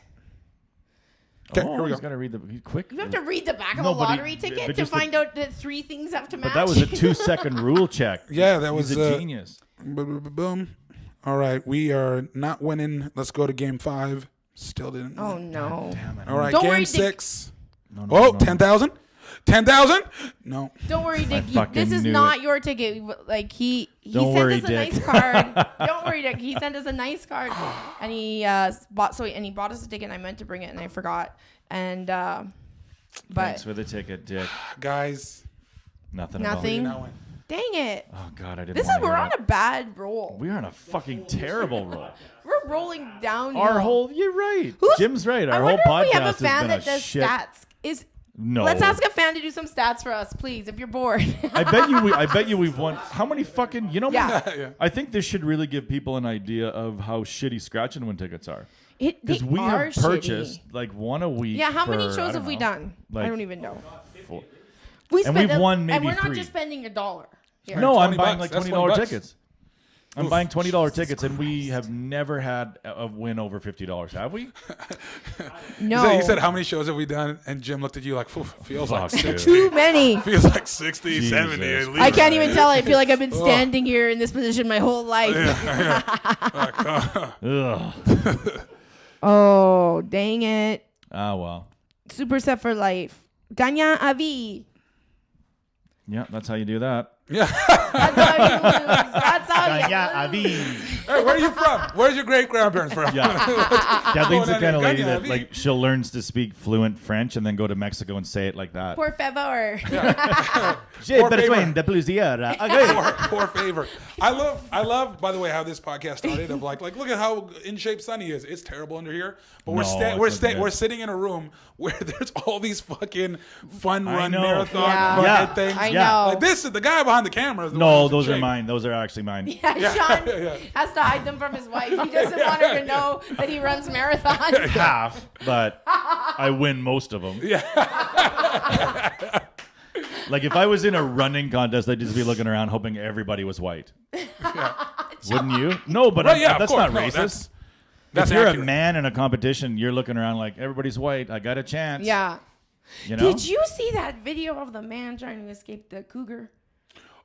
Speaker 2: Okay,
Speaker 3: Oh,
Speaker 2: here we
Speaker 3: he's
Speaker 2: go.
Speaker 3: got to read the quick.
Speaker 1: You have to read the back of
Speaker 3: No,
Speaker 1: a
Speaker 3: but he-
Speaker 1: lottery ticket
Speaker 3: but
Speaker 1: to
Speaker 3: just
Speaker 1: find out that three things have to match.
Speaker 3: But that was a 2-second rule check.
Speaker 2: Yeah, that was
Speaker 3: He's a genius.
Speaker 2: Boom. All right, we are not winning. Let's go to game 5. Still didn't.
Speaker 1: Oh
Speaker 2: win.
Speaker 1: no!
Speaker 2: All right,
Speaker 1: Don't
Speaker 2: game
Speaker 1: worry, Dick.
Speaker 2: 6.
Speaker 3: No,
Speaker 2: Oh,
Speaker 3: no.
Speaker 2: 10,000? 10,000? No.
Speaker 1: Don't worry, Dick.
Speaker 3: fucking
Speaker 1: This is
Speaker 3: knew
Speaker 1: not
Speaker 3: it.
Speaker 1: your ticket. Like he
Speaker 3: Don't
Speaker 1: sent
Speaker 3: worry,
Speaker 1: us a
Speaker 3: Dick.
Speaker 1: nice card. Don't worry, Dick. He sent us a nice card, and he bought us a ticket. And I meant to bring it, and I forgot. And but
Speaker 3: Thanks for the ticket, Dick.
Speaker 2: Guys,
Speaker 3: Nothing.
Speaker 1: Nothing.
Speaker 2: not win.
Speaker 1: dang it!
Speaker 3: Oh God, I didn't.
Speaker 1: This is
Speaker 3: wanna
Speaker 1: we're
Speaker 3: hear
Speaker 1: on
Speaker 3: that.
Speaker 1: a bad roll.
Speaker 3: We are on a fucking terrible roll.
Speaker 1: We're rolling down.
Speaker 3: Our whole. You're right.
Speaker 1: Who's-
Speaker 3: Jim's right.
Speaker 1: I
Speaker 3: Our whole
Speaker 1: wonder if
Speaker 3: podcast
Speaker 1: we have a
Speaker 3: has
Speaker 1: fan
Speaker 3: been
Speaker 1: that
Speaker 3: a
Speaker 1: does
Speaker 3: shit.
Speaker 1: stats.
Speaker 3: No.
Speaker 1: Let's ask a fan to do some stats for us, please, if you're bored.
Speaker 3: I bet you we've won. How many fucking? You know.
Speaker 1: Yeah.
Speaker 2: Yeah.
Speaker 3: I think this should really give people an idea of how shitty scratch and win tickets are.
Speaker 1: Because
Speaker 3: Because we have purchased like one a week.
Speaker 1: Yeah, how many
Speaker 3: for, I
Speaker 1: shows
Speaker 3: don't
Speaker 1: have we
Speaker 3: know,
Speaker 1: done? I
Speaker 3: like
Speaker 1: don't even know.
Speaker 3: 4.
Speaker 1: We
Speaker 3: And
Speaker 1: spent
Speaker 3: we've won
Speaker 1: and
Speaker 3: maybe
Speaker 1: we're not
Speaker 3: 3.
Speaker 1: just spending $1. Here.
Speaker 3: No, I'm
Speaker 2: 20
Speaker 3: buying
Speaker 2: bucks.
Speaker 3: like
Speaker 2: That's
Speaker 3: $20
Speaker 2: $20.
Speaker 3: tickets. I'm buying $20 tickets, and we have never had a win over $50. Have we?
Speaker 1: No.
Speaker 2: He said, how many shows have we done? And Jim looked at you like, feels like
Speaker 3: Fuck,
Speaker 2: 60.
Speaker 3: dude.
Speaker 1: Too many.
Speaker 2: Feels like 60,
Speaker 3: Jesus
Speaker 2: 70 at least.
Speaker 1: I can't even tell. I feel like I've been standing here in this position my whole life.
Speaker 3: Ugh.
Speaker 1: Oh, dang it.
Speaker 3: Ah, well.
Speaker 1: Super set for life. Ganya Avi.
Speaker 3: Yeah, that's how you do that.
Speaker 1: That's how you lose. That's how you
Speaker 3: Yeah,
Speaker 1: lose.
Speaker 2: Hey, where are you from? Where's your great grandparents from?
Speaker 3: Yeah. Kathleen's the
Speaker 2: Going on
Speaker 3: kind of
Speaker 2: there,
Speaker 3: lady
Speaker 2: Ganya,
Speaker 3: that
Speaker 2: Avi.
Speaker 3: like she'll learn to speak fluent French and then go to Mexico and say it like that.
Speaker 1: Por favor.
Speaker 3: J'ai
Speaker 2: Poor
Speaker 3: besoin
Speaker 2: favor.
Speaker 3: de plusieurs. Okay.
Speaker 2: Poor favor. I love, by the way, how this podcast started. Of like, look at how in shape Sunny is. It's terrible under here, but
Speaker 3: No, it's not good.
Speaker 2: we're sitting in a room where there's all these fucking fun
Speaker 3: I
Speaker 2: run
Speaker 3: know.
Speaker 2: marathon
Speaker 1: Yeah.
Speaker 2: fucking
Speaker 3: Yeah.
Speaker 2: things.
Speaker 1: I
Speaker 3: Yeah.
Speaker 1: know.
Speaker 2: Like this is the guy behind the camera. Is the one
Speaker 3: No,
Speaker 2: who's in
Speaker 3: those are
Speaker 2: shape.
Speaker 3: mine. Those are actually mine.
Speaker 1: Yeah, Sean has to hide them from his wife. He doesn't want her to know that he runs marathons.
Speaker 3: Half, but I win most of them.
Speaker 2: Yeah.
Speaker 3: Like if I was in a running contest, I'd just be looking around hoping everybody was white. Wouldn't you? No, but
Speaker 2: Right, yeah, of
Speaker 3: that's
Speaker 2: course.
Speaker 3: not
Speaker 2: No,
Speaker 3: racist.
Speaker 2: That's
Speaker 3: if you're
Speaker 2: accurate.
Speaker 3: a man in a competition, you're looking around like everybody's white. I got a chance.
Speaker 1: Yeah.
Speaker 3: You know?
Speaker 1: Did you see that video of the man trying to escape the cougar?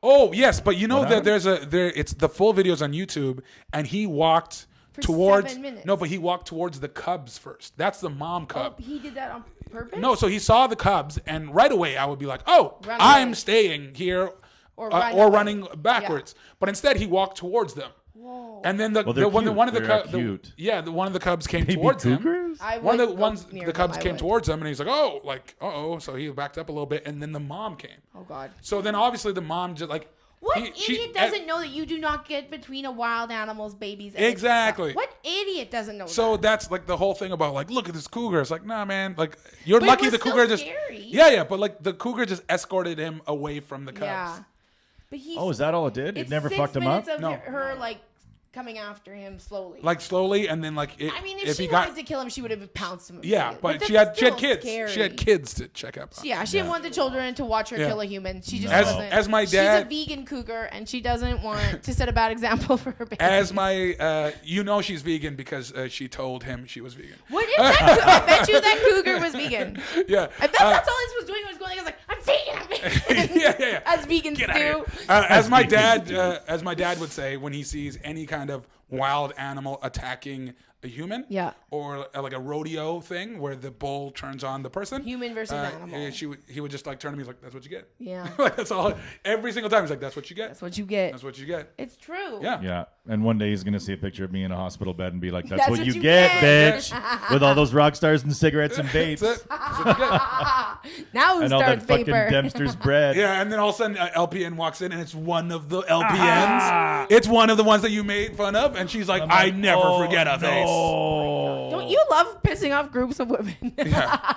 Speaker 2: Oh yes, but you know
Speaker 3: What
Speaker 2: that it's the full videos on YouTube, and he walked
Speaker 1: For
Speaker 2: towards
Speaker 1: 7 minutes.
Speaker 2: no, but he walked towards the cubs first. That's the mom cub.
Speaker 1: Oh, he did that on purpose?
Speaker 2: No, so he saw the cubs, and right away I would be like, "Oh,
Speaker 1: Run
Speaker 2: I'm
Speaker 1: away.
Speaker 2: staying here,
Speaker 1: Or
Speaker 2: or,
Speaker 1: run away.
Speaker 2: running backwards." But instead, he walked towards them,
Speaker 1: Whoa.
Speaker 2: and then
Speaker 3: Well, they're
Speaker 2: one of the
Speaker 3: cute.
Speaker 2: cubs,
Speaker 3: They're cute.
Speaker 2: one of the cubs came
Speaker 3: Baby
Speaker 2: towards him.
Speaker 3: cougars?
Speaker 1: I
Speaker 2: One of the
Speaker 1: would
Speaker 2: ones
Speaker 1: go near
Speaker 2: the cubs
Speaker 1: them, I
Speaker 2: came
Speaker 1: would.
Speaker 2: towards him, and he's like, "Oh, so he backed up a little bit, and then the mom came.
Speaker 1: Oh, God.
Speaker 2: So then obviously the mom just like.
Speaker 1: What
Speaker 2: she-
Speaker 1: idiot doesn't know that you do not get between a wild animal's babies? And its
Speaker 2: Exactly.
Speaker 1: stuff? What idiot doesn't know
Speaker 2: So
Speaker 1: that?
Speaker 2: that's like the whole thing about like, look at this cougar. It's like, nah, man. Like, you're
Speaker 1: But it
Speaker 2: lucky
Speaker 1: was
Speaker 2: the
Speaker 1: still
Speaker 2: cougar just.
Speaker 1: scary.
Speaker 2: Yeah, but like the cougar just escorted him away from the cubs.
Speaker 1: Yeah. But he's,
Speaker 3: Oh, is that all it did? It
Speaker 1: it's
Speaker 3: never
Speaker 1: 6
Speaker 3: fucked him up?
Speaker 1: minutes of
Speaker 2: No.
Speaker 1: her, like, coming after him slowly.
Speaker 2: Like slowly, and then like
Speaker 1: I mean, if she
Speaker 2: he
Speaker 1: wanted to kill him, she would have pounced him.
Speaker 2: Yeah, but
Speaker 1: that's
Speaker 2: she had
Speaker 1: still
Speaker 2: kids.
Speaker 1: scary.
Speaker 2: She had kids to check up on.
Speaker 1: Yeah, she didn't want the children to watch her kill a human. She just wasn't.
Speaker 2: As my dad,
Speaker 1: she's a vegan cougar, and she doesn't want to set a bad example for her baby.
Speaker 2: as my, she's vegan because she told him she was vegan.
Speaker 1: What is that? I bet you that cougar was vegan.
Speaker 2: Yeah,
Speaker 1: I bet that's all this was doing. Was going. I was like, I'm vegan. I'm vegan.
Speaker 2: yeah.
Speaker 1: As vegans do.
Speaker 2: As my dad would say when he sees any kind of wild animal attacking a human, or like a rodeo thing where the bull turns on the person,
Speaker 1: human versus animal.
Speaker 2: He would just like turn to me, he's like, "That's what you get."
Speaker 1: Yeah,
Speaker 2: like that's all. Every single time he's like, "That's what you get."
Speaker 1: That's what you get.
Speaker 2: That's what you get.
Speaker 1: It's true.
Speaker 3: Yeah. And one day he's gonna see a picture of me in a hospital bed and be like, "That's what you get, bitch," with all those rock stars and cigarettes and vapes.
Speaker 2: That's what you get.
Speaker 1: Now
Speaker 3: and all that
Speaker 1: vapor.
Speaker 3: fucking Dempster's bread.
Speaker 2: Yeah, and then all of a sudden LPN walks in and it's one of the LPNs. It's one of the ones that you made fun of, and she's like, "I never forget a face."
Speaker 1: Don't you love pissing off groups of women?
Speaker 2: Yeah.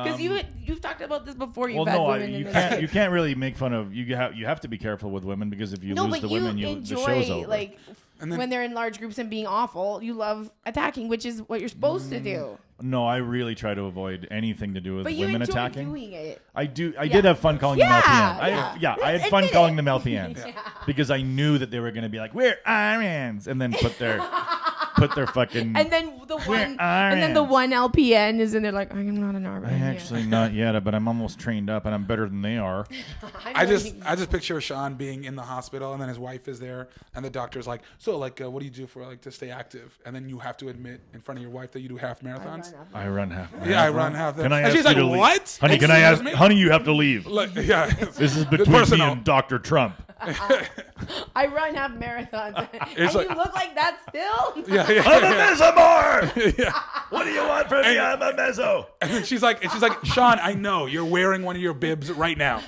Speaker 1: Because you've talked about this before. You've
Speaker 3: Well,
Speaker 1: had
Speaker 3: no,
Speaker 1: women in
Speaker 3: you
Speaker 1: this.
Speaker 3: can't. You can't really make fun of. You have to be careful with women because if you lose the women, the show's over.
Speaker 1: Like when they're in large groups and being awful, you love attacking, which is what you're supposed to do.
Speaker 3: No, I really try to avoid anything to do with
Speaker 1: But you
Speaker 3: women
Speaker 1: enjoy
Speaker 3: attacking.
Speaker 1: doing it.
Speaker 3: I do. I did have fun calling them LPNs. I had fun
Speaker 1: Admit
Speaker 3: calling
Speaker 1: it.
Speaker 3: them LPNs because I knew that they were going to be like, "We're RNs," and then put their fucking.
Speaker 1: And then the one LPN is in there like, I'm not an RN.
Speaker 3: Actually, not yet, but I'm almost trained up and I'm better than they are.
Speaker 2: I just picture Sean being in the hospital and then his wife is there and the doctor's like, "So like, what do you do for like to stay active?" And then you have to admit in front of your wife that you do half marathons.
Speaker 3: I run half.
Speaker 2: Yeah, I run half.
Speaker 3: Can I
Speaker 2: and
Speaker 3: ask
Speaker 2: she's
Speaker 3: you
Speaker 2: like,
Speaker 3: to leave?
Speaker 2: "What,
Speaker 3: Honey? Can I ask? Honey, you have to leave.
Speaker 2: Like, yeah,
Speaker 3: this is between me and Dr. Trump."
Speaker 1: I run half marathons. And
Speaker 2: like,
Speaker 1: you look like that still?
Speaker 2: Yeah.
Speaker 3: I'm a mesomorph. Yeah. What do you want from me? I'm a meso.
Speaker 2: And then she's like, "Sean, I know you're wearing one of your bibs right now.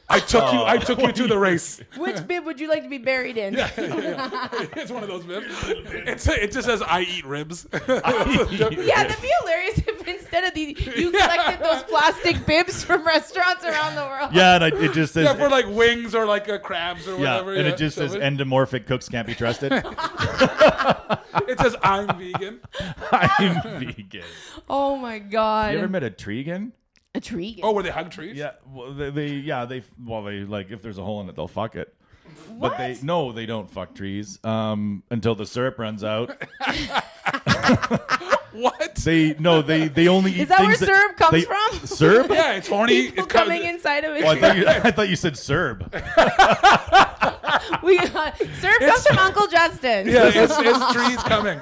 Speaker 2: I took you to the race."
Speaker 1: Which bib would you like to be buried in?
Speaker 2: Yeah. It's one of those bibs. It just says, "I eat ribs."
Speaker 1: Yeah, that'd be hilarious if instead of you collected those plastic bibs from restaurants around the world.
Speaker 3: Yeah, and it just says
Speaker 2: for like wings or like crabs or whatever.
Speaker 3: and it just says endomorphic cooks can't be trusted.
Speaker 2: It says, "I'm vegan."
Speaker 3: I'm vegan.
Speaker 1: Oh my god!
Speaker 3: You ever met a treegan?
Speaker 1: A tree?
Speaker 2: Oh, where they hug trees?
Speaker 3: Yeah, well, they like if there's a hole in it, they'll fuck it.
Speaker 1: What?
Speaker 3: But they don't fuck trees until the syrup runs out.
Speaker 2: What?
Speaker 3: They only eat
Speaker 1: Is that where
Speaker 3: things
Speaker 1: syrup comes from?
Speaker 3: Syrup?
Speaker 2: Yeah, it's horny.
Speaker 1: People
Speaker 2: It's
Speaker 1: coming inside of it.
Speaker 3: Oh, I thought you said Serb.
Speaker 1: Syrup comes from Uncle Justin.
Speaker 2: Yeah, it's trees coming.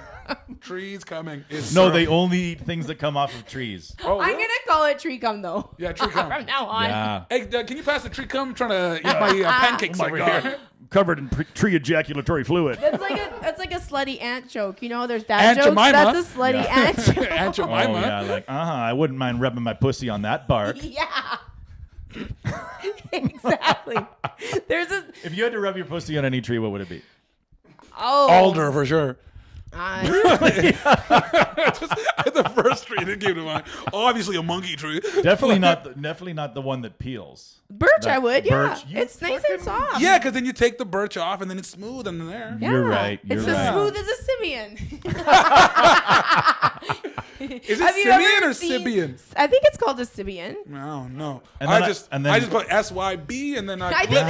Speaker 2: Trees coming.
Speaker 3: They only eat things that come off of trees.
Speaker 2: Oh,
Speaker 1: I'm gonna call it tree cum though.
Speaker 2: Yeah, tree cum.
Speaker 1: From now on.
Speaker 3: Yeah.
Speaker 2: Hey, can you pass the tree cum? I'm trying to eat my pancakes over here.
Speaker 3: Covered in tree ejaculatory fluid.
Speaker 1: That's like a slutty aunt joke. You know, there's dad
Speaker 2: Aunt
Speaker 1: jokes.
Speaker 2: Jemima.
Speaker 1: That's a slutty aunt joke.
Speaker 2: Aunt Jemima.
Speaker 3: Oh yeah, like I wouldn't mind rubbing my pussy on that bark.
Speaker 1: Yeah. Exactly.
Speaker 3: If you had to rub your pussy on any tree, what would it be?
Speaker 2: Alder for sure. The first tree that came to mind. Obviously a monkey tree.
Speaker 3: Definitely not the one that peels.
Speaker 1: Birch, I would.
Speaker 3: Birch,
Speaker 1: Yeah, it's nice and soft.
Speaker 2: Yeah, because then you take the birch off and then it's smooth under there.
Speaker 1: Yeah.
Speaker 3: You're right.
Speaker 1: It's as smooth as a Simeon.
Speaker 2: Is it Simeon or Sibian?
Speaker 1: I think it's called a Simeon.
Speaker 2: No.
Speaker 3: And
Speaker 2: I
Speaker 3: then
Speaker 2: just put SYB and then
Speaker 1: I think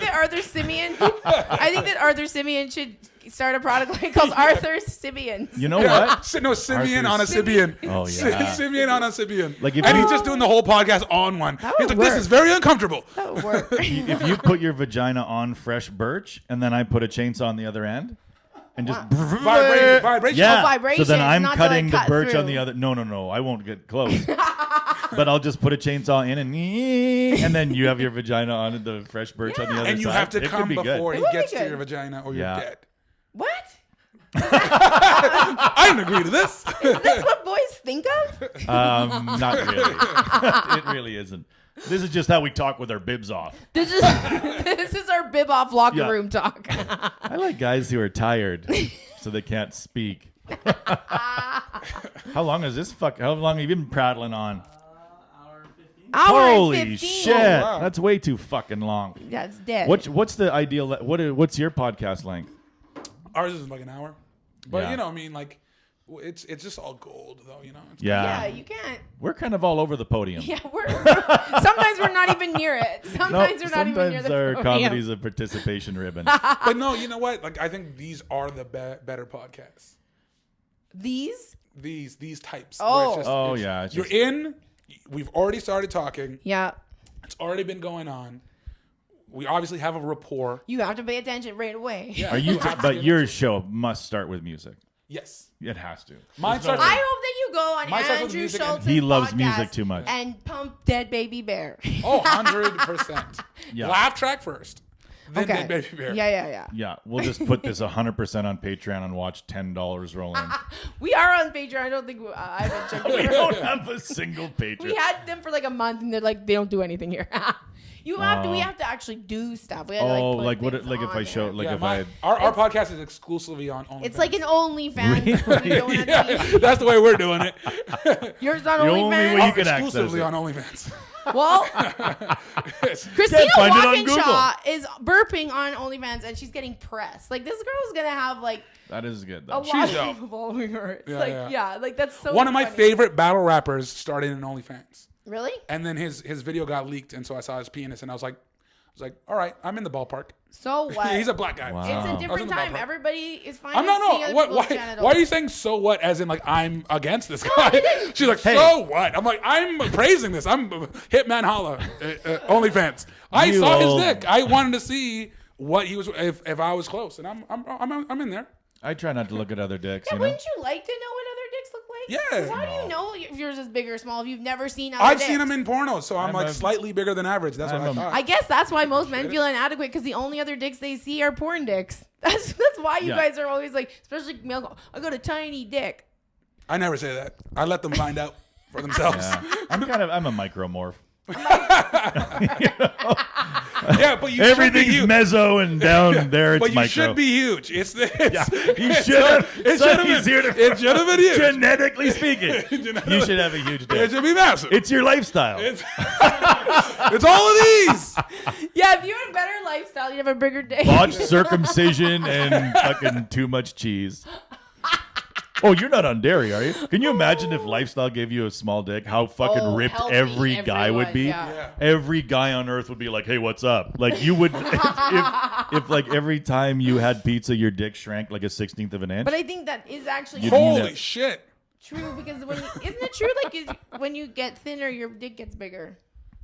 Speaker 1: that Arthur Simeon. I think that Arthur Simeon should start a product line called Arthur's Simeons.
Speaker 3: You know what?
Speaker 2: No, Simeon on a Sibian.
Speaker 3: Oh yeah.
Speaker 2: Simeon on a Sibian.
Speaker 3: Like
Speaker 2: and he's just doing the whole podcast on one. He's like, "This is very uncomfortable."
Speaker 1: That would work.
Speaker 3: If you put your vagina on fresh birch and then I put a chainsaw on the other end and just
Speaker 2: Vibration.
Speaker 3: yeah.
Speaker 1: Oh, vibration,
Speaker 3: So then I'm
Speaker 1: not to,
Speaker 3: cutting
Speaker 1: like,
Speaker 3: the
Speaker 1: cut
Speaker 3: birch
Speaker 1: through.
Speaker 3: on the other. No, I won't get close. But I'll just put a chainsaw in and then you have your vagina on the fresh birch on the other side.
Speaker 2: And you have to
Speaker 3: It could
Speaker 2: come
Speaker 3: be good.
Speaker 2: before he
Speaker 1: It would be
Speaker 2: gets to
Speaker 1: good.
Speaker 2: your vagina or
Speaker 3: Yeah.
Speaker 2: you're dead.
Speaker 1: What?
Speaker 2: I didn't agree to this.
Speaker 1: Is this what boys think of?
Speaker 3: Not really. It really isn't. This is just how we talk with our bibs off.
Speaker 1: This is our bib off locker room talk.
Speaker 3: I like guys who are tired so they can't speak. How long is this How long have you been prattling on?
Speaker 4: Hour 15.
Speaker 1: Hour and
Speaker 3: Holy
Speaker 1: 15.
Speaker 3: shit!
Speaker 2: Oh, wow.
Speaker 3: That's way too fucking long.
Speaker 1: That's dead.
Speaker 3: What's the ideal? What's your podcast length?
Speaker 2: Ours is like an hour, but
Speaker 3: Yeah.
Speaker 2: you know, I mean, like, it's just all gold though, you know. It's
Speaker 1: Yeah, you can't.
Speaker 3: We're kind of all over the podium.
Speaker 1: Yeah, sometimes we're not even near it. Sometimes we're not even near the
Speaker 3: our
Speaker 1: podium.
Speaker 3: comedy's a participation ribbon.
Speaker 2: But no, you know what? Like, I think these are the better podcasts.
Speaker 1: These?
Speaker 2: These types.
Speaker 1: Oh.
Speaker 2: where it's
Speaker 3: Oh,
Speaker 2: it's-
Speaker 3: yeah, it's
Speaker 2: You're
Speaker 3: just-
Speaker 2: in. We've already started talking.
Speaker 1: Yeah.
Speaker 2: It's already been going on. We obviously have a rapport.
Speaker 1: You have to pay attention right away.
Speaker 2: Yeah.
Speaker 3: Are you?
Speaker 2: have to
Speaker 3: But
Speaker 2: get
Speaker 3: your
Speaker 2: into it.
Speaker 3: show must start with music.
Speaker 2: Yes.
Speaker 3: It has to.
Speaker 2: Mine starts.
Speaker 1: I hope that you go on
Speaker 2: Mine starts with
Speaker 1: Andrew
Speaker 2: music and-
Speaker 1: Schultz's
Speaker 3: He loves
Speaker 1: podcast
Speaker 3: music too much.
Speaker 1: and pump Dead Baby Bear.
Speaker 2: Oh, 100%.
Speaker 3: Yeah.
Speaker 2: Laugh track first. Then
Speaker 1: Okay.
Speaker 2: Dead Baby Bear.
Speaker 1: Yeah.
Speaker 3: Yeah, we'll just put this 100% on Patreon and watch $10 roll in.
Speaker 1: We are on Patreon. I don't think I haven't checked
Speaker 3: We
Speaker 1: it.
Speaker 3: don't have a single Patreon.
Speaker 1: We had them for like a month, and they're like, they don't do anything here. We
Speaker 3: Oh.
Speaker 1: have to actually do stuff. We had to, put
Speaker 3: like what?
Speaker 1: things
Speaker 3: Like if
Speaker 1: on
Speaker 3: I show,
Speaker 1: there.
Speaker 3: like
Speaker 2: Yeah,
Speaker 3: if
Speaker 2: my-
Speaker 3: I.
Speaker 2: our podcast is exclusively on OnlyFans.
Speaker 1: It's like an OnlyFans.
Speaker 3: Really?
Speaker 1: but we don't have to use-
Speaker 2: Yeah, that's the way we're doing it.
Speaker 1: Yours on
Speaker 3: The only way
Speaker 1: OnlyFans.
Speaker 3: you can access
Speaker 2: Exclusively
Speaker 3: it.
Speaker 2: on OnlyFans.
Speaker 1: Well, Christina
Speaker 3: find it on
Speaker 1: Walkinshaw is burping on OnlyFans, and she's getting pressed. Like, this girl's gonna have like
Speaker 3: That is good
Speaker 1: a
Speaker 3: though.
Speaker 1: lot of
Speaker 2: dope.
Speaker 1: people following her. It's
Speaker 2: Yeah.
Speaker 1: like that's so.
Speaker 2: One of my
Speaker 1: funny.
Speaker 2: favorite battle rappers started in OnlyFans.
Speaker 1: Really?
Speaker 2: And then his video got leaked, and so I saw his penis, and I was like, all right, I'm in the ballpark.
Speaker 1: So what?
Speaker 2: He's a black guy.
Speaker 3: Wow.
Speaker 1: It's a
Speaker 2: I was in
Speaker 1: different
Speaker 2: the
Speaker 1: time.
Speaker 2: ballpark.
Speaker 1: Everybody is fine.
Speaker 2: I'm
Speaker 1: with seeing
Speaker 2: no.
Speaker 1: other
Speaker 2: What?
Speaker 1: people's
Speaker 2: Why?
Speaker 1: genitals.
Speaker 2: Why are you saying so what? As in like I'm against this guy? She's like so what? I'm like I'm praising this. I'm Hitman Holla, OnlyFans. I
Speaker 3: You
Speaker 2: saw
Speaker 3: old-
Speaker 2: his dick. I wanted to see what he was if I was close, and I'm in there.
Speaker 3: I try not to look at other dicks.
Speaker 1: Yeah,
Speaker 3: You know.
Speaker 1: wouldn't you like to know what other dicks look like?
Speaker 2: Yeah.
Speaker 1: 'Cause how do you know if yours is big or small if you've never seen other
Speaker 2: I've
Speaker 1: dicks?
Speaker 2: seen him in pornos, so I'm
Speaker 3: I'm
Speaker 2: like
Speaker 3: a-
Speaker 2: slightly bigger than average. That's what
Speaker 3: I'm
Speaker 2: I
Speaker 3: a-
Speaker 2: thought.
Speaker 1: I guess that's why most men feel inadequate because the only other dicks they see are porn dicks. That's why you
Speaker 3: Yeah.
Speaker 1: guys are always like, especially male. I got a tiny dick.
Speaker 2: I never say that. I let them find out for themselves.
Speaker 3: Yeah. I'm a micromorph.
Speaker 2: Yeah, but you should be
Speaker 3: Everything's
Speaker 2: huge.
Speaker 3: mezzo and down there it's
Speaker 2: But you
Speaker 3: micro.
Speaker 2: should be huge. It's
Speaker 3: You
Speaker 2: it
Speaker 3: should have.
Speaker 2: It should have
Speaker 3: he's here
Speaker 2: been.
Speaker 3: to-
Speaker 2: It should have been huge.
Speaker 3: Genetically speaking, you should have a huge
Speaker 2: It
Speaker 3: dick.
Speaker 2: should be massive.
Speaker 3: It's your lifestyle.
Speaker 2: It's all of these.
Speaker 1: Yeah, if you had a better lifestyle, you'd have a bigger dick.
Speaker 3: Botched circumcision and fucking too much cheese. Oh, you're not on dairy, are you? Can you imagine if lifestyle gave you a small dick? How fucking
Speaker 1: Oh,
Speaker 3: ripped
Speaker 1: healthy
Speaker 3: every guy would
Speaker 1: everyone,
Speaker 3: be.
Speaker 1: yeah.
Speaker 2: Yeah.
Speaker 3: Every guy on earth would be like, "Hey, what's up?" Like you would, if like every time you had pizza, your dick shrank like a 1/16 of an inch.
Speaker 1: But I think that is actually
Speaker 3: You-
Speaker 2: Holy
Speaker 3: know.
Speaker 2: shit.
Speaker 1: true because isn't it true? Like when you get thinner, your dick gets bigger.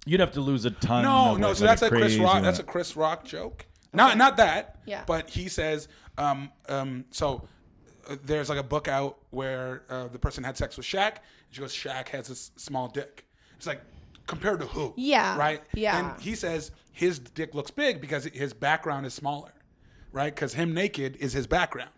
Speaker 3: You'd have to lose a ton.
Speaker 2: No,
Speaker 3: of,
Speaker 2: no.
Speaker 3: like,
Speaker 2: So that's a Chris
Speaker 3: crazy
Speaker 2: Rock.
Speaker 3: amount.
Speaker 2: That's a Chris Rock joke. Not that.
Speaker 1: Yeah.
Speaker 2: But he says, there's like a book out where the person had sex with Shaq. And she goes, Shaq has this small dick. It's like, compared to who?
Speaker 1: Yeah,
Speaker 2: Right?
Speaker 1: yeah.
Speaker 2: And he says his dick looks big because his background is smaller. Right? Because him naked is his background.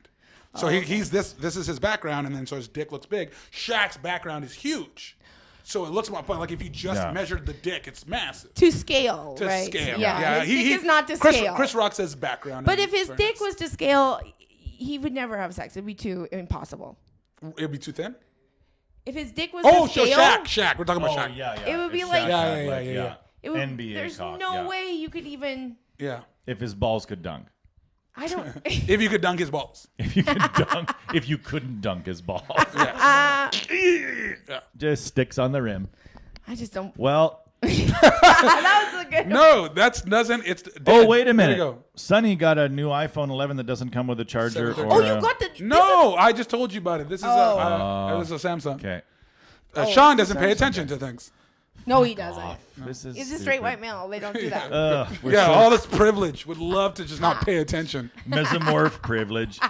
Speaker 2: So he's this is his background, and then so his dick looks big. Shaq's background is huge. So it looks more, but like if you just
Speaker 3: Yeah.
Speaker 2: measured the dick, it's massive.
Speaker 1: To scale,
Speaker 2: To
Speaker 1: right?
Speaker 2: scale.
Speaker 1: Yeah, his dick is not to
Speaker 2: Chris,
Speaker 1: scale.
Speaker 2: Chris Rock says background.
Speaker 1: But
Speaker 2: is
Speaker 1: if his
Speaker 2: very
Speaker 1: dick
Speaker 2: nice.
Speaker 1: was to scale, he would never have sex. It'd be too impossible.
Speaker 2: It'd be too thin?
Speaker 1: If his dick was
Speaker 2: Oh,
Speaker 1: to
Speaker 2: so
Speaker 1: scale,
Speaker 2: Shaq. We're talking
Speaker 3: Oh
Speaker 2: about Shaq.
Speaker 3: yeah, yeah.
Speaker 1: It would be
Speaker 3: If
Speaker 1: like-
Speaker 3: Shaq
Speaker 2: Yeah,
Speaker 3: had,
Speaker 2: yeah,
Speaker 3: like,
Speaker 2: yeah, yeah.
Speaker 1: it would,
Speaker 3: NBA
Speaker 1: there's
Speaker 3: cock,
Speaker 1: no
Speaker 3: yeah.
Speaker 1: way you could even.
Speaker 2: Yeah.
Speaker 3: If his balls could dunk.
Speaker 1: I don't.
Speaker 2: If you could dunk his balls.
Speaker 3: If you could dunk, if you couldn't dunk his balls,
Speaker 1: Yeah.
Speaker 3: just sticks on the rim.
Speaker 1: I just don't.
Speaker 3: Well,
Speaker 1: That was a good.
Speaker 2: No, that doesn't. It's dead.
Speaker 3: oh wait a
Speaker 2: There
Speaker 3: minute.
Speaker 2: you go.
Speaker 3: Sunny got a new iPhone 11 that doesn't come with a charger.
Speaker 2: 730.
Speaker 3: Or
Speaker 1: Oh, you got the.
Speaker 2: No, I just told you about it. This is
Speaker 1: Oh.
Speaker 2: this is a Samsung.
Speaker 3: Okay.
Speaker 2: Sean doesn't pay attention to things.
Speaker 1: No, he doesn't.
Speaker 3: This is
Speaker 1: It's a straight
Speaker 3: stupid.
Speaker 1: white male. They don't do that.
Speaker 3: We're
Speaker 2: Yeah,
Speaker 3: so
Speaker 2: all this privilege. Would love to just not pay attention.
Speaker 3: mesomorph privilege.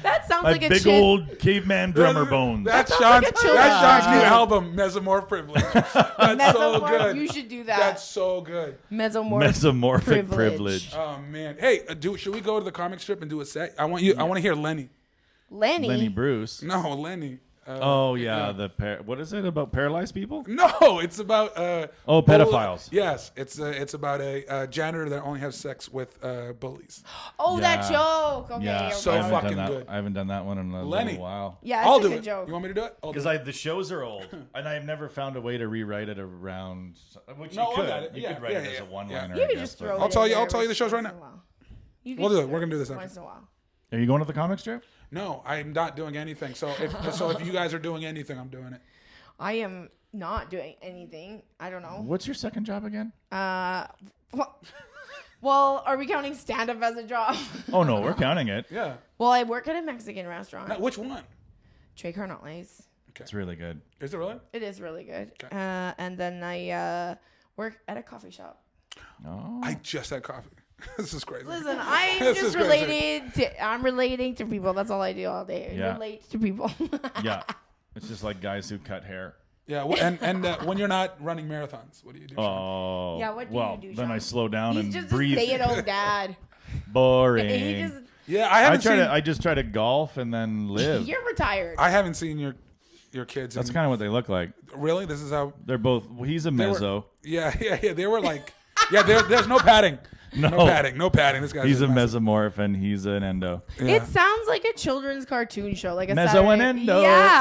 Speaker 1: That sounds
Speaker 3: My
Speaker 1: like a
Speaker 3: big
Speaker 1: chin.
Speaker 3: old caveman drummer bones.
Speaker 2: That's
Speaker 1: sounds
Speaker 2: Sean's.
Speaker 1: like a children's
Speaker 2: That's Sean's new
Speaker 1: song.
Speaker 2: album, Mesomorph Privilege. That's so
Speaker 1: Mesomorph,
Speaker 2: good.
Speaker 1: you should do that.
Speaker 2: That's so good.
Speaker 3: Mesomorphic privilege.
Speaker 2: Oh man. Hey, should we go to the comic strip and do a set? I want to hear Lenny.
Speaker 1: Lenny.
Speaker 3: Lenny Bruce.
Speaker 2: No, Lenny.
Speaker 3: Oh yeah, what is it about paralyzed people?
Speaker 2: No, it's about
Speaker 3: pedophiles.
Speaker 2: Yes, it's about a janitor that only has sex with bullies.
Speaker 1: Oh,
Speaker 3: Yeah.
Speaker 1: that joke. Okay.
Speaker 3: Yeah,
Speaker 1: okay.
Speaker 2: So
Speaker 3: I haven't
Speaker 2: fucking
Speaker 3: done that.
Speaker 2: good.
Speaker 3: I haven't done that one in a
Speaker 2: Lenny.
Speaker 3: little while.
Speaker 1: Yeah, it's
Speaker 2: I'll
Speaker 1: a
Speaker 2: do
Speaker 1: good
Speaker 2: it.
Speaker 1: joke.
Speaker 2: You want me to do it? I'll do
Speaker 3: Because
Speaker 2: it.
Speaker 3: the shows are old, and I've never found a way to rewrite it around. Which
Speaker 2: No,
Speaker 3: you
Speaker 2: I
Speaker 3: could.
Speaker 2: got it.
Speaker 3: You
Speaker 2: Yeah,
Speaker 3: could write
Speaker 2: yeah,
Speaker 3: it as
Speaker 2: yeah.
Speaker 3: a one-liner.
Speaker 1: You
Speaker 3: I
Speaker 1: could
Speaker 3: guess,
Speaker 1: just
Speaker 3: but-
Speaker 1: throw it.
Speaker 2: I'll tell
Speaker 1: in
Speaker 2: you- I'll
Speaker 1: there
Speaker 2: tell you the
Speaker 1: once
Speaker 2: shows right
Speaker 1: in
Speaker 2: now.
Speaker 1: a while. You
Speaker 2: We'll
Speaker 1: can
Speaker 2: do it.
Speaker 1: just
Speaker 2: We're gonna do this
Speaker 1: throw it
Speaker 2: after.
Speaker 1: once in a while.
Speaker 3: Are you going to the comic strip?
Speaker 2: No, I'm not doing anything. So if you guys are doing anything, I'm doing it.
Speaker 1: I am not doing anything. I don't know.
Speaker 3: What's your second job again?
Speaker 1: Well, are we counting stand-up as a job?
Speaker 3: Oh no, we're counting it.
Speaker 2: Yeah.
Speaker 1: Well, I work at a Mexican restaurant.
Speaker 2: Now, which one?
Speaker 1: Trey Carnales.
Speaker 3: It's really good.
Speaker 2: Is it really?
Speaker 1: It is really good.
Speaker 2: Okay.
Speaker 1: And then I work at a coffee shop.
Speaker 3: Oh,
Speaker 2: I just had coffee. This is crazy.
Speaker 1: Listen, I'm
Speaker 2: This
Speaker 1: just
Speaker 2: is crazy.
Speaker 1: related to. I'm relating to people. That's all I do all day.
Speaker 3: Yeah.
Speaker 1: Relate to people.
Speaker 3: yeah. It's just like guys who cut hair.
Speaker 2: Yeah, and when you're not running marathons, what do you do? Sean?
Speaker 3: Oh,
Speaker 1: Yeah, what do
Speaker 3: well,
Speaker 1: you do,
Speaker 3: then
Speaker 1: Sean?
Speaker 3: I slow down
Speaker 1: He's
Speaker 3: and
Speaker 1: just
Speaker 3: breathe.
Speaker 1: a stay-at-home dad.
Speaker 3: Boring.
Speaker 1: He just.
Speaker 2: Yeah, I
Speaker 3: just try to golf and then live.
Speaker 1: You're retired.
Speaker 2: I haven't seen your kids.
Speaker 3: That's kind of what they look like.
Speaker 2: Really. This is how
Speaker 3: They're both. Well, he's a
Speaker 2: they were-
Speaker 3: mezzo.
Speaker 2: Yeah. They were like, yeah. There's no padding.
Speaker 3: No.
Speaker 2: No padding. This guy's
Speaker 3: He's a
Speaker 2: massive.
Speaker 3: mesomorph and he's an endo.
Speaker 2: Yeah.
Speaker 1: It sounds like a children's cartoon show, like a
Speaker 3: Mezzo
Speaker 1: Saturday-
Speaker 3: and endo.
Speaker 1: Yeah.